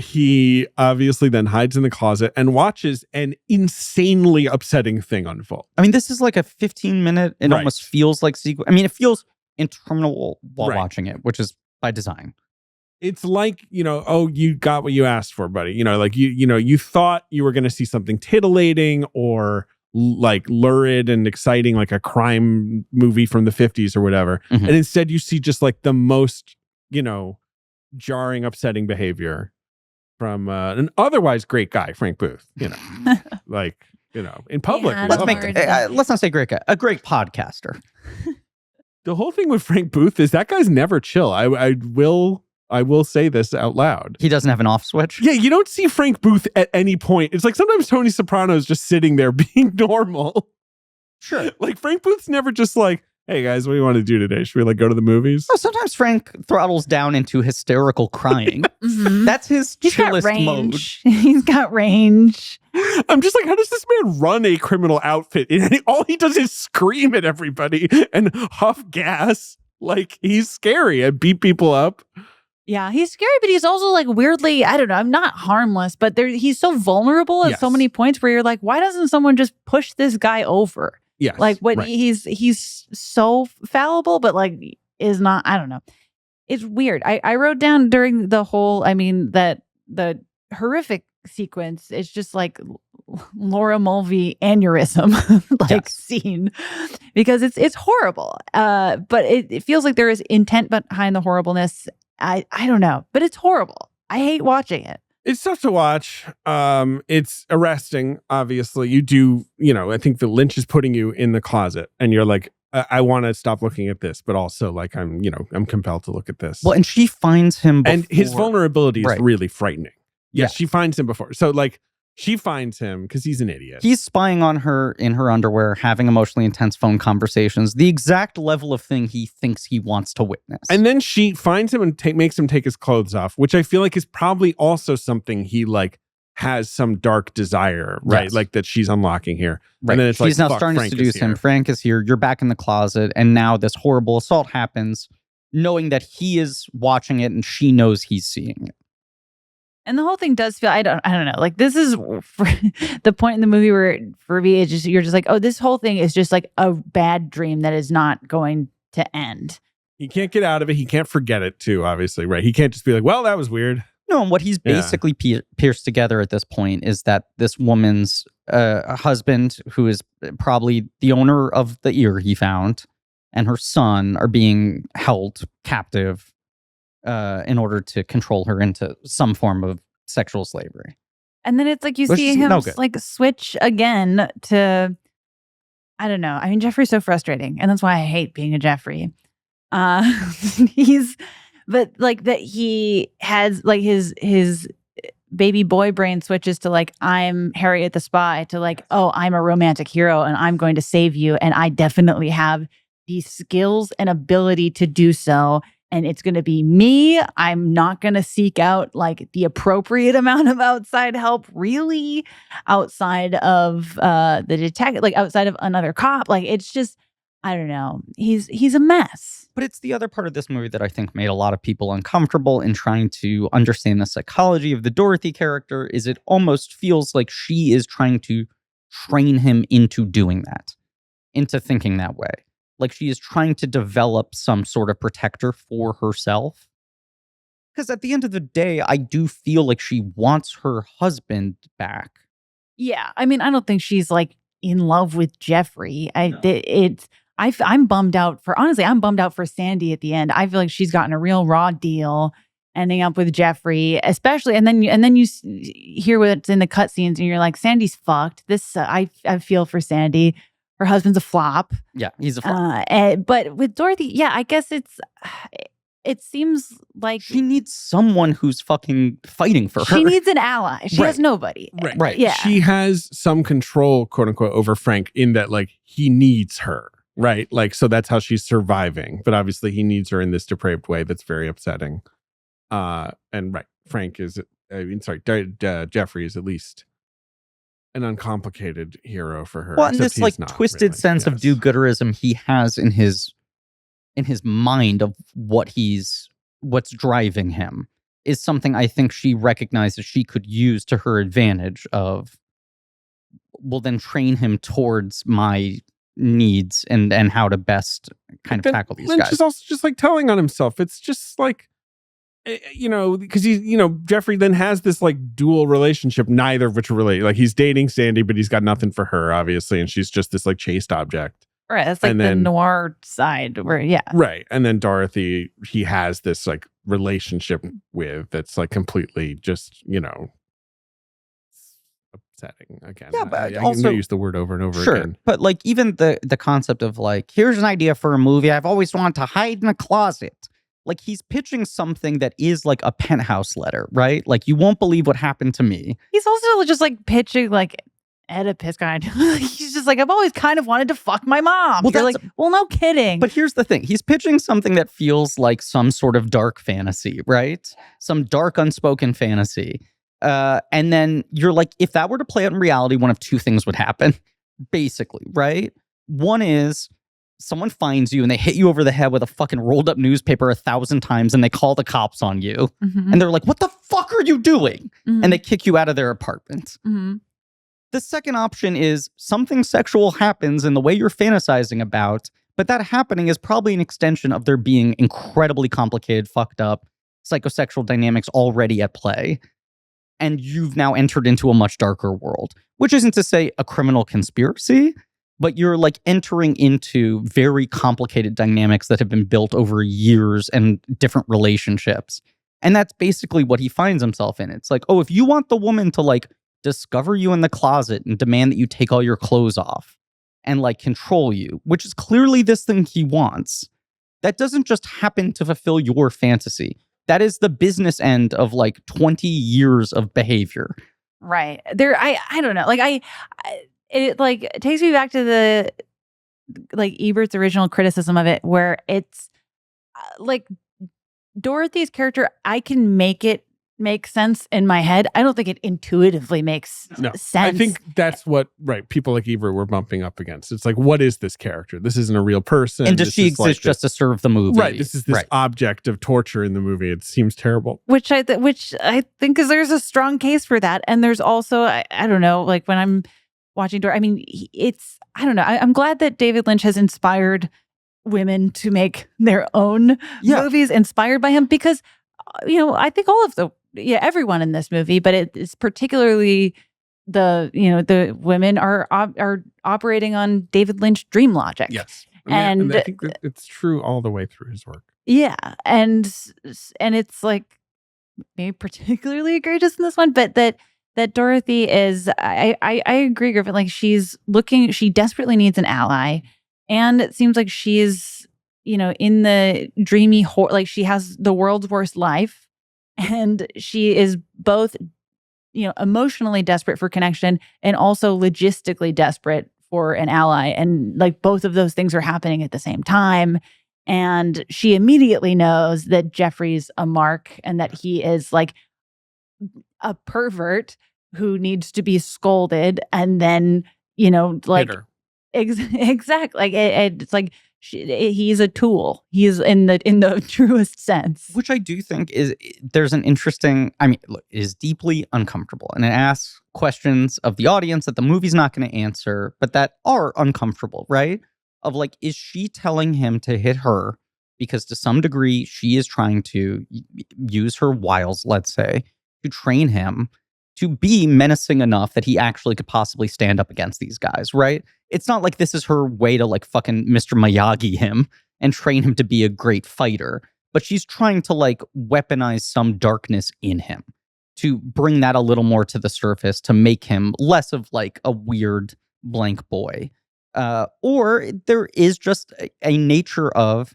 He obviously then hides in the closet and watches an insanely upsetting thing unfold. I mean, this is like a 15-minute, it Right. almost feels like sequence. I mean, it feels interminable while Right. watching it, which is by design. It's like, oh, you got what you asked for, buddy. Like you thought you were going to see something titillating or like lurid and exciting, like a crime movie from the 50s or whatever. Mhm. And instead you see just like the most, jarring, upsetting behavior from an otherwise great guy, Frank Booth, like, in public. Yeah, we that's love make him. it- Let's not say great guy, a great podcaster. The whole thing with Frank Booth is that guy's never chill. I will say this out loud. He doesn't have an off switch. Yeah, you don't see Frank Booth at any point. It's like sometimes Tony Soprano is just sitting there being normal. Sure. Like Frank Booth's never just like, hey guys, what do you want to do today? Should we like go to the movies? Oh, sometimes Frank throttles down into hysterical crying. Mhm. That's his He's got chillest mode. range. He's got range. I'm just like, how does this man run a criminal outfit? All he does is scream at everybody and huff gas. Like he's scary and beat people up. Yeah, he's scary, but he's also like weirdly, I don't know, I'm not harmless, but he's so vulnerable at so Yes. many points where you're like, why doesn't someone just push this guy over? Yes. Like what right. he's so fallible, but like is not, I don't know. It's weird. I wrote down during the whole, that the horrific sequence is just like Laura Mulvey aneurysm Yes. scene, because it's horrible. But it feels like there is intent behind the horribleness. I don't know, but it's horrible. I hate watching it. It's tough to watch. It's arresting, obviously. You do, I think that Lynch is putting you in the closet and you're like, I want to stop looking at this, but also like I'm compelled to look at this. Well, and she finds him before. And his vulnerability is Right. really frightening. Yes, Yeah. she finds him before. So like She finds him because he's an idiot. He's spying on her in her underwear, having emotionally intense phone conversations, the exact level of thing he thinks he wants to witness. And then she finds him and makes him take his clothes off, which I feel like is probably also something he like has some dark desire, right? Yes. Like that she's unlocking here. Right. And then it's she's like, now starting Frank to seduce him. Frank is here. You're back in the closet. And now this horrible assault happens, knowing that he is watching it and she knows he's seeing it. And the whole thing does feel, I don't know. Like this is the point in the movie where for me, it's just, you're just like, oh, this whole thing is just like a bad dream that is not going to end. He can't get out of it. He can't forget it too, obviously, right? He can't just be like, well, that was weird. No, and what he's basically pierced together at this point is that this woman's husband, who is probably the owner of the ear he found, and her son are being held captive in order to control her into some form of sexual slavery. And then it's like you see him like switch again to, I don't know. I mean, Jeffrey's so frustrating, and that's why I hate being a Jeffrey. But like that he has like his baby boy brain switches to like, I'm Harriet the Spy, to like, oh, I'm a romantic hero and I'm going to save you, and I definitely have the skills and ability to do so. And it's going to be me. I'm not going to seek out like the appropriate amount of outside help, really, outside of the detective, like outside of another cop. Like it's just, I don't know. He's a mess. But it's the other part of this movie that I think made a lot of people uncomfortable in trying to understand the psychology of the Dorothy character. Is it almost feels like she is trying to train him into doing that, into thinking that way. Like she is trying to develop some sort of protector for herself. Because at the end of the day, I do feel like she wants her husband back. Yeah. I mean, I don't think she's like in love with Jeffrey. I'm bummed out I'm bummed out for Sandy at the end. I feel like she's gotten a real raw deal ending up with Jeffrey, especially. And then you hear what's in the cutscenes and you're like, Sandy's fucked. I feel for Sandy. Her husband's a flop. Yeah, he's a flop. But with Dorothy, yeah, I guess it seems like she needs someone who's fucking fighting for her. She needs an ally. She has nobody. Right. Yeah. She has some control, quote unquote, over Frank in that like he needs her. Right. Like, so that's how she's surviving. But obviously he needs her in this depraved way that's very upsetting. And right. Frank is, Jeffrey is at least an uncomplicated hero for her. Well, and this like twisted sense of do-gooderism he has in his mind of what's driving him is something I think she recognizes she could use to her advantage of, well, then train him towards my needs and how to best kind of tackle these Lynch guys. Is also just like telling on himself. It's just like, because Jeffrey then has this like dual relationship, neither of which are related. Like he's dating Sandy, but he's got nothing for her, obviously, and she's just this like chaste object. Right, that's like the noir side where, yeah. Right, and then Dorothy, he has this like relationship with that's like completely just upsetting again. Yeah, but I also use the word over and over sure, again. but like even the concept of like, here's an idea for a movie I've always wanted to hide in a closet. Like he's pitching something that is like a Penthouse letter, right? Like you won't believe what happened to me. He's also just like pitching like Oedipus kind of. He's just like, I've always kind of wanted to fuck my mom. Well, you're like, well, no kidding. But here's the thing. He's pitching something that feels like some sort of dark fantasy, right? Some dark unspoken fantasy. And then you're like, if that were to play out in reality, one of two things would happen, basically, right? One is someone finds you and they hit you over the head with a fucking rolled up newspaper 1,000 times and they call the cops on you. Mm-hmm. And they're like, what the fuck are you doing? Mm-hmm. And they kick you out of their apartment. Mm-hmm. The second option is something sexual happens in the way you're fantasizing about, but that happening is probably an extension of there being incredibly complicated, fucked up psychosexual dynamics already at play. And you've now entered into a much darker world, which isn't to say a criminal conspiracy, but you're like entering into very complicated dynamics that have been built over years and different relationships. And that's basically what he finds himself in. It's like, oh, if you want the woman to like discover you in the closet and demand that you take all your clothes off and like control you, which is clearly this thing he wants, that doesn't just happen to fulfill your fantasy. That is the business end of like 20 years of behavior. Right. There, I don't know. Like it like takes me back to the like Ebert's original criticism of it, where it's like Dorothy's character, I can make it make sense in my head. I don't think it intuitively makes sense. I think that's what people like Ebert were bumping up against. It's like, what is this character? This isn't a real person. And does she exist just to serve the movie? Right. This is this object of torture in the movie. It seems terrible. Which I think is there's a strong case for that. And there's also, I don't know, like when I'm watching Dorothy, I mean, I don't know. I'm glad that David Lynch has inspired women to make their own movies inspired by him, because I think all of everyone in this movie, but it's particularly the women are operating on David Lynch dream logic. Yes, and I think that it's true all the way through his work. Yeah, and it's like maybe particularly egregious in this one, but that Dorothy is. I agree, Griffin. Like she desperately needs an ally. And it seems like she's, in the dreamy, like she has the world's worst life. And she is both, emotionally desperate for connection and also logistically desperate for an ally. And like both of those things are happening at the same time. And she immediately knows that Jeffrey's a mark and that he is like a pervert who needs to be scolded. And then, like... Exactly. Like it's like he's a tool. He's in the truest sense. Which I do think there's an interesting. I mean, look, it is deeply uncomfortable, and it asks questions of the audience that the movie's not going to answer, but that are uncomfortable, right? Of like, is she telling him to hit her because to some degree she is trying to use her wiles, let's say, to train him to be menacing enough that he actually could possibly stand up against these guys, right? It's not like this is her way to like fucking Mr. Miyagi him and train him to be a great fighter, but she's trying to like weaponize some darkness in him to bring that a little more to the surface, to make him less of like a weird blank boy. Or there is just a nature of,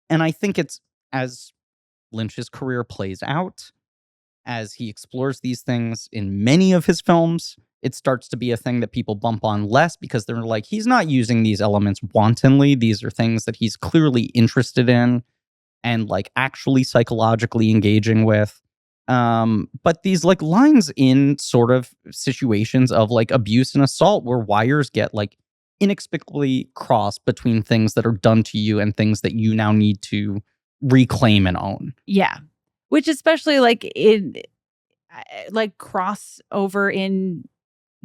and I think it's as Lynch's career plays out, as he explores these things in many of his films, it starts to be a thing that people bump on less because they're like, he's not using these elements wantonly. These are things that he's clearly interested in and like actually psychologically engaging with. But these like lines in sort of situations of like abuse and assault where wires get like inexplicably crossed between things that are done to you and things that you now need to reclaim and own. Yeah. Which especially like cross over in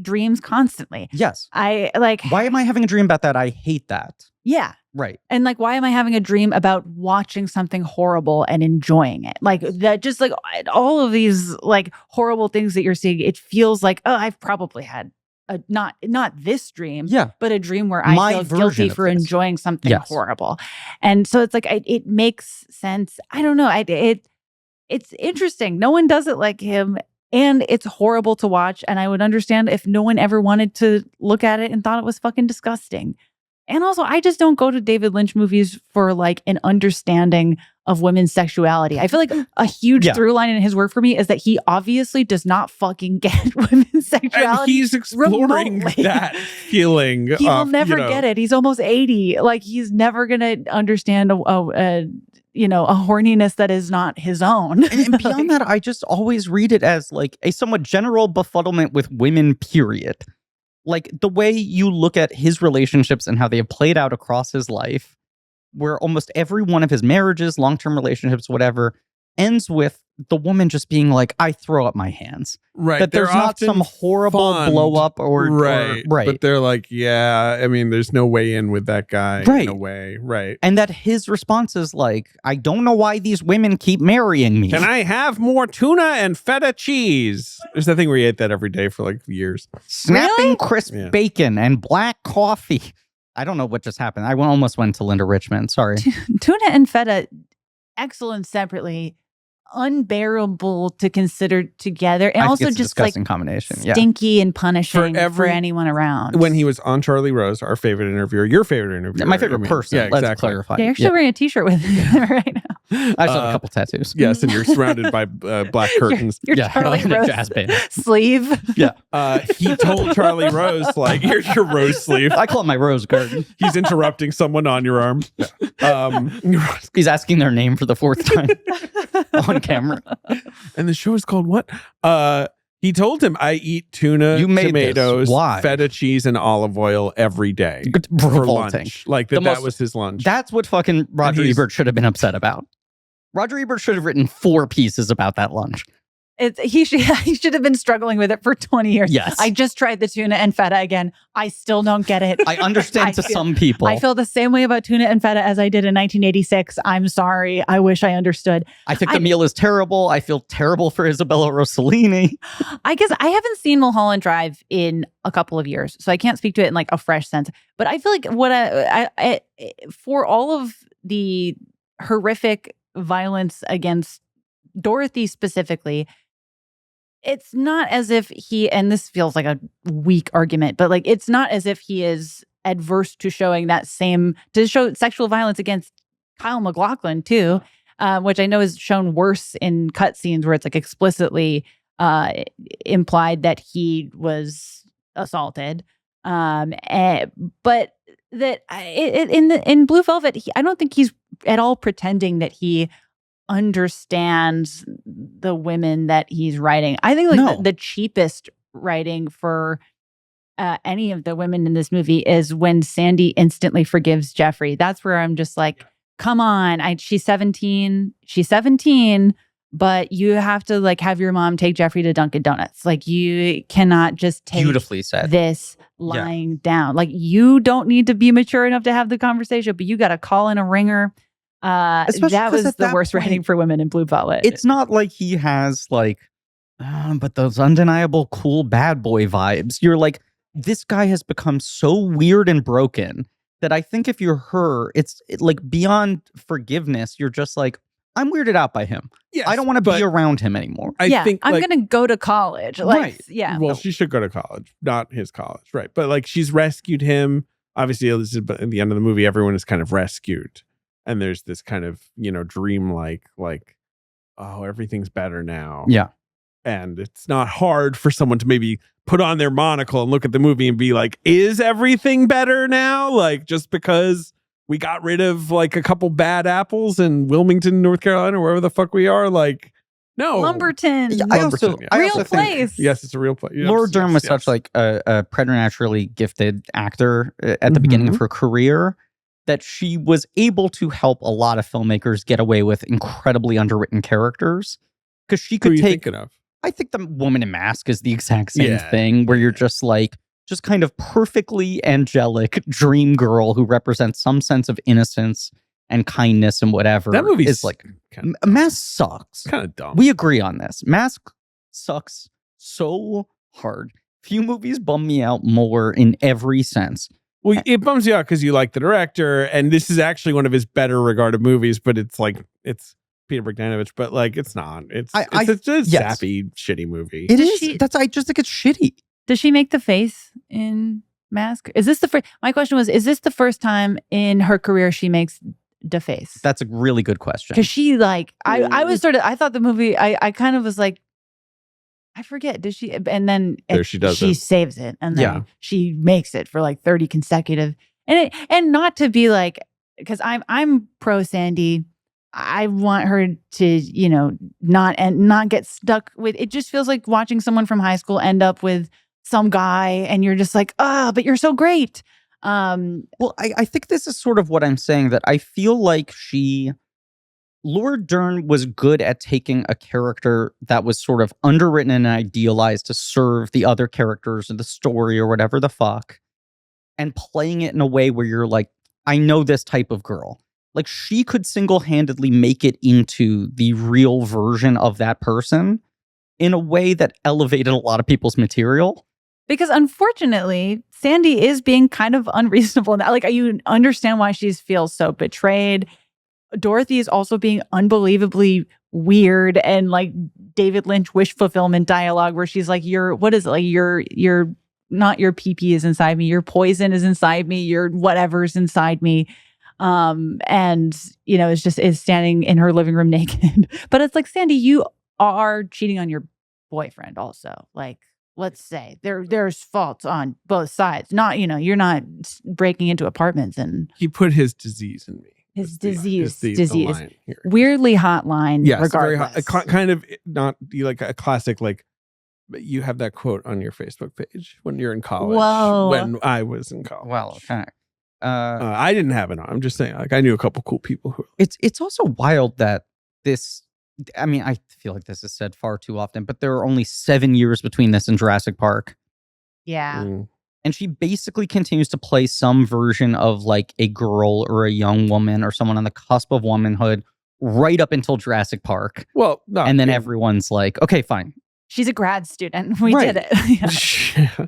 dreams constantly. Yes. I like, why am I having a dream about that? I hate that. Yeah. Right. And like, why am I having a dream about watching something horrible and enjoying it? Like that, just like all of these like horrible things that you're seeing, it feels like, oh, I've probably had a, not this dream, but a dream where I feel guilty for enjoying something horrible. And so it's like, it makes sense. I don't know. It's interesting. No one does it like him. And it's horrible to watch. And I would understand if no one ever wanted to look at it and thought it was fucking disgusting. And also, I just don't go to David Lynch movies for like an understanding of women's sexuality. I feel like a huge through line in his work for me is that he obviously does not fucking get women's sexuality. And he's exploring that feeling. He will never get it. He's almost 80. Like he's never going to understand a horniness that is not his own. And beyond that, I just always read it as like a somewhat general befuddlement with women, period. Like the way you look at his relationships and how they have played out across his life, where almost every one of his marriages, long-term relationships, whatever, ends with the woman just being like, I throw up my hands. Right. That there's not some horrible blow up or right. But they're like, yeah, I mean, there's no way in with that guy in a way. Right. And that his response is like, I don't know why these women keep marrying me. Can I have more tuna and feta cheese? There's that thing where you ate that every day for like years. Snapping crisp bacon and black coffee. I don't know what just happened. I almost went to Linda Richmond. Sorry. Tuna and feta, excellent separately. Unbearable to consider together, and also just like combination. Stinky and punishing for anyone around. When he was on Charlie Rose, our favorite interviewer, your favorite interviewer, my favorite person. Yeah, let's clarify. They're actually wearing a T-shirt with him right now. I still have a couple tattoos. Yes, and you're surrounded by black curtains. Your Charlie and a Rose jazz band. sleeve. He told Charlie Rose, like, here's your rose sleeve. I call it my rose garden. He's interrupting someone on your arm. He's asking their name for the fourth time on camera. And the show is called what? He told him, I eat tuna, You made tomatoes, this. Why? feta cheese, and olive oil every day for Revolting. lunch. Like The that most- was his lunch. That's what fucking Roger he's- Ebert should have been upset about. Roger Ebert should have written 4 pieces about that lunch. He should have been struggling with it for 20 years. Yes. I just tried the tuna and feta again. I still don't get it. I understand to some people. I feel the same way about tuna and feta as I did in 1986. I'm sorry. I wish I understood. I think the meal is terrible. I feel terrible for Isabella Rossellini. I guess I haven't seen Mulholland Drive in a couple of years, so I can't speak to it in like a fresh sense. But I feel like what I for all of the horrific violence against Dorothy specifically, it's not as if he, and this feels like a weak argument, but like it's not as if he is adverse to showing that same, to show sexual violence against Kyle MacLachlan too, which I know is shown worse in cutscenes where it's like explicitly implied that he was assaulted. But that in Blue Velvet, I don't think he's at all pretending that he understands the women that he's writing. I think like the cheapest writing for any of the women in this movie is when Sandy instantly forgives Jeffrey. That's where I'm just like, come on, she's 17, but you have to like have your mom take Jeffrey to Dunkin' Donuts. Like you cannot just take Beautifully said. this lying down. Like you don't need to be mature enough to have the conversation, but you got to call in a ringer. Especially that 'cause was at the that worst point, writing for women in Blue Velvet. It's not like he has like, but those undeniable cool bad boy vibes. You're like, this guy has become so weird and broken that I think if you're her, it's like beyond forgiveness. You're just like, I'm weirded out by him. Yes, I don't want to be around him anymore. I think I'm like, going to go to college. Like, Right. yeah. well, she should go to college, not his college, right? But like she's rescued him. Obviously, this is at the end of the movie, everyone is kind of rescued. And there's this kind of, dream like, oh, everything's better now. Yeah. And it's not hard for someone to maybe put on their monocle and look at the movie and be like, is everything better now? Like, just because we got rid of like a couple bad apples in Wilmington, North Carolina, wherever the fuck we are. Like, no. Lumberton. Yeah, Lumberton, yeah. I Real also think place. Yes, it's a real place. Yes, Laura Dern was yes. such like a preternaturally gifted actor at the beginning of her career that she was able to help a lot of filmmakers get away with incredibly underwritten characters because she Who are could you take. thinking of? I think the Woman in Mask is the exact same Yeah. thing where you're just like, just kind of perfectly angelic dream girl who represents some sense of innocence and kindness and whatever. That movie is like, kind Mask sucks. of dumb. We agree on this. Mask sucks so hard. Few movies bum me out more in every sense. Well, it bums you out because you like the director, and this is actually one of his better regarded movies, but it's like, it's Peter Bogdanovich, but like, it's not. It's a sappy, shitty movie. It is. I just think it's shitty. Does she make the face in Mask? Is this the first? My question was: is this the first time in her career she makes the face? That's a really good question. Because she like, I was sort of, I thought the movie, I kind of was like, I forget. Does she? And then There she does she it. saves it, and then Yeah. she makes it for like 30 consecutive. And not to be like, because I'm pro Sandy. I want her to, not get stuck with. It just feels like watching someone from high school end up with some guy, and you're just like, but you're so great. Well, I think this is sort of what I'm saying, that I feel like Laura Dern was good at taking a character that was sort of underwritten and idealized to serve the other characters in the story or whatever the fuck, and playing it in a way where you're like, I know this type of girl. Like, she could single-handedly make it into the real version of that person in a way that elevated a lot of people's material. Because unfortunately, Sandy is being kind of unreasonable. Like, you understand why she feels so betrayed. Dorothy is also being unbelievably weird and like David Lynch wish fulfillment dialogue where she's like, you're not your pee-pee is inside me. Your poison is inside me. Your whatever's inside me. And, is standing in her living room naked. But it's like, Sandy, you are cheating on your boyfriend also. Like, let's say there's faults on both sides. Not, you're not breaking into apartments and he put his disease in me. His The disease. line here. Weirdly hot line. Yes, regardless. very kind of not like a classic. Like you have that quote on your Facebook page when you're in college. Whoa. When I was in college. Well, okay. I didn't have it on. I'm just saying. Like I knew a couple cool people who. It's also wild that this. I mean, I feel like this is said far too often, but there are only 7 years between this and Jurassic Park. Yeah. And she basically continues to play some version of like a girl or a young woman or someone on the cusp of womanhood right up until Jurassic Park. Well, no, and then everyone's like, okay, fine. She's a grad student. We Right. did it. Yeah.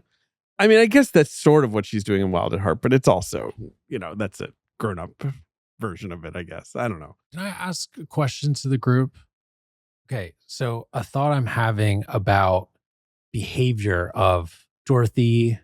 I mean, I guess that's sort of what she's doing in Wild at Heart, but it's also, that's a grown-up version of it, I guess. I don't know. Can I ask a question to the group? Okay, so a thought I'm having about behavior of Dorothy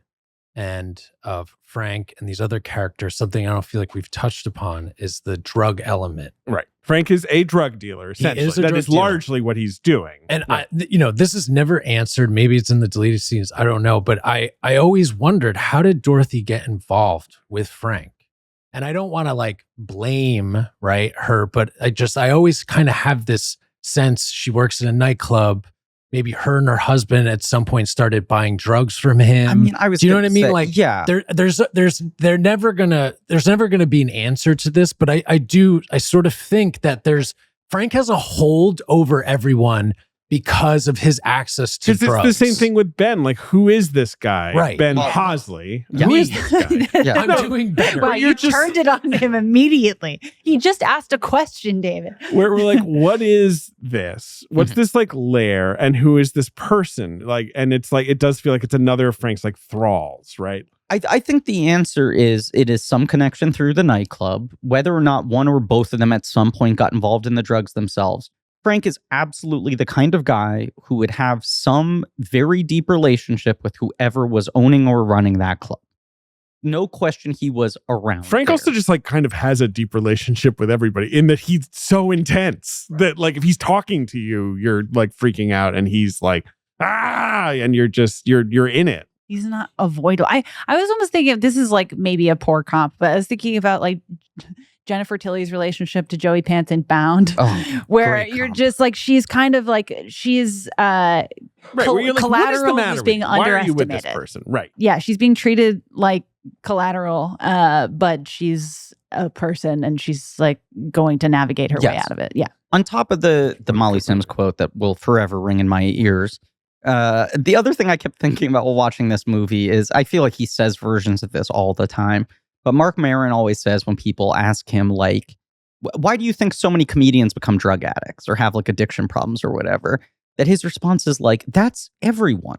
and of Frank and these other characters, something I don't feel like we've touched upon is the drug element. Right. Frank is a drug dealer, essentially. is a That drug is dealer. largely what he's doing. And this is never answered. Maybe it's in the deleted scenes. I don't know. But I always wondered, how did Dorothy get involved with Frank? And I don't want to like blame, right, her, but I always kind of have this sense she works in a nightclub. Maybe her and her husband at some point started buying drugs from him. I mean, I was. Do you know what I gonna mean? say, Like, yeah, there's never gonna be an answer to this. But I sort of think that Frank has a hold over everyone because of his access to Because drugs. it's the same thing with Ben. Like, who is this guy? Right. Ben Well, Hosley. yeah. Who is this guy? Yeah. I'm doing better. Wow, You're you just- turned it on him immediately. He just asked a question, David. Where we're like, what is this? What's this like lair? And who is this person? Like, and it's like, it does feel like it's another of Frank's like thralls, right? I think the answer is it is some connection through the nightclub. Whether or not one or both of them at some point got involved in the drugs themselves, Frank is absolutely the kind of guy who would have some very deep relationship with whoever was owning or running that club. No question he was around. Frank there. also just like kind of has a deep relationship with everybody in that he's so intense that like if he's talking to you, you're like freaking out and he's like, and you're in it. He's not avoidable. I was almost thinking this is like maybe a poor comp, but I was thinking about like Jennifer Tilly's relationship to Joey Pants in Bound, where great you're comp. just like she's kind of like she's Right. Where you're like, what is the collateral matter is with being you? Why are you with underestimated. this person? Right. Yeah, she's being treated like collateral, but she's a person and she's like going to navigate her way Yes. out of it. Yeah. On top of the Molly Sims quote that will forever ring in my ears, the other thing I kept thinking about while watching this movie is I feel like he says versions of this all the time. But Mark Maron always says when people ask him, like, why do you think so many comedians become drug addicts or have like addiction problems or whatever? That his response is like, that's everyone.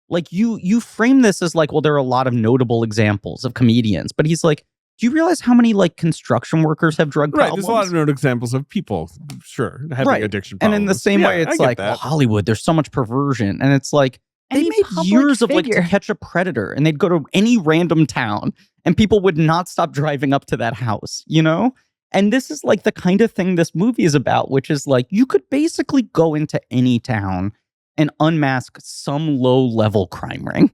Like you frame this as like, well, there are a lot of notable examples of comedians, but he's like, do you realize how many like construction workers have drug Right. problems? There's a lot of known examples of people, sure, having Right. addiction And problems. in the same Yeah, way, I it's get like, that. well, Hollywood, there's so much perversion. And it's like, they Any made public years of like figure. To Catch a Predator, and they'd go to any random town and people would not stop driving up to that house, you know? And this is like the kind of thing this movie is about, which is like, you could basically go into any town and unmask some low level crime ring.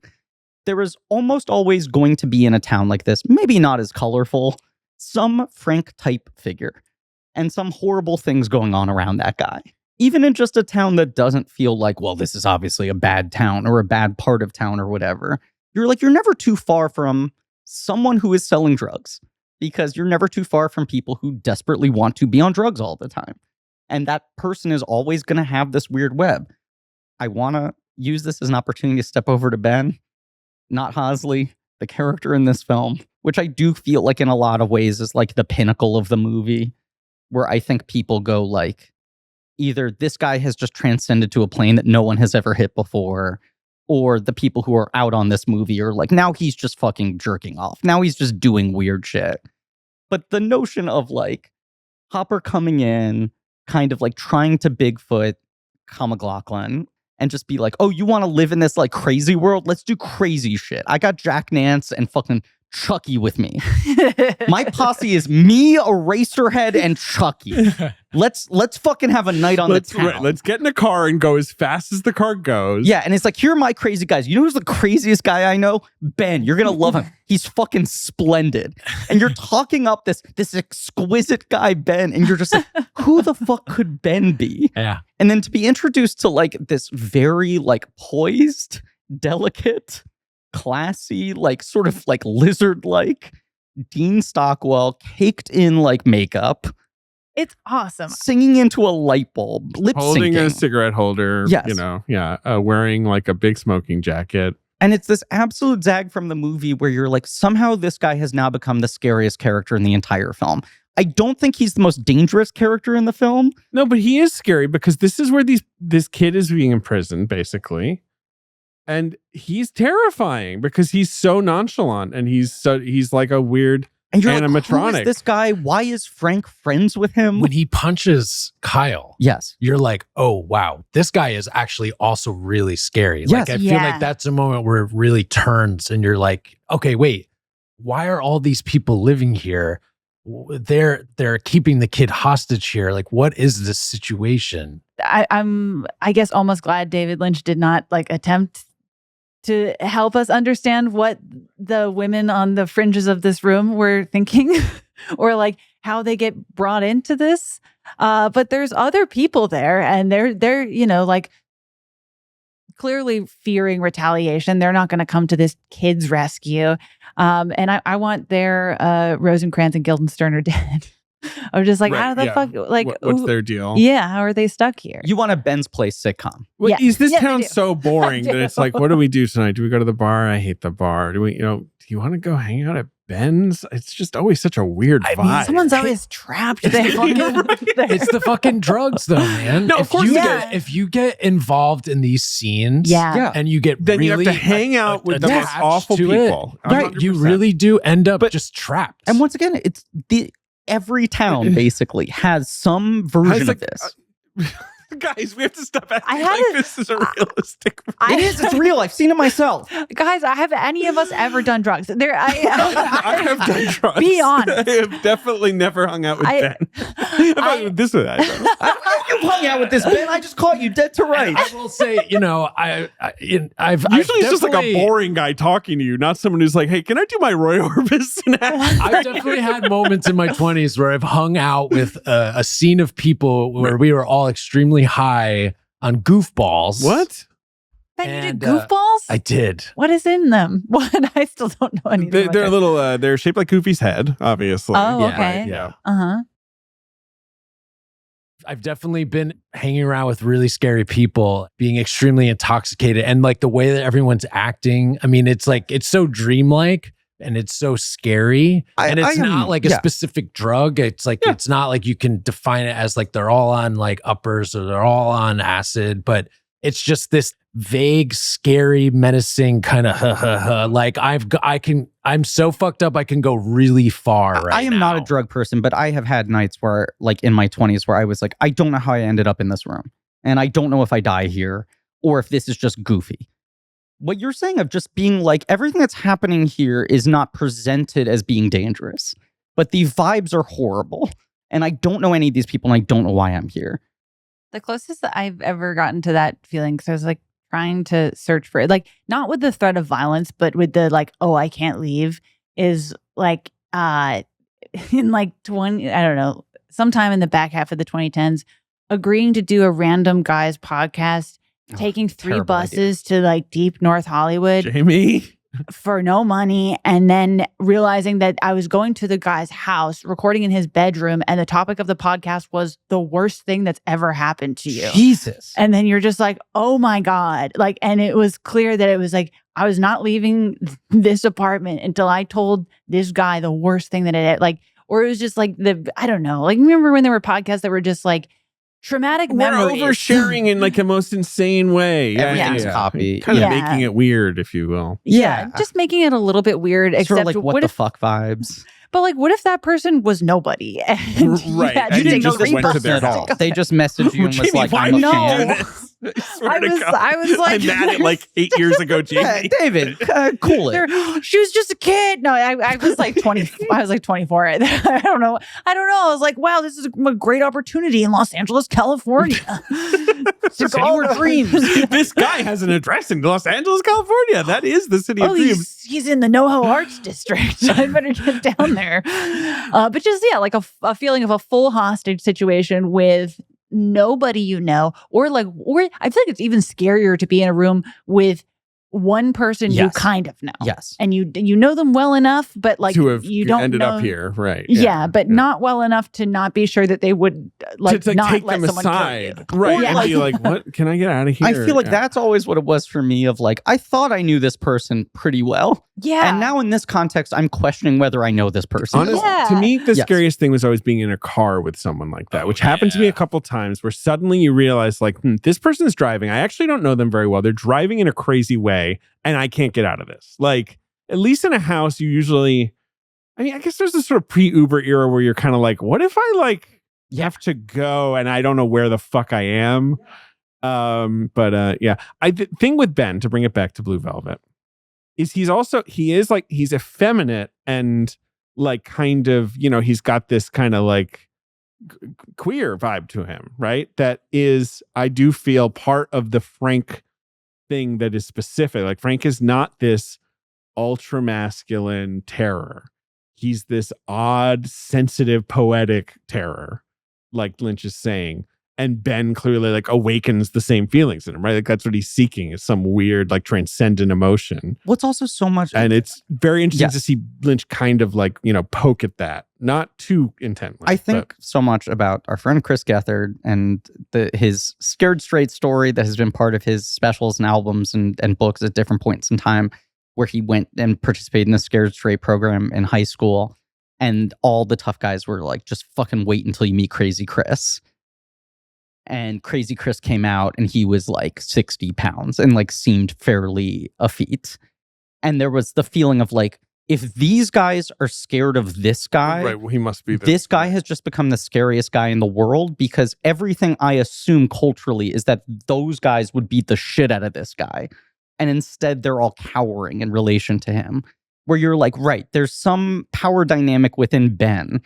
There is almost always going to be in a town like this, maybe not as colorful, some Frank type figure and some horrible things going on around that guy. Even in just a town that doesn't feel like, well, this is obviously a bad town or a bad part of town or whatever. You're like, you're never too far from someone who is selling drugs because you're never too far from people who desperately want to be on drugs all the time. And that person is always going to have this weird web. I want to use this as an opportunity to step over to Ben, not Hosley, the character in this film, which I do feel like in a lot of ways is like the pinnacle of the movie, where I think people go like, either this guy has just transcended to a plane that no one has ever hit before, or the people who are out on this movie are like, now he's just fucking jerking off. Now he's just doing weird shit. But the notion of like Hopper coming in, kind of like trying to Bigfoot Kyle MacLachlan and just be like, oh, you want to live in this like crazy world? Let's do crazy shit. I got Jack Nance and fucking Chucky with me. My posse is me, Eraserhead, and Chucky. Let's fucking have a night on the town. Let's get in a car and go as fast as the car goes. Yeah, and it's like, here are my crazy guys. You know who's the craziest guy I know? Ben. You're gonna love him. He's fucking splendid. And you're talking up this exquisite guy, Ben, and you're just like, who the fuck could Ben be? Yeah. And then to be introduced to like this very like poised, delicate, classy, like sort of like lizard-like Dean Stockwell, caked in like makeup. It's awesome. Singing into a light bulb, lip Holding syncing. a cigarette holder, Yes. you know, wearing like a big smoking jacket. And it's this absolute zag from the movie where you're like, somehow this guy has now become the scariest character in the entire film. I don't think he's the most dangerous character in the film. No, but he is scary because this is where this kid is being imprisoned, basically. And he's terrifying because he's so nonchalant and he's like a weird And you're animatronic. like, who is this guy? Why is Frank friends with him? When he punches Kyle, Yes. you're like, oh, wow, this guy is actually also really scary. Yes. Like, I feel Yeah. like that's a moment where it really turns and you're like, okay, wait, why are all these people living here? They're keeping the kid hostage here. Like, what is this situation? I'm, I guess, almost glad David Lynch did not like attempt to help us understand what the women on the fringes of this room were thinking or like how they get brought into this. But there's other people there and they're, you know, like clearly fearing retaliation. They're not going to come to this kid's rescue. And I want their Rosencrantz and Guildenstern are dead. I'm just like, Right, how the yeah. fuck? Like, What's their deal? Yeah, how are they stuck here? You want a Ben's Place sitcom. Well, Yeah. this Yeah, they town's do. so boring They that it's do. like, what do we do tonight? Do we go to the bar? I hate the bar. Do we, do you want to go hang out at Ben's? It's just always such a weird I mean, vibe. Someone's always trapped there. It's the fucking drugs, though, man. No, of course it is. If you get involved in these scenes, Yeah. and you get then really you have to hang out with the most attached awful to it, people. right? You 100%. really do end up But- just trapped. And once again, it's every town basically has some version of this. Guys, we have to stop acting I had like a- this is a realistic. It is. It's real. I've seen it myself. Guys, have any of us ever done drugs? I have done drugs. Be honest. I have definitely never hung out with I- Ben. I've hung with this or that. You hung out with this Ben. I just caught you dead to rights. I will say, I've Usually it's just like a definitely- boring guy talking to you, not someone who's like, hey, can I do my Roy Orbison act? I've definitely had moments in my 20s where I've hung out with a scene of people where we were all extremely high on goofballs. What? Ben, you And, did goofballs? I did. What is in them? What? I still don't know anything. They're about a little, they're shaped like Goofy's head, obviously. Oh, Yeah, okay. Yeah. Uh-huh. I've definitely been hanging around with really scary people, being extremely intoxicated, and like the way that everyone's acting. I mean, it's like it's so dreamlike and it's so scary. And it's not like a specific drug. It's like it's not like you can define it as like they're all on like uppers or they're all on acid, but it's just this vague, scary, menacing kind of like I'm so fucked up I can go really far right I am not a now. drug person, but I have had nights where, like in my 20s, where I was like, I don't know how I ended up in this room. And I don't know if I die here or if this is just goofy. What you're saying of just being like, everything that's happening here is not presented as being dangerous, but the vibes are horrible. And I don't know any of these people and I don't know why I'm here. The closest that I've ever gotten to that feeling, because I was like trying to search for it, like not with the threat of violence, but with the like, oh, I can't leave, is like in like 20, I don't know, sometime in the back half of the 2010s, agreeing to do a random guys podcast, taking 3 terrible buses to like deep North Hollywood Jamie? for no money, and then realizing that I was going to the guy's house, recording in his bedroom, and the topic of the podcast was the worst thing that's ever happened to you. Jesus. And then you're just like, oh my God. Like, and it was clear that it was like, I was not leaving this apartment until I told this guy the worst thing that it like, or it was just like I don't know. Like, remember when there were podcasts that were just like traumatic We're memories? oversharing in like the most insane way. Yeah, Everything's yeah. copy. Kind of Yeah. making it weird, if you will. Yeah. Just making it a little bit weird, Sort except of like what the fuck vibes. But like, what if that person was nobody? And Right. had And to you take just three went to buses their to house. go. They just messaged you and was Jamie, like, why I'm a did you fan. do this? I swear to was- God. I was like- I'm mad at like 8 years ago, Jamie. David, cool it. She was just a kid. No, I was like 20. I was like 24. I don't know. I was like, wow, this is a great opportunity in Los Angeles, California. To go your dreams. This guy has an address in Los Angeles, California. That is the city of dreams. He's in the NoHo Arts District. I better get down there. But just, yeah, like a feeling of a full hostage situation with nobody you know, or I feel like it's even scarier to be in a room with one person you kind of know. Yes. And you know them well enough, but like To have you don't ended know, up here, right? Yeah, but not well enough to not be sure that they would to not take let them someone kill aside, you. right? Or, And like- be like, "What? Can I get out of here?" I feel like that's always what it was for me of like, I thought I knew this person pretty well. Yeah. And now in this context, I'm questioning whether I know this person. Honestly, Yeah. to me, the Yes. scariest thing was always being in a car with someone like that, which happened to me a couple times where suddenly you realize, like, this person's driving. I actually don't know them very well. They're driving in a crazy way, and I can't get out of this. Like, at least in a house, you usually, I mean, I guess there's this sort of pre-Uber era where you're kind of like, what if I have to go and I don't know where the fuck I am? Yeah. The thing with Ben, to bring it back to Blue Velvet, is he's effeminate and like kind of, he's got this kind of like queer vibe to him, right? That is, I do feel, part of the Frank thing that is specific. Like, Frank is not this ultra masculine terror. He's this odd, sensitive, poetic terror, like Lynch is saying. And Ben clearly like awakens the same feelings in him, right? Like, that's what he's seeking, is some weird, like, transcendent emotion. What's also so much, And it's very interesting Yes. to see Lynch kind of like, poke at that, not too intently. I think so much about our friend Chris Gethard and his Scared Straight story that has been part of his specials and albums and books at different points in time, where he went and participated in the Scared Straight program in high school. And all the tough guys were like, just fucking wait until you meet Crazy Chris. And Crazy Chris came out and he was like 60 pounds and like seemed fairly effete. And there was the feeling of like, if these guys are scared of this guy, right, well, he must be this guy has just become the scariest guy in the world, because everything I assume culturally is that those guys would beat the shit out of this guy. And instead they're all cowering in relation to him, where you're like, right, there's some power dynamic within Ben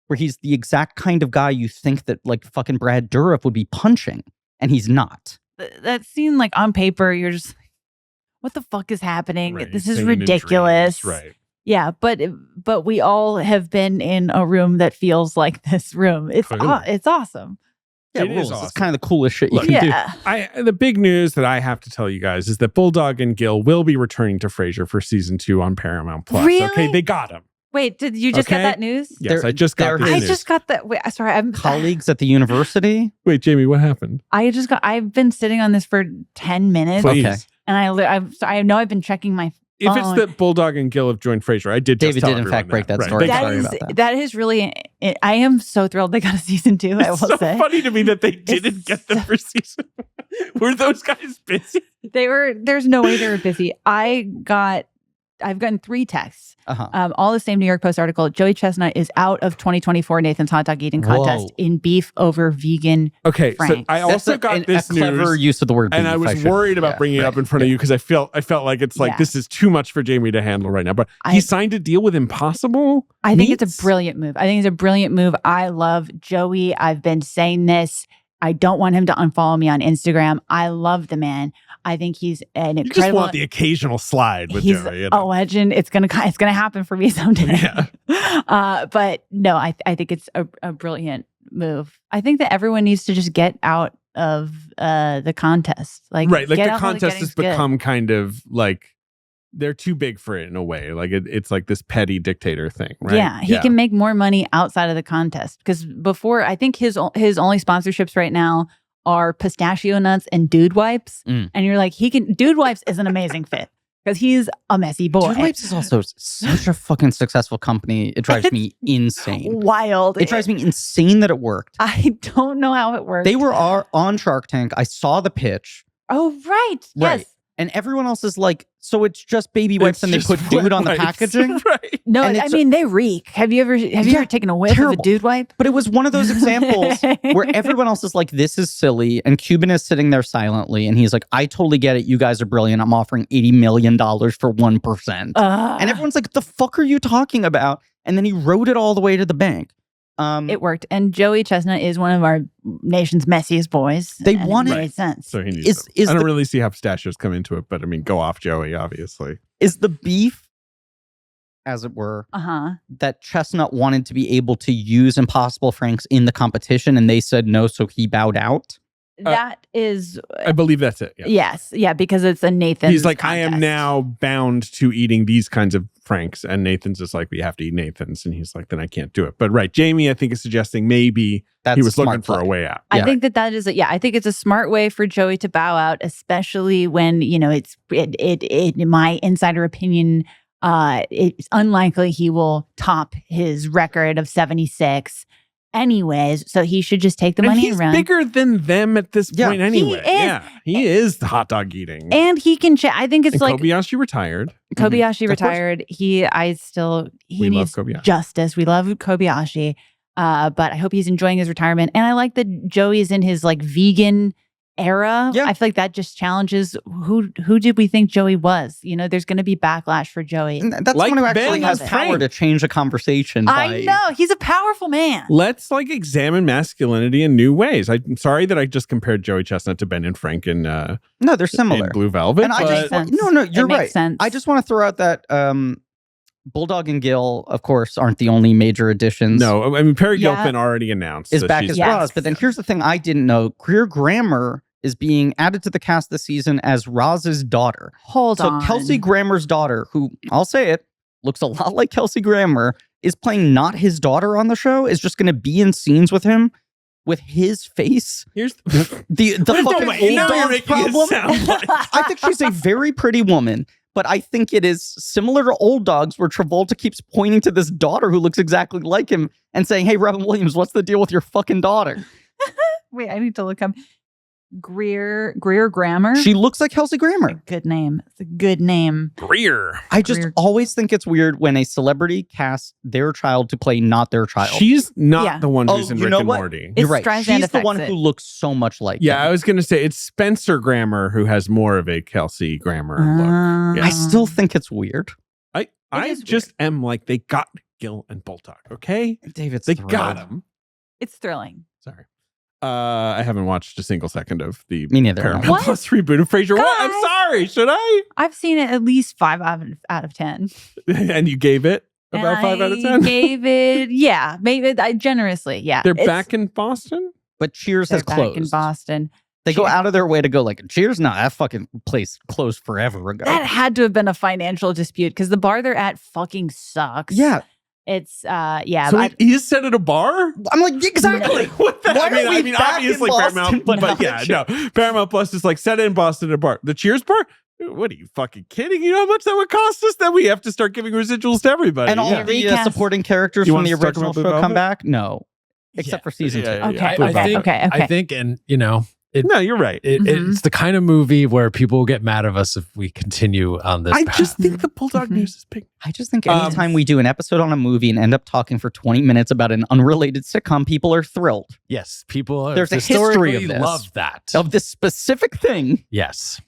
where he's the exact kind of guy you think that like fucking Brad Dourif would be punching, and he's not. That scene, like, on paper, you're just like, what the fuck is happening? Right, This is saying in ridiculous. dreams, right. Yeah, but we all have been in a room that feels like this room. It's Clearly. it's awesome. Yeah, It is rules. awesome. It's kind of the coolest shit you Look, can do. Yeah. The big news that I have to tell you guys is that Bulldog and Gil will be returning to Frasier for season 2 on Paramount Plus. Really? Okay, they got him. Wait, did you just get Okay. that news? Yes, They're- I just got they're this I news. just got that. Wait, sorry. Colleagues at the university. Wait, Jamie, what happened? I've been sitting on this for 10 minutes. Please. Okay. And I know I've been checking my If it's phone. that Bulldog and Gil have joined Frasier, I did just David tell did in fact everyone break that Right. story. Thank Sorry you. about that. That is really, I am so thrilled they got a season 2, I will It's so say. funny to me that they didn't get them for season. Were those guys busy? There's no way they were busy. I've gotten 3 texts. Uh-huh. All the same New York Post article. Joey Chestnut is out of 2024 Nathan's Hot Dog Eating Contest Whoa. in beef over vegan. Okay, so Franks. I That's also got this a clever news. use of the word beef. And I was should- worried about yeah, bringing it up right, in front of yeah. you because I felt like it's like Yeah. this is too much for Jamie to handle right now. But I- he signed a deal with Impossible. I think it's Meats? a brilliant move. I love Joey. I've been saying this. I don't want him to unfollow me on Instagram. I love the man. I think he's an You just incredible. want the occasional slide with He's Joey. a legend. It's gonna happen for me someday. Yeah. But no, I think it's a brilliant move. I think that everyone needs to just get out of the contest. Like Right, like get the out while contest getting's has good. become kind of like they're too big for it in a way. Like it's like this petty dictator thing, right? Yeah, he can make more money outside of the contest because before I think his only sponsorships right now are pistachio nuts and Dude Wipes, Mm. and you're like Dude Wipes is an amazing fit because he's a messy boy. Dude Wipes is also such a fucking successful company. It drives me insane. Wild. It drives me insane that it worked. I don't know how it works. They were on Shark Tank. I saw the pitch. Oh right. Right. Yes. And everyone else is like, so it's just baby wipes and they It's put just dude on the wipes. packaging? Right. No, And I it's mean they reek. Have you ever taken a whiff of terrible. a dude wipe? But it was one of those examples where everyone else is like, this is silly. And Cuban is sitting there silently. And he's like, I totally get it. You guys are brilliant. I'm offering $80 million for 1%. And everyone's like, the fuck are you talking about? And then he wrote it all the way to the bank. It worked. And Joey Chestnut is one of our nation's messiest boys. They and wanted- it made sense. So he needs them. Is I don't the- really see how pistachios come into it, but I mean, go off Joey, obviously. Is the beef, as it were, that Chestnut wanted to be able to use Impossible Franks in the competition and they said no, so he bowed out? That is I believe that's it. Yeah. yes. Yeah, because it's a Nathan. He's like, I am now bound to eating these kinds of Franks. And Nathan's just like, we have to eat Nathan's. And he's like, then I can't do it. But right, Jamie, I think, is suggesting maybe That's he was looking smart for a play. way out. I think that is I think it's a smart way for Joey to bow out, especially when, it's in my insider opinion, it's unlikely he will top his record of 76 anyways. So he should just take the money he's and run. bigger than them at this Yeah, point he anyway. is. Yeah, he is the hot dog eating. And he can I think it's And like Kobayashi retired. Kobayashi Of course. retired. He We love needs Kobayashi. justice. We love Kobayashi. But I hope he's enjoying his retirement. And I like that Joey is in his like vegan era. Yeah. I feel like that just challenges who did we think Joey was? There's going to be backlash for Joey. And that's Like someone who actually Ben has and power Frank. to change a conversation. I know. He's a powerful man. Let's examine masculinity in new ways. I'm sorry that I just compared Joey Chestnut to Ben and Frank in No, they're similar. in Blue Velvet. And I but just sense. no, you're It makes right. sense. I just want to throw out that Bulldog and Gil, of course, aren't the only major additions. no, I mean Perry Yeah. Gilpin already announced Is that back she's as Yes. Roz. But then here's the thing I didn't know. Greer Grammer is being added to the cast this season as Roz's daughter. Hold So on. Kelsey Grammer's daughter, who I'll say it, looks a lot like Kelsey Grammer, is playing not his daughter on the show, is just going to be in scenes with him with his face. Here's The fucking Wait, now you're bulldog making it problem. sound like I think she's a very pretty woman, but I think it is similar to Old Dogs, where Travolta keeps pointing to this daughter who looks exactly like him and saying, "Hey, Robin Williams, what's the deal with your fucking daughter?" Wait, I need to look up Greer Grammar. She looks like Kelsey Grammer. Good name. It's a good name. Greer. I just Greer. always think it's weird when a celebrity casts their child to play not their child. She's not Yeah. the one who's Oh, in you Rick know and what? Morty. It's You're right. Streisand She's the affects one it. who looks so much like Yeah, him. I was going to say it's Spencer Grammer who has more of a Kelsey Grammer look. I still think it's weird. I is just am like, they got Gil and Bulldog, okay? David's They thrilled. got him. It's thrilling. Sorry. I haven't watched a single second of the Me neither. Paramount What? Plus reboot of Frasier. What? I'm Guys. sorry. Should I? I've seen it at least 5 out of 10. And you gave it about 5 out of 10? Gave it, yeah, maybe I generously, yeah. They're It's- back in Boston? But Cheers They're has back closed. in Boston. They go Cheers. out of their way to go like, Cheers? No, that fucking place closed forever ago. That had to have been a financial dispute because the bar they're at fucking sucks. Yeah. It's yeah. So but it is set at a bar? I'm like, exactly. What the? Why are I we mean, back in obviously Boston, Paramount, but but not yeah, Cheers? no. Paramount Plus is like set in Boston at a bar. The Cheers bar? What are you fucking kidding? You know how much that would cost us? Then we have to start giving residuals to everybody. And all yeah. the Recast. supporting characters You from want the us to talk original about Blue show come Velvet? back? No. Except for season 2. Yeah, Okay, Blue okay, Velvet. okay. I think, and No, you're right. Mhm. it's the kind of movie where people will get mad of us if we continue on this I path. just think the Bulldog Mhm. news is big. I just think anytime we do an episode on a movie and end up talking for 20 minutes about an unrelated sitcom, people are thrilled. Yes, people There's a history historically of this. love that. Of this specific thing Yes.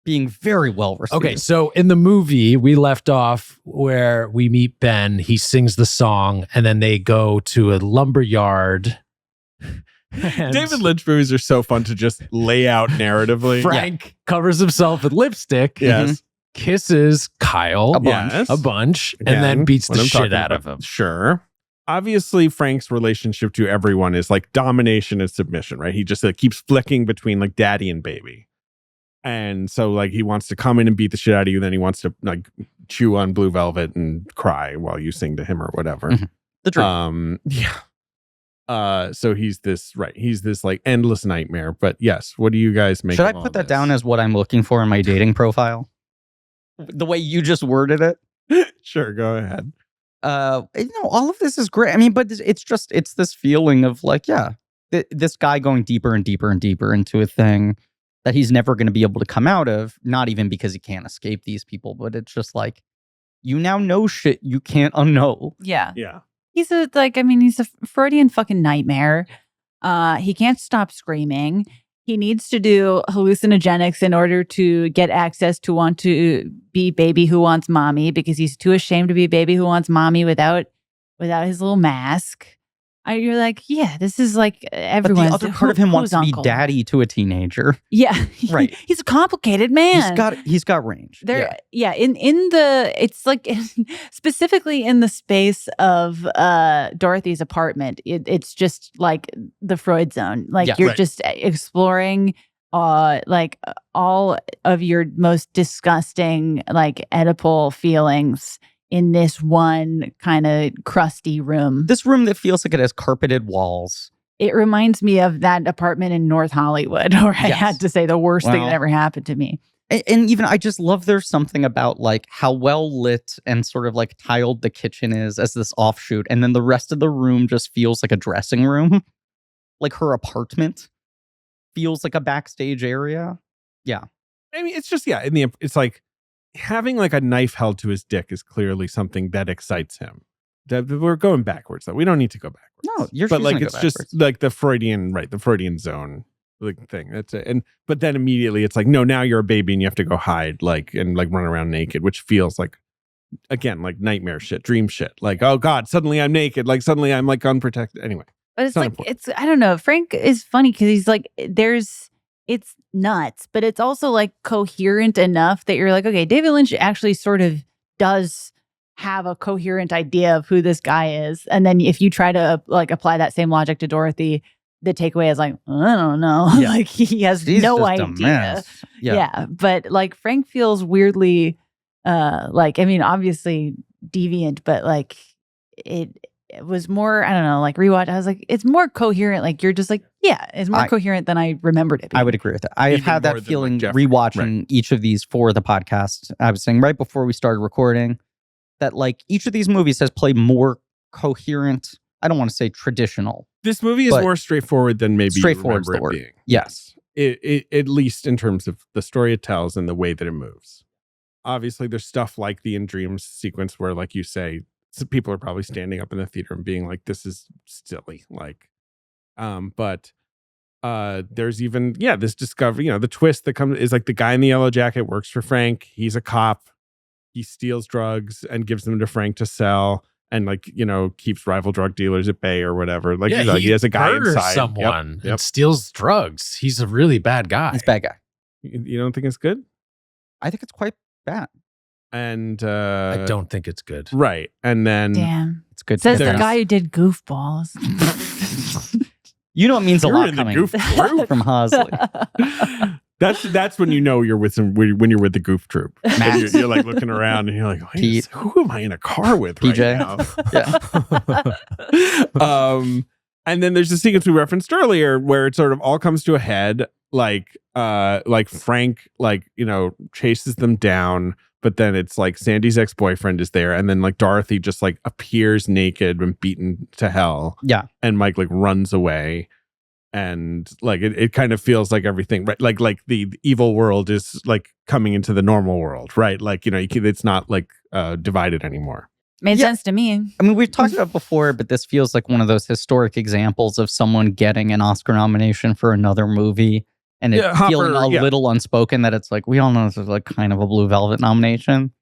being very well received. Okay, so in the movie, we left off where we meet Ben. He sings the song, and then they go to a lumber yard. And David Lynch movies are so fun to just lay out narratively. Frank covers himself with lipstick, Yes. kisses Kyle A bunch. Yes. a bunch, Again, and then beats what the I'm shit talking out of about. him. Sure. Obviously, Frank's relationship to everyone is like domination and submission, right? He just keeps flicking between like daddy and baby. And so like he wants to come in and beat the shit out of you, then he wants to like chew on Blue Velvet and cry while you sing to him or whatever. Mhm. The dream. Yeah. So he's this like endless nightmare. But yes, what do you guys make? Should I of all put that this? down as what I'm looking for in my dating profile? The way you just worded it. Sure, go ahead. All of this is great. I mean, but it's this feeling of like, yeah, this guy going deeper and deeper and deeper into a thing. that he's never going to be able to come out of, not even because he can't escape these people, but it's just like, you now know shit you can't unknow. Yeah. Yeah. He's he's a Freudian fucking nightmare. He can't stop screaming. He needs to do hallucinogenics in order to get access to want to be baby who wants mommy, because he's too ashamed to be baby who wants mommy without his little mask. You're like, yeah, this is like everyone. But the other part of him wants to be daddy to a teenager. Yeah, right. He's a complicated man. He's got range. It's like specifically in the space of Dorothy's apartment. It's just like the Freud zone. Like you're just exploring like all of your most disgusting like Oedipal feelings in this one kind of crusty room. This room that feels like it has carpeted walls. It reminds me of that apartment in North Hollywood where I had to say the worst thing that ever happened to me. And even I just love there's something about like how well lit and sort of like tiled the kitchen is as this offshoot. And then the rest of the room just feels like a dressing room. Like her apartment feels like a backstage area. Yeah. I mean, it's just, it's like, having like a knife held to his dick is clearly something that excites him. We're going backwards though. We don't need to go backwards. No, you're but like it's backwards. Just like the Freudian zone like thing. That's it. But then immediately it's like, no, now you're a baby and you have to go hide and run around naked, which feels like, again, like nightmare shit, dream shit. Like, oh God, suddenly I'm naked. Like suddenly I'm like unprotected. Anyway. But it's like important. I don't know. Frank is funny because he's like it's nuts, but it's also like coherent enough that you're like, okay, David Lynch actually sort of does have a coherent idea of who this guy is. And then if you try to like apply that same logic to Dorothy, the takeaway is like, I don't know. Yeah. Like he has no idea. Yeah. But like Frank feels weirdly like, I mean, obviously deviant, but like it was more, I don't know, like rewatch. I was like, it's more coherent. Like you're just like, yeah, it's more coherent than I remembered it being. I would agree with that. I've had that feeling rewatching each of these for the podcast. I was saying right before we started recording that like each of these movies has played more coherent. I don't want to say traditional. This movie is more straightforward than maybe straightforward you remember it being. Yes. It at least in terms of the story it tells and the way that it moves. Obviously, there's stuff like the In Dreams sequence where, like you say, people are probably standing up in the theater and being like, this is silly. Like, but there's even, this discovery, the twist that comes is like the guy in the yellow jacket works for Frank. He's a cop. He steals drugs and gives them to Frank to sell and like, keeps rival drug dealers at bay or whatever. Like, he has a guy inside. Someone and steals drugs. He's a really bad guy. He's a bad guy. You don't think it's good? I think it's quite bad. And I don't think it's good. Right. And then damn, it's good. Says the guy who did Goofballs. You know it means a You're lot in coming the goof from Hosley. That's when you know you're with when you're with the goof troop. You're like looking around and you're like, Pete, who am I in a car with right now? Yeah. And then there's the sequence we referenced earlier where it sort of all comes to a head. Like Frank chases them down. But then it's like Sandy's ex-boyfriend is there. And then like Dorothy just like appears naked and beaten to hell. Yeah. And Mike like runs away. And like it kind of feels like everything, right? Like the evil world is like coming into the normal world, right? Like, it's not like divided anymore. Made sense to me. I mean, we've talked about it before, but this feels like one of those historic examples of someone getting an Oscar nomination for another movie. And it feeling a little unspoken that it's like, we all know this is like kind of a Blue Velvet nomination.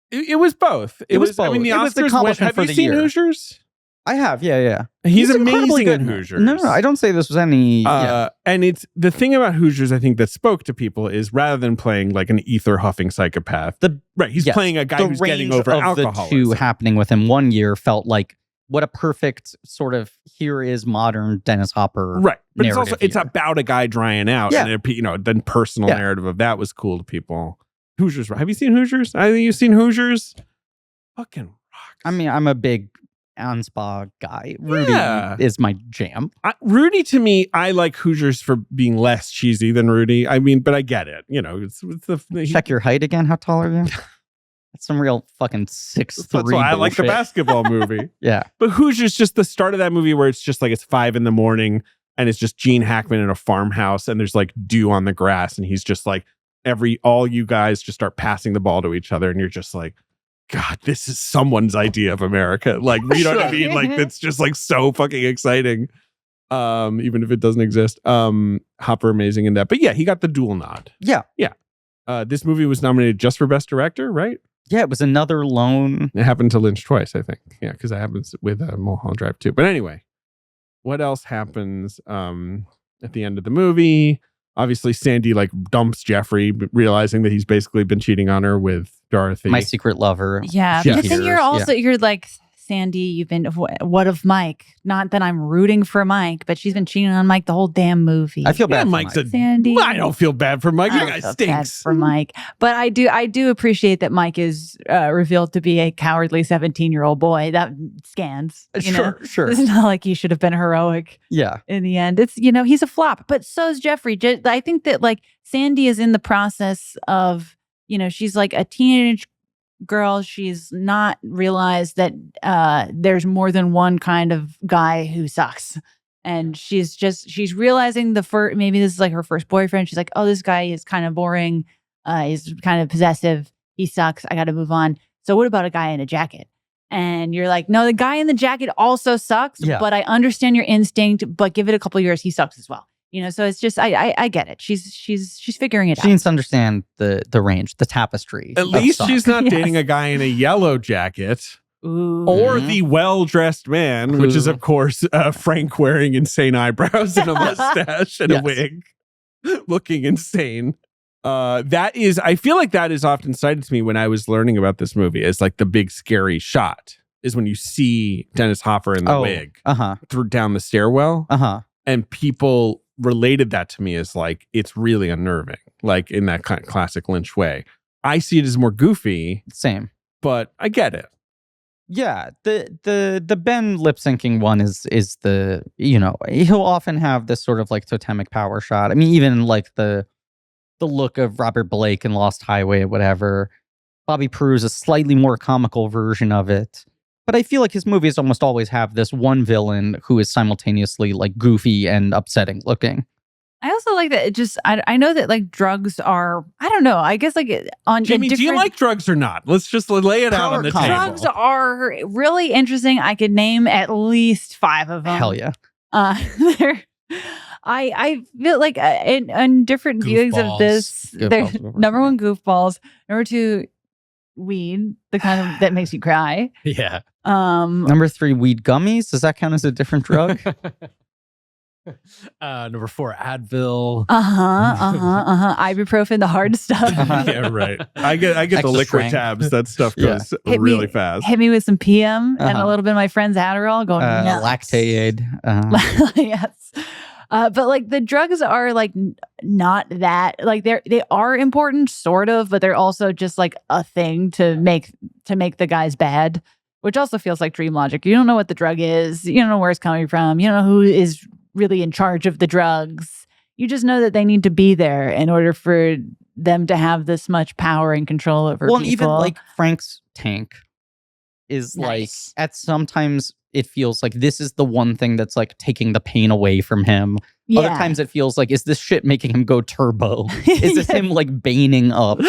It was both. It was both. I mean, the Oscars have you seen Hoosiers? I have, yeah. He's amazing in Hoosiers. No, I don't say this was any... And it's the thing about Hoosiers, I think, that spoke to people is rather than playing like an ether-huffing psychopath, he's playing a guy who's getting over alcoholism. The two happening with him one year felt like what a perfect sort of here is modern Dennis Hopper right. But it's here. about a guy drying out. Yeah. And then personal narrative of that was cool to people. Hoosiers. Have you seen Hoosiers? I think you've seen Hoosiers. Fucking rocks. I mean, I'm a big Anspa guy. Rudy is my jam. Rudy, to me, I like Hoosiers for being less cheesy than Rudy. I mean, but I get it. Check your height again. How tall are you? That's some real fucking 6'3". That's why I like the basketball movie. Yeah. But Hoosiers, just the start of that movie where it's just like it's 5 a.m. and it's just Gene Hackman in a farmhouse, and there's like dew on the grass, and he's just like, all you guys just start passing the ball to each other, and you're just like, God, this is someone's idea of America. Like, you know what I mean? Like, it's just like so fucking exciting. Even if it doesn't exist. Hopper amazing in that. But yeah, he got the dual nod. Yeah. This movie was nominated just for Best Director, right? Yeah, it was another lone. It happened to Lynch twice, I think. Yeah, because that happens with Mulholland Drive too. But anyway, what else happens at the end of the movie? Obviously, Sandy like dumps Jeffrey, realizing that he's basically been cheating on her with Dorothy. My secret lover. Yeah, Yes. because then you're like, Sandy, you've been, what of Mike? Not that I'm rooting for Mike, but she's been cheating on Mike the whole damn movie. I feel bad for Mike's Mike. Sandy. I don't feel bad for Mike. I That don't guy feel bad stinks. for Mike, but I do appreciate that Mike is revealed to be a cowardly 17-year-old boy. That scans. You know? Sure. It's not like he should have been heroic Yeah. in the end. It's, he's a flop, but so is Jeffrey. I think that like Sandy is in the process of, she's like a teenage girl. She's not realized that there's more than one kind of guy who sucks. And she's realizing maybe this is like her first boyfriend. She's like, oh, this guy is kind of boring. He's kind of possessive. He sucks. I got to move on. So what about a guy in a jacket? And you're like, no, the guy in the jacket also sucks, but I understand your instinct, but give it a couple years. He sucks as well. So it's just, I get it. She's figuring it out. She needs to understand the range, the tapestry. At least she's not dating a guy in a yellow jacket. Ooh. Or the well-dressed man, which is, of course, Frank wearing insane eyebrows and a mustache and a wig, looking insane. I feel like that is often cited to me when I was learning about this movie as like the big scary shot is when you see Dennis Hopper in the wig down the stairwell. And people related that to me as like, it's really unnerving, like in that kind of classic Lynch way. I see it as more goofy. Same. But I get it. Yeah, the Ben lip syncing one is the, he'll often have this sort of like totemic power shot. I mean, even like the look of Robert Blake in Lost Highway or whatever. Bobby Peru is a slightly more comical version of it. But I feel like his movies almost always have this one villain who is simultaneously like goofy and upsetting looking. I also like that it just, I know that like drugs are, I don't know, I guess like on Jamie, do you like drugs or not? Let's just lay it out on the table. Drugs are really interesting. I could name at least 5 of them. Hell yeah. I feel like in different viewings of this, there's number 1, goofballs. Number 2, weed, the kind of that makes you cry. Yeah. Number 3, weed gummies. Does that count as a different drug? Number 4, Advil. Ibuprofen, the hard stuff. Yeah, right. I get the liquid strength. tabs. That stuff goes really fast. Hit me with some PM and a little bit of my friend's Adderall. Going nuts. Lactaid. Yes. But like the drugs are like not that, like they are important sort of, but they're also just like a thing to make the guys bad, which also feels like dream logic. You don't know what the drug is. You don't know where it's coming from. You don't know who is really in charge of the drugs. You just know that they need to be there in order for them to have this much power and control over people. Well, even like Frank's tank is nice. Like at sometimes it feels like this is the one thing that's like taking the pain away from him. Yeah. Other times it feels like, is this shit making him go turbo? Is this him like baning up?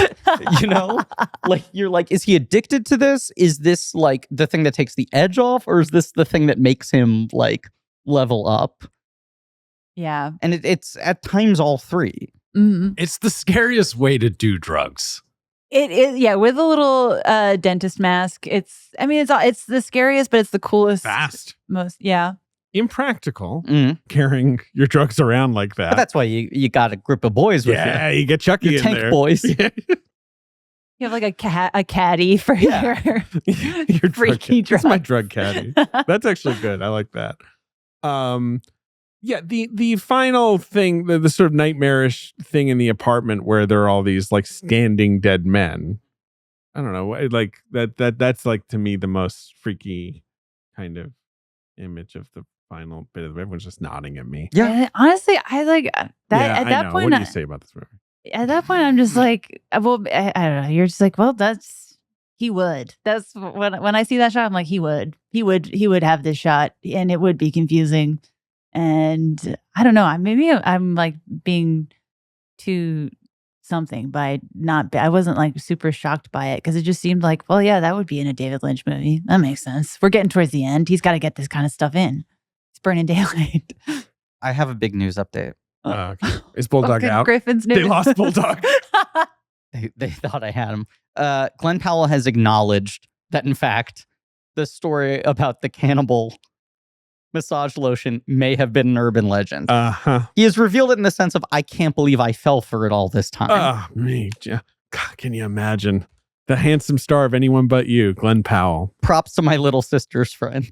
Like you're like, is he addicted to this? Is this like the thing that takes the edge off? Or is this the thing that makes him like level up? Yeah. And it's at times all 3. Mm-hmm. It's the scariest way to do drugs. It is, yeah, with a little dentist mask. It's the scariest, but it's the coolest. Fast. Most, yeah. Impractical carrying your drugs around like that. But that's why you got a group of boys with you. Yeah, you get Chucky Your in tank there. boys. Yeah. You have like a caddy for your freaky drugs. That's my drug caddy. That's actually good. I like that. Yeah, the final thing, the sort of nightmarish thing in the apartment where there are all these like standing dead men. I don't know, like that's like to me the most freaky kind of image of the final bit of everyone's just nodding at me. Yeah. And honestly, I like that. Yeah, at that point, what do you say about this movie? At that point, I'm just like, well, I don't know. You're just like, well, he would. That's when I see that shot, I'm like, he would have this shot, and it would be confusing. And I don't know. Maybe I'm like being too something by not. I wasn't like super shocked by it because it just seemed like, well, yeah, that would be in a David Lynch movie. That makes sense. We're getting towards the end. He's got to get this kind of stuff in. It's burning daylight. I have a big news update. Okay. Is Bulldog out? Griffin's news. They lost Bulldog. They thought I had him. Glenn Powell has acknowledged that, in fact, the story about the cannibal massage lotion may have been an urban legend. He has revealed it in the sense of, I can't believe I fell for it all this time. Oh, me. God, can you imagine? The handsome star of Anyone But You, Glenn Powell. Props to my little sister's friend.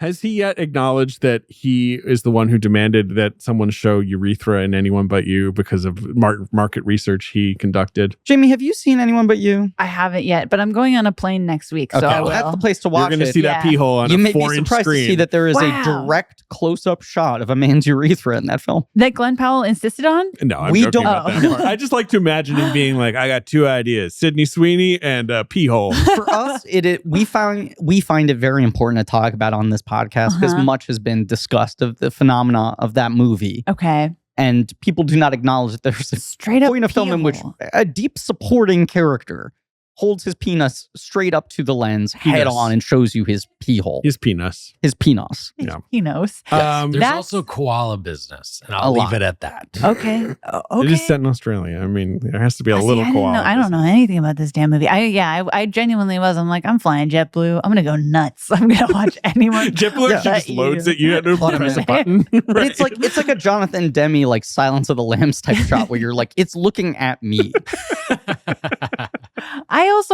Has he yet acknowledged that he is the one who demanded that someone show urethra in Anyone But You because of market research he conducted? Jamie, have you seen Anyone But You? I haven't yet, but I'm going on a plane next week, so I will. That's the place to watch You're going to see that pee hole on you a 4-inch screen. You may be surprised to see that there is a direct close-up shot of a man's urethra in that film. That Glenn Powell insisted on? No, I'm We joking don't- about that part. I just like to imagine him being like, I got 2 ideas, Sydney Sweeney and a pee hole. For us, we find it very important to talk about on this podcast because much has been discussed of the phenomena of that movie. Okay. And people do not acknowledge that there's a Straight up point of film in which pee-hole. a deep supporting character holds his penis straight up to the lens, head on, and shows you his pee hole. His penis. His penis. Yeah. He knows. There's That's- also koala business, and A I'll leave lot. it at that. Okay. Okay. It is set in Australia. I mean, there has to be a See, little I didn't koala. know- I don't know anything about this damn movie. I genuinely was. I'm like, I'm flying JetBlue. I'm gonna go nuts. I'm gonna watch anyone. JetBlue Yeah. actually just loads it. You had to Plot press a it. button. But Right. it's like a Jonathan Demme, like Silence of the Lambs type shot where you're like, it's looking at me.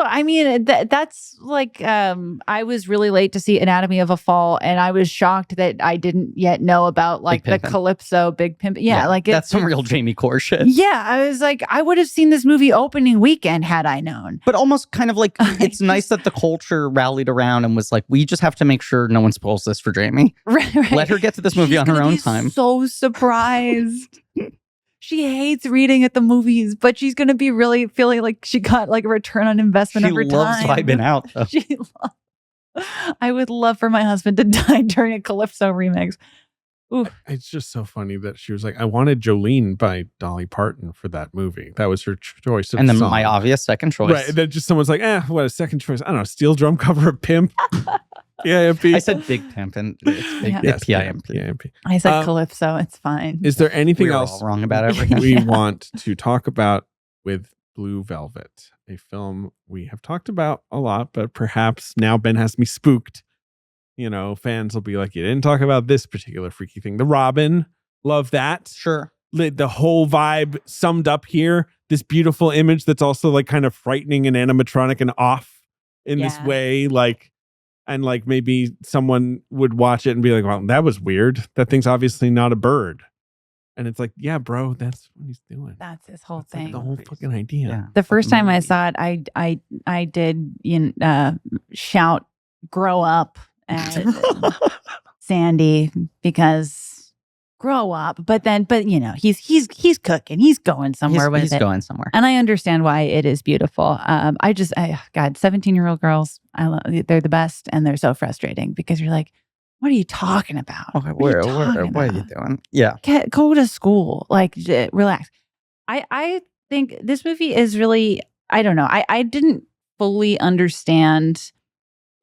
I mean, that's like, I was really late to see Anatomy of a Fall, and I was shocked that I didn't yet know about like the Pimpin'. Calypso Big Pimp. Yeah, like that's some real Jamie Core shit. Yeah, I was like, I would have seen this movie opening weekend had I known. But almost kind of like, it's nice that the culture rallied around and was like, we just have to make sure no one spoils this for Jamie. Right. Let her get to this movie She's on her gonna own be time. So surprised. She hates reading at the movies, but she's going to be really feeling like she got like a return on investment She over loves time. vibing out, though. I would love for my husband to die during a Calypso remix. Ooh. It's just so funny that she was like, I wanted Jolene by Dolly Parton for that movie. That was her choice of And then song. my obvious second choice. Right. And then just someone's like, what a second choice. I don't know, steel drum cover of Pimp. P-I-M-P. I said Big Pimp and it's big, Yeah. Yes, P-I-M-P. P-I-M-P. I said Calypso. It's fine. Is there anything We're else all wrong about everything. we want to talk about with Blue Velvet? A film we have talked about a lot, but perhaps now Ben has me spooked. You know, fans will be like, you didn't talk about this particular freaky thing. The Robin, love that. Sure. The whole vibe summed up here. This beautiful image that's also like kind of frightening and animatronic and off in this Yeah. way. Like, and like maybe someone would watch it and be like, well, that was weird. That thing's obviously not a bird. And it's like, yeah, bro, that's what he's doing. That's his whole That's like thing. the whole fucking idea. Yeah. The first time I saw it, I did shout "grow up" at Sandy because grow up. But you know, he's cooking. He's going somewhere with He's it. going somewhere. And I understand why it is beautiful. God, 17-year-old girls, they're the best, and they're so frustrating because you're like, what are you talking about? Okay, What are you what talking are you about? doing? Yeah. Go to school, like relax. I think this movie is really, I don't know. I didn't fully understand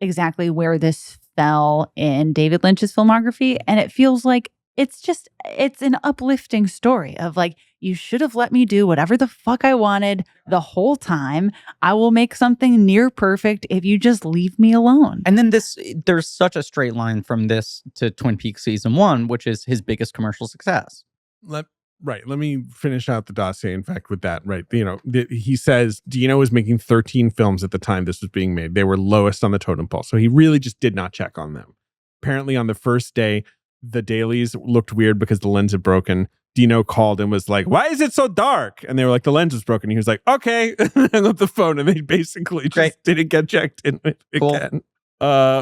exactly where this fell in David Lynch's filmography, and it feels like it's an uplifting story of like, you should have let me do whatever the fuck I wanted the whole time. I will make something near perfect if you just leave me alone. And then there's such a straight line from this to Twin Peaks season 1, which is his biggest commercial success. Let me finish out the dossier, in fact, with that. Right. You know, he says Dino was making 13 films at the time this was being made. They were lowest on the totem pole. So he really just did not check on them. Apparently, on the first day, the dailies looked weird because the lens had broken. Dino called and was like, why is it so dark? And they were like, the lens was broken. He was like, okay. And hung up the phone, and they basically just didn't get checked in again.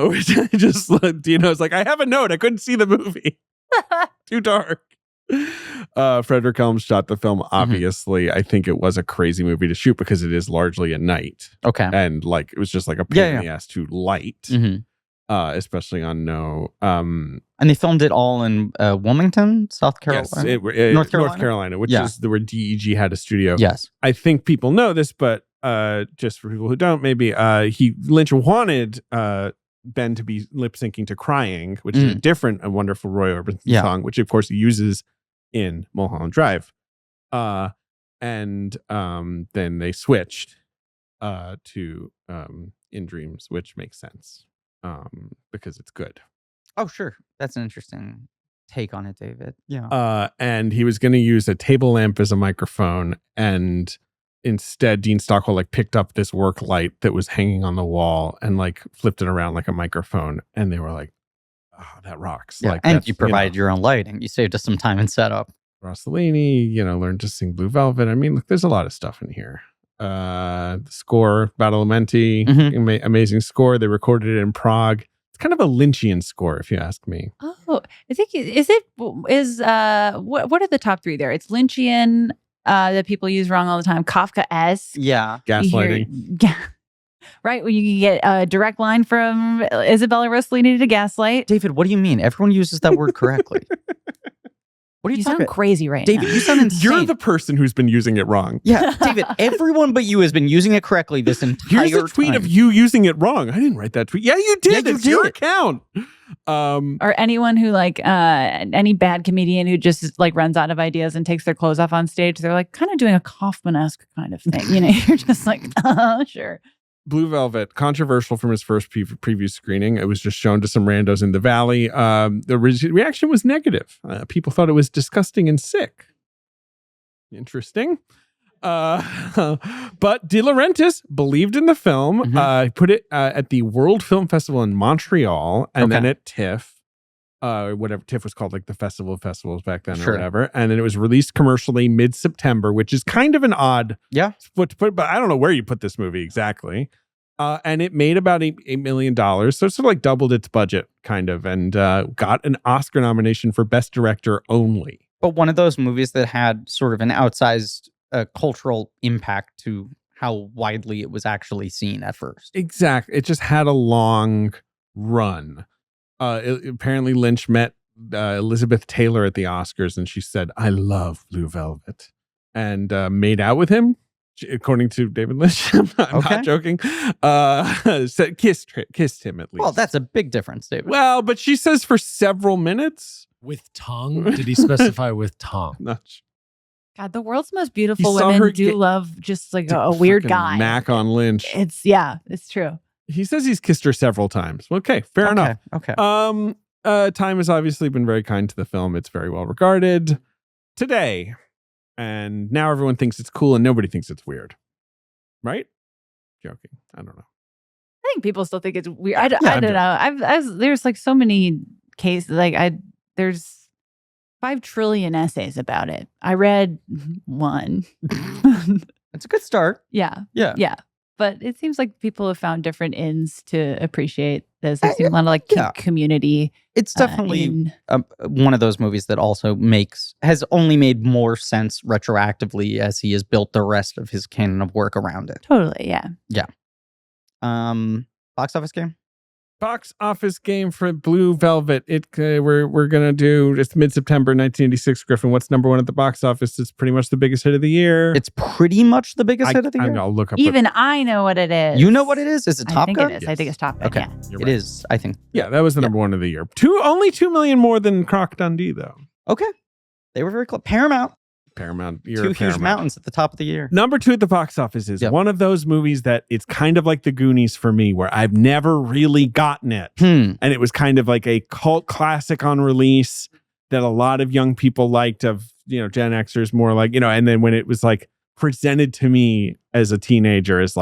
Which I just, Dino's like, I have a note. I couldn't see the movie. Too dark. Frederick Helms shot the film. Obviously, I think it was a crazy movie to shoot because it is largely at night. Okay. And like, it was just like a pain in the ass to light. Mhm. Especially on no And they filmed it all in Wilmington, South Carolina? Yes, North Carolina, which is where DEG had a studio. Yes. I think people know this, but just for people who don't, maybe Lynch wanted Ben to be lip syncing to Crying, which is a wonderful Roy Orbison song, which of course he uses in Mulholland Drive. And then they switched to In Dreams, which makes sense because it's good. Oh, sure. That's an interesting take on it, David. Yeah. And he was going to use a table lamp as a microphone, and instead Dean Stockwell picked up this work light that was hanging on the wall and flipped it around like a microphone, and they were like, oh, that rocks. Yeah, and you provided your own lighting. You saved us some time and setup. Rossellini, learned to sing Blue Velvet. I mean, look, there's a lot of stuff in here. The score, Badalamenti, amazing score. They recorded it in Prague. It's kind of a Lynchian score, if you ask me. Oh, I think what are the top three there? It's Lynchian that people use wrong all the time. Kafka-esque. Yeah. Gaslighting. Right, when you get a direct line from Isabella Rossellini to gaslight. David, what do you mean? Everyone uses that word correctly. What are you talking sound crazy right David, now. You sound insane. You're the person who's been using it wrong. Yeah, David, everyone but you has been using it correctly this entire Here's a tweet time. of you using it wrong. I didn't write that tweet. Yeah, you did. It's your account. Or anyone who any bad comedian who just runs out of ideas and takes their clothes off on stage. They're kind of doing a Kaufman-esque kind of thing. You're just sure. Blue Velvet, controversial from his first preview screening. It was just shown to some randos in the Valley. The reaction was negative. People thought it was disgusting and sick. Interesting. But De Laurentiis believed in the film, put it at the World Film Festival in Montreal, and then at TIFF, whatever TIFF was called, the Festival of Festivals back then or whatever. And then it was released commercially mid-September, which is kind of an odd spot to put, but I don't know where you put this movie exactly. And it made about $8 million. So it sort of doubled its budget, kind of, and got an Oscar nomination for Best Director only. But one of those movies that had sort of an outsized cultural impact to how widely it was actually seen at first. Exactly. It just had a long run. Apparently Lynch met Elizabeth Taylor at the Oscars, and she said, "I love Blue Velvet," and made out with him, according to David Lynch. I'm not joking. Said kissed him at least. Well, that's a big difference, David. Well, but she says for several minutes. With tongue? Did he specify with tongue? God, the world's most beautiful women love just a weird guy. Mac on Lynch. It's true. He says he's kissed her several times. Okay, fair enough. Okay. Time has obviously been very kind to the film. It's very well regarded today. And now everyone thinks it's cool and nobody thinks it's weird. Right? Joking. I don't know. I think people still think it's weird. I don't know. There's so many cases. There's 5 trillion essays about it. I read one. It's a good start. Yeah. But it seems like people have found different ends to appreciate this. There's a lot of community. It's definitely one of those movies that also has only made more sense retroactively as he has built the rest of his canon of work around it. Totally, yeah. Yeah. Box office game? Box office game for Blue Velvet. We're gonna do it's mid-September 1986. Griffin, what's number one at the box office? It's pretty much the biggest hit of the year. It's pretty much the biggest hit of the year. I'll look up. Even I know what it is. You know what it is? Is it Top Gun? I think it is. Yes. I think it's Top Gun. Okay, Yeah. it is. I think. Yeah, that was the number one of the year. Only 2 million more than Croc Dundee, though. Okay, they were very close. Paramount. You're Two huge mountains at the top of the year. Number 2 at the box office is one of those movies that it's kind of like The Goonies for me, where I've never really gotten it. And it was kind of like a cult classic on release that a lot of young people liked of, Gen Xers more and then when it was presented to me as a teenager as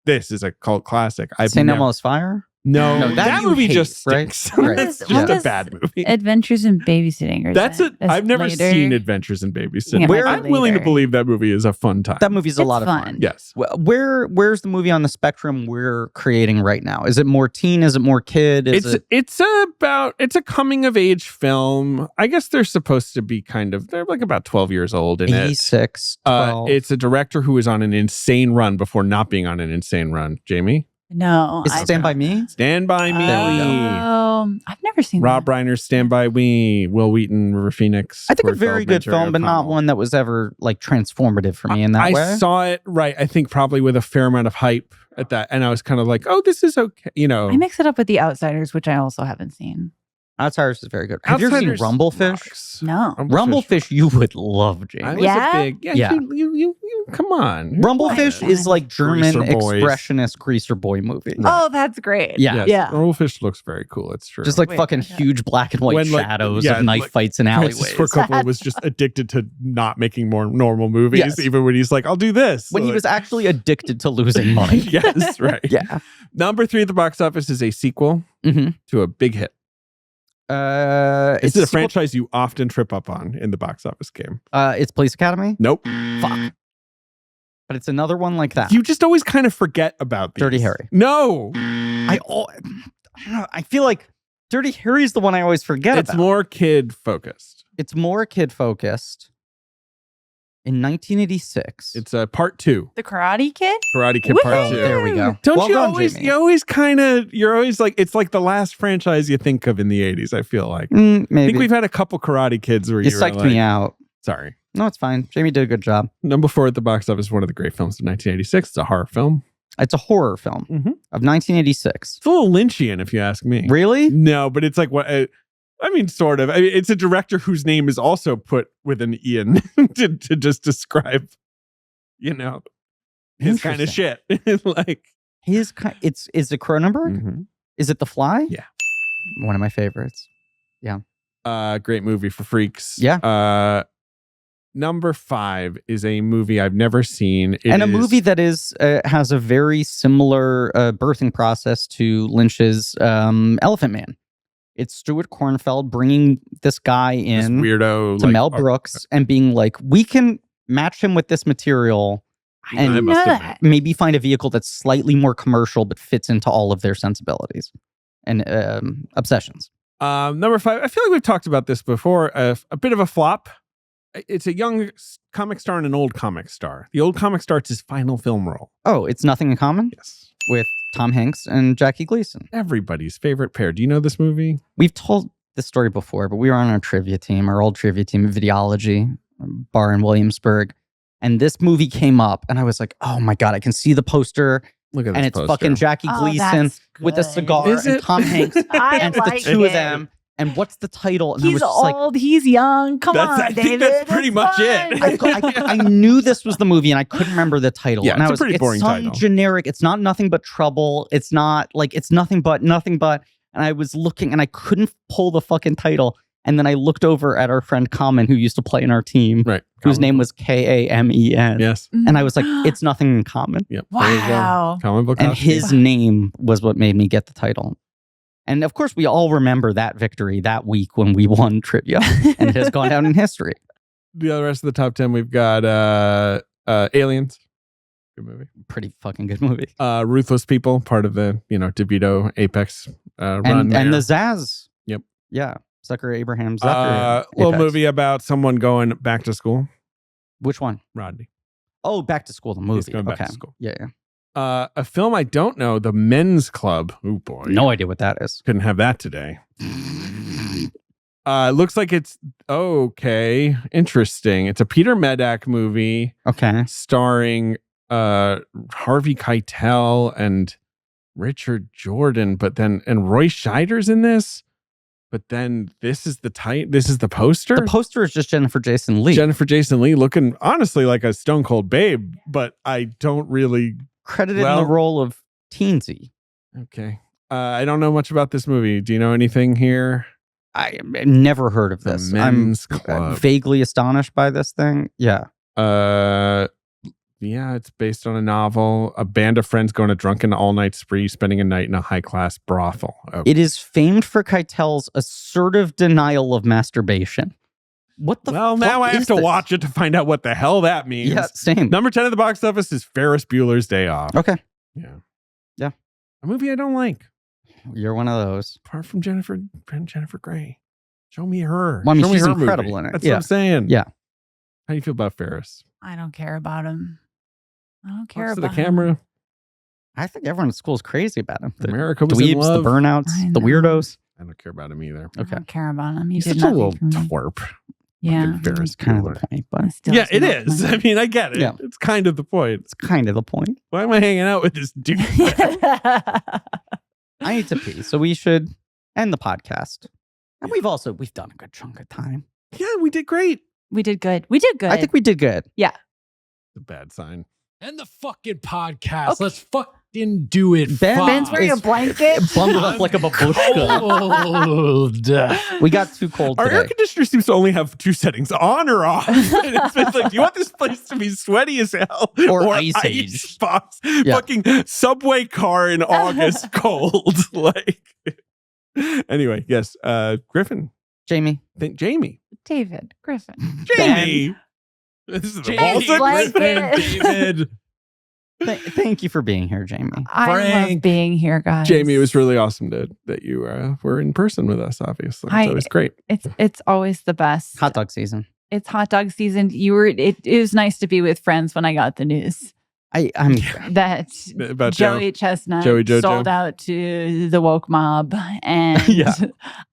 this is a cult classic. St. Elmo's Fire? No, that movie just right? stinks. Right. It's just a bad movie. Adventures in Babysitting. Or That's it. I've never later? seen Adventures in Babysitting. Yeah, I'm willing to believe that movie is a fun time. That movie's a lot of fun. Yes. Where's the movie on the spectrum we're creating right now? Is it more teen? Is it more kid? It's a coming of age film. I guess they're supposed to be they're about 12 years old in 86, 12. It's a director who is on an insane run before not being on an insane run. Jamie? No. Is it Stand By Me? Stand By Me. There we go. I've never seen Rob that. Reiner's Stand By Me. Will Wheaton, River Phoenix. I think a Corey very Feldman, good Jerry film, but not O'Connell. one that was ever like transformative for me in that way. I saw it, right, I think probably with a fair amount of hype at that. And I was kind of like, oh, this is okay. You know. I mix it up with The Outsiders, which I also haven't seen. Outsiders is very good. Have you ever seen Outsiders Rumblefish? rocks. No. Rumblefish, you would love, I Jamie. was Yeah? a big, Yeah. You come on. Rumblefish is like German Greaser boys. expressionist greaser boy movie. Oh, that's great. Yeah. Yes, Yeah. Rumblefish looks very cool. It's true. Just like Wait, fucking okay. huge black and white When, like, shadows yeah, of knife like, fights in Francis alleyways. Ford Coppola was just addicted to not making more normal movies, Yes. even when he's like, I'll do this. When he Like- was actually addicted to losing money. yes, right. Yeah. Number 3 at the box office is a sequel Mm-hmm. to a big hit. It's This is a sequel- franchise you often trip up on in the box office game. It's Police Academy. Nope. Fuck. But it's another one like that. You just always kind of forget about these. Dirty Harry. No. I don't know, I feel like Dirty Harry's the one I always forget It's about. more kid focused. It's more kid focused. In 1986. It's a part 2. The Karate Kid? Karate Kid Part Woohoo! 2. There we go. Don't Well you done, always, Jamie. you're always like, it's like the last franchise you think of in the 80s, I feel like. I Maybe. think we've had a couple Karate Kids where You you were psyched like, me out. sorry. No, it's fine. Jamie did a good job. Number 4 at the box office, one of the great films of 1986. It's a horror film. It's a horror film Mhm. of 1986. It's a little Lynchian, if you ask me. Really? No, but it's like what I mean, sort of. I mean, it's a director whose name is also put with an Ian to just describe, you know, his kind of shit. Like, Is it Cronenberg? mhm. Is it The Fly? Yeah. One of my favorites. Great movie for freaks. Yeah. Number 5 is a movie I've never seen. It And a is- movie that has a very similar birthing process to Lynch's Elephant Man. It's Stuart Kornfeld bringing this guy this in weirdo to like, Mel Brooks and being like, we can match him with this material I And didn't must know have that. maybe find a vehicle that's slightly more commercial but fits into all of their sensibilities and obsessions. Number 5, I feel like we've talked about this before. A bit of a flop. It's a young comic star and an old comic star. The old comic star, it's his final film role. Oh, It's Nothing in Common Yes. with Tom Hanks and Jackie Gleason. Everybody's favorite pair. Do you know this movie? We've told this story before, but we were on our trivia team, our old trivia team of Videology, bar in Williamsburg. And this movie came up, and I was like, oh my God, I can see the poster. Look at And this it's poster. fucking Jackie Oh, Gleason that's with a good. cigar Is and it? Tom Hanks. I And it's like the two it. of them. And what's the title? And I He's was just like, old. He's young. Come That's- on, I think David. that's pretty It's much fun. it. I knew this was the movie and I couldn't remember the title. Yeah, and I it's a was pretty boring some title. generic, it's not Nothing But Trouble. It's not like it's nothing but. And I was looking and I couldn't pull the fucking title. And then I looked over at our friend Common, who used to play in our team, Right. whose Comic name book. was Kamen. Yes. And I was like, it's Nothing in Common. Yep. There you go. Wow. Comic book. And costume. his name was what made me get the title. And of course, we all remember that victory that week when we won trivia, and it has gone down in history. The other rest of the top 10, we've got Aliens. Good movie. Pretty fucking good movie. Ruthless People, part of the, DeVito Apex run And there. the Zaz. Yep. Yeah. Zucker Abraham Zucker. little Apex. movie about someone going back to school. Which one? Rodney. Oh, Back to School, the movie. going back okay. to school. Yeah. A film I don't know, The Men's Club. Oh boy. No idea what that is. Couldn't have that today. Looks like it's okay. Interesting. It's a Peter Medak movie Okay. starring Harvey Keitel and Richard Jordan, and Roy Scheider's in this. But then this is the poster. The poster is just Jennifer Jason Leigh. Jennifer Jason Leigh looking honestly like a stone cold babe, but I don't really. credited in Well- the role of Teensy. Okay. I don't know much about this movie. Do you know anything here? I never heard of The this. Men's I'm Club. vaguely astonished by this thing. Yeah. Yeah, it's based on a novel. A band of friends go on a drunken all-night spree, spending a night in a high-class brothel. Okay. It is famed for Keitel's assertive denial of masturbation. What the Well, fuck now I have is to this? watch it to find out what the hell that means. Yeah, same. Number 10 at the box office is Ferris Bueller's Day Off. Okay. Yeah. Yeah. A movie I don't like, You're one of those. apart from Jennifer Grey. Show me her. Well, I mean, Show me she's her incredible movie. in it. That's Yeah. what I'm saying. Yeah. How do you feel about Ferris? I don't care about him. I don't care Talks to about the camera. I think everyone at school is crazy about him. The America was in dweebs, love. the burnouts, I the know. weirdos. I don't care about him either. I don't care about him. He He's did such a nothing little for me. twerp. Yeah. Fucking Ferris That's kind of Bueller. the point, but Still Yeah, it doesn't is. look I mean, I get it. Yeah. It's kind of the point. it's kind of the point. Why am I hanging out with this dude? my- I need to pee, so we should end the podcast. And we've done a good chunk of time. Yeah, we did great. We did good. We did good. I think we did good. It's a bad sign. End the fucking podcast. Okay. Let's fucking do it. Ben- Fuck. Ben's wearing a It's blanket. Bundled up like a babushka. Cold. We got too cold Our today. air conditioner seems to only have 2 settings, on or off. And it's been like, do you want this place to be sweaty as hell Or ice age. box? Yeah. Fucking subway car in August, cold. Like, anyway, yes. Griffin, Jamie. Jamie, David Griffin. Jamie. This is the Jamie balls of Blanket. Griffin, David. Thank you for being here, Jamie. I love Frank. being here, guys. Jamie, it was really awesome that you were in person with us. Obviously, I- so it was great. It's always the best. Hot dog season. It's hot dog season. It was nice to be with friends when I got the news I'm that About Joey Chestnut Joey Jojo. sold out to the woke mob, and Yeah.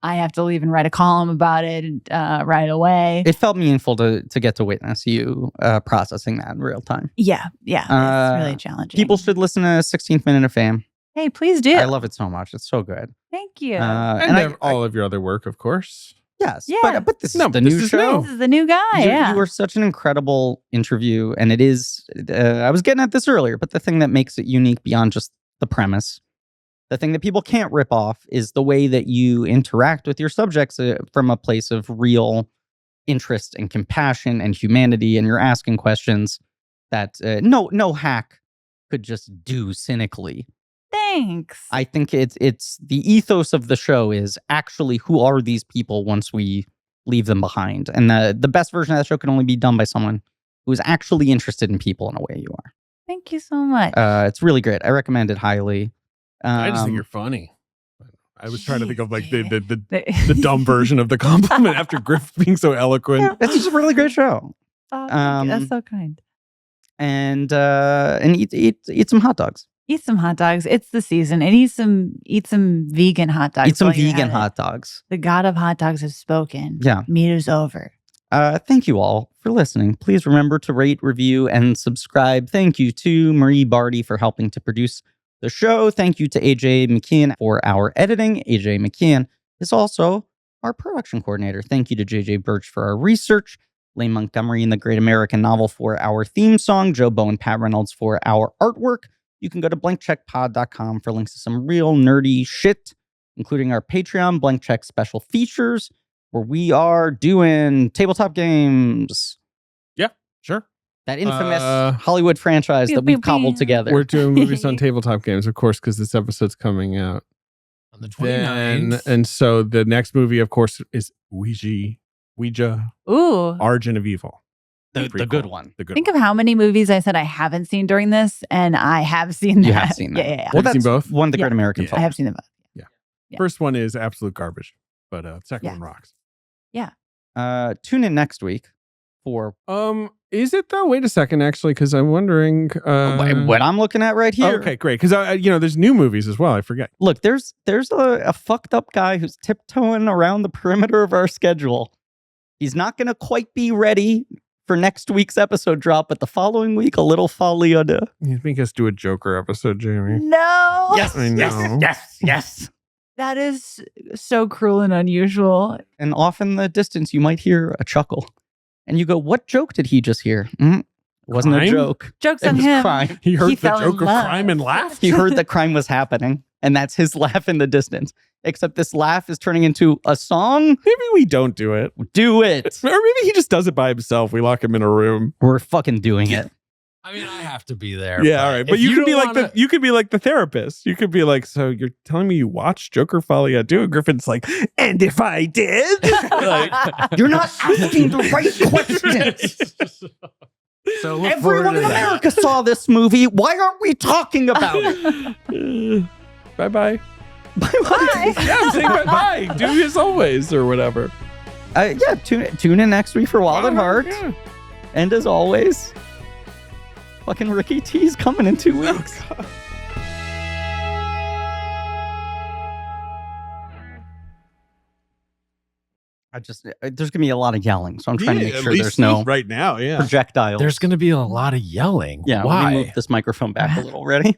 I have to leave and write a column about it right away. It felt meaningful to get to witness you processing that in real time. Yeah, it's really challenging. People should listen to 16th Minute of Fame. hey, please do. I love it so much. It's so good. Thank you. and all of your other work, of course. Yes, Yeah. but this is No, the this new is show. This is the new guy. You were such an incredible interview, and it is. I was getting at this earlier, but the thing that makes it unique beyond just the premise, the thing that people can't rip off, is the way that you interact with your subjects from a place of real interest and compassion and humanity, and you're asking questions that no hack could just do cynically. Thanks. I think it's the ethos of the show is actually who are these people once we leave them behind, and the best version of that show can only be done by someone who is actually interested in people in a way you are. Thank you so much. It's really great. I recommend it highly. I just think you're funny. I was trying to think of like the The dumb version of the compliment after Griff being so eloquent. It's just a really great show. Oh, thank you. That's so kind. And eat some hot dogs. Eat some hot dogs. It's the season. And eat some vegan hot dogs. Eat some while you're vegan at it. hot dogs. The god of hot dogs has spoken. Yeah. Meat is over. Thank you all for listening. Please remember to rate, review, and subscribe. Thank you to Marie Barty for helping to produce the show. Thank you to AJ McKeon for our editing. AJ McKeon is also our production coordinator. Thank you to JJ Birch for our research. Lane Montgomery and the Great American Novel for our theme song. Joe Bow and Pat Reynolds for our artwork. You can go to blankcheckpod.com for links to some real nerdy shit, including our Patreon Blank Check special features, where we are doing tabletop games. Yeah, sure. That infamous Hollywood franchise Pew, that we've pew, cobbled pew. together. We're doing movies on tabletop games, of course, because this episode's coming out. On the Then, 29th. and so the next movie, of course, is Ouija, Ooh. Origin of Evil. the Prequel. good one. The good Think one. of how many movies I said I haven't seen during this, and I have seen that. You have seen that. Yeah. Have you seen both? One of the Yeah. Great American Yeah. I Films. have seen them both. Yeah. First one is absolute garbage, but second Yeah. one rocks. Tune in next week for Is it though? Wait a second, actually, because I'm wondering. what I'm looking at right here. Okay, great. Because there's new movies as well. I forget. Look, there's a fucked up guy who's tiptoeing around the perimeter of our schedule. He's not going to quite be ready for next week's episode drop, but the following week, a little folie à deux. You make us do a Joker episode, Jamie? No. I know. yes. That is so cruel and unusual. And off in the distance, you might hear a chuckle. And you go, what joke did he just hear? Wasn't Crime? a joke. Joke's It on was him. crime. He heard He the fell in joke of love. crime and laughed. He heard that crime was happening, and that's his laugh in the distance. Except this laugh is turning into a song. Maybe we don't do it. Do it. Or maybe he just does it by himself. We lock him in a room. We're fucking doing it. I mean, I have to be there. Yeah, all right. But if you could be don't like wanna- you could be like the therapist. You could be like, so you're telling me you watched Joker Folie à Deux? Griffin's like, and if I did, like, You're not asking the right questions. So look forward Everyone to in that. America saw this movie. Why aren't we talking about it? bye bye. Bye. Yeah, I'm saying bye bye. Do as always or whatever. Tune in next week for Wild at Heart. Yeah. And as always, fucking Ricky T's coming in 2 weeks. Oh, God. there's gonna be a lot of yelling, so I'm trying to make at sure least there's no right now. Yeah. projectiles. There's going to be a lot of yelling. Yeah, Why? let me move this microphone back a little. Ready?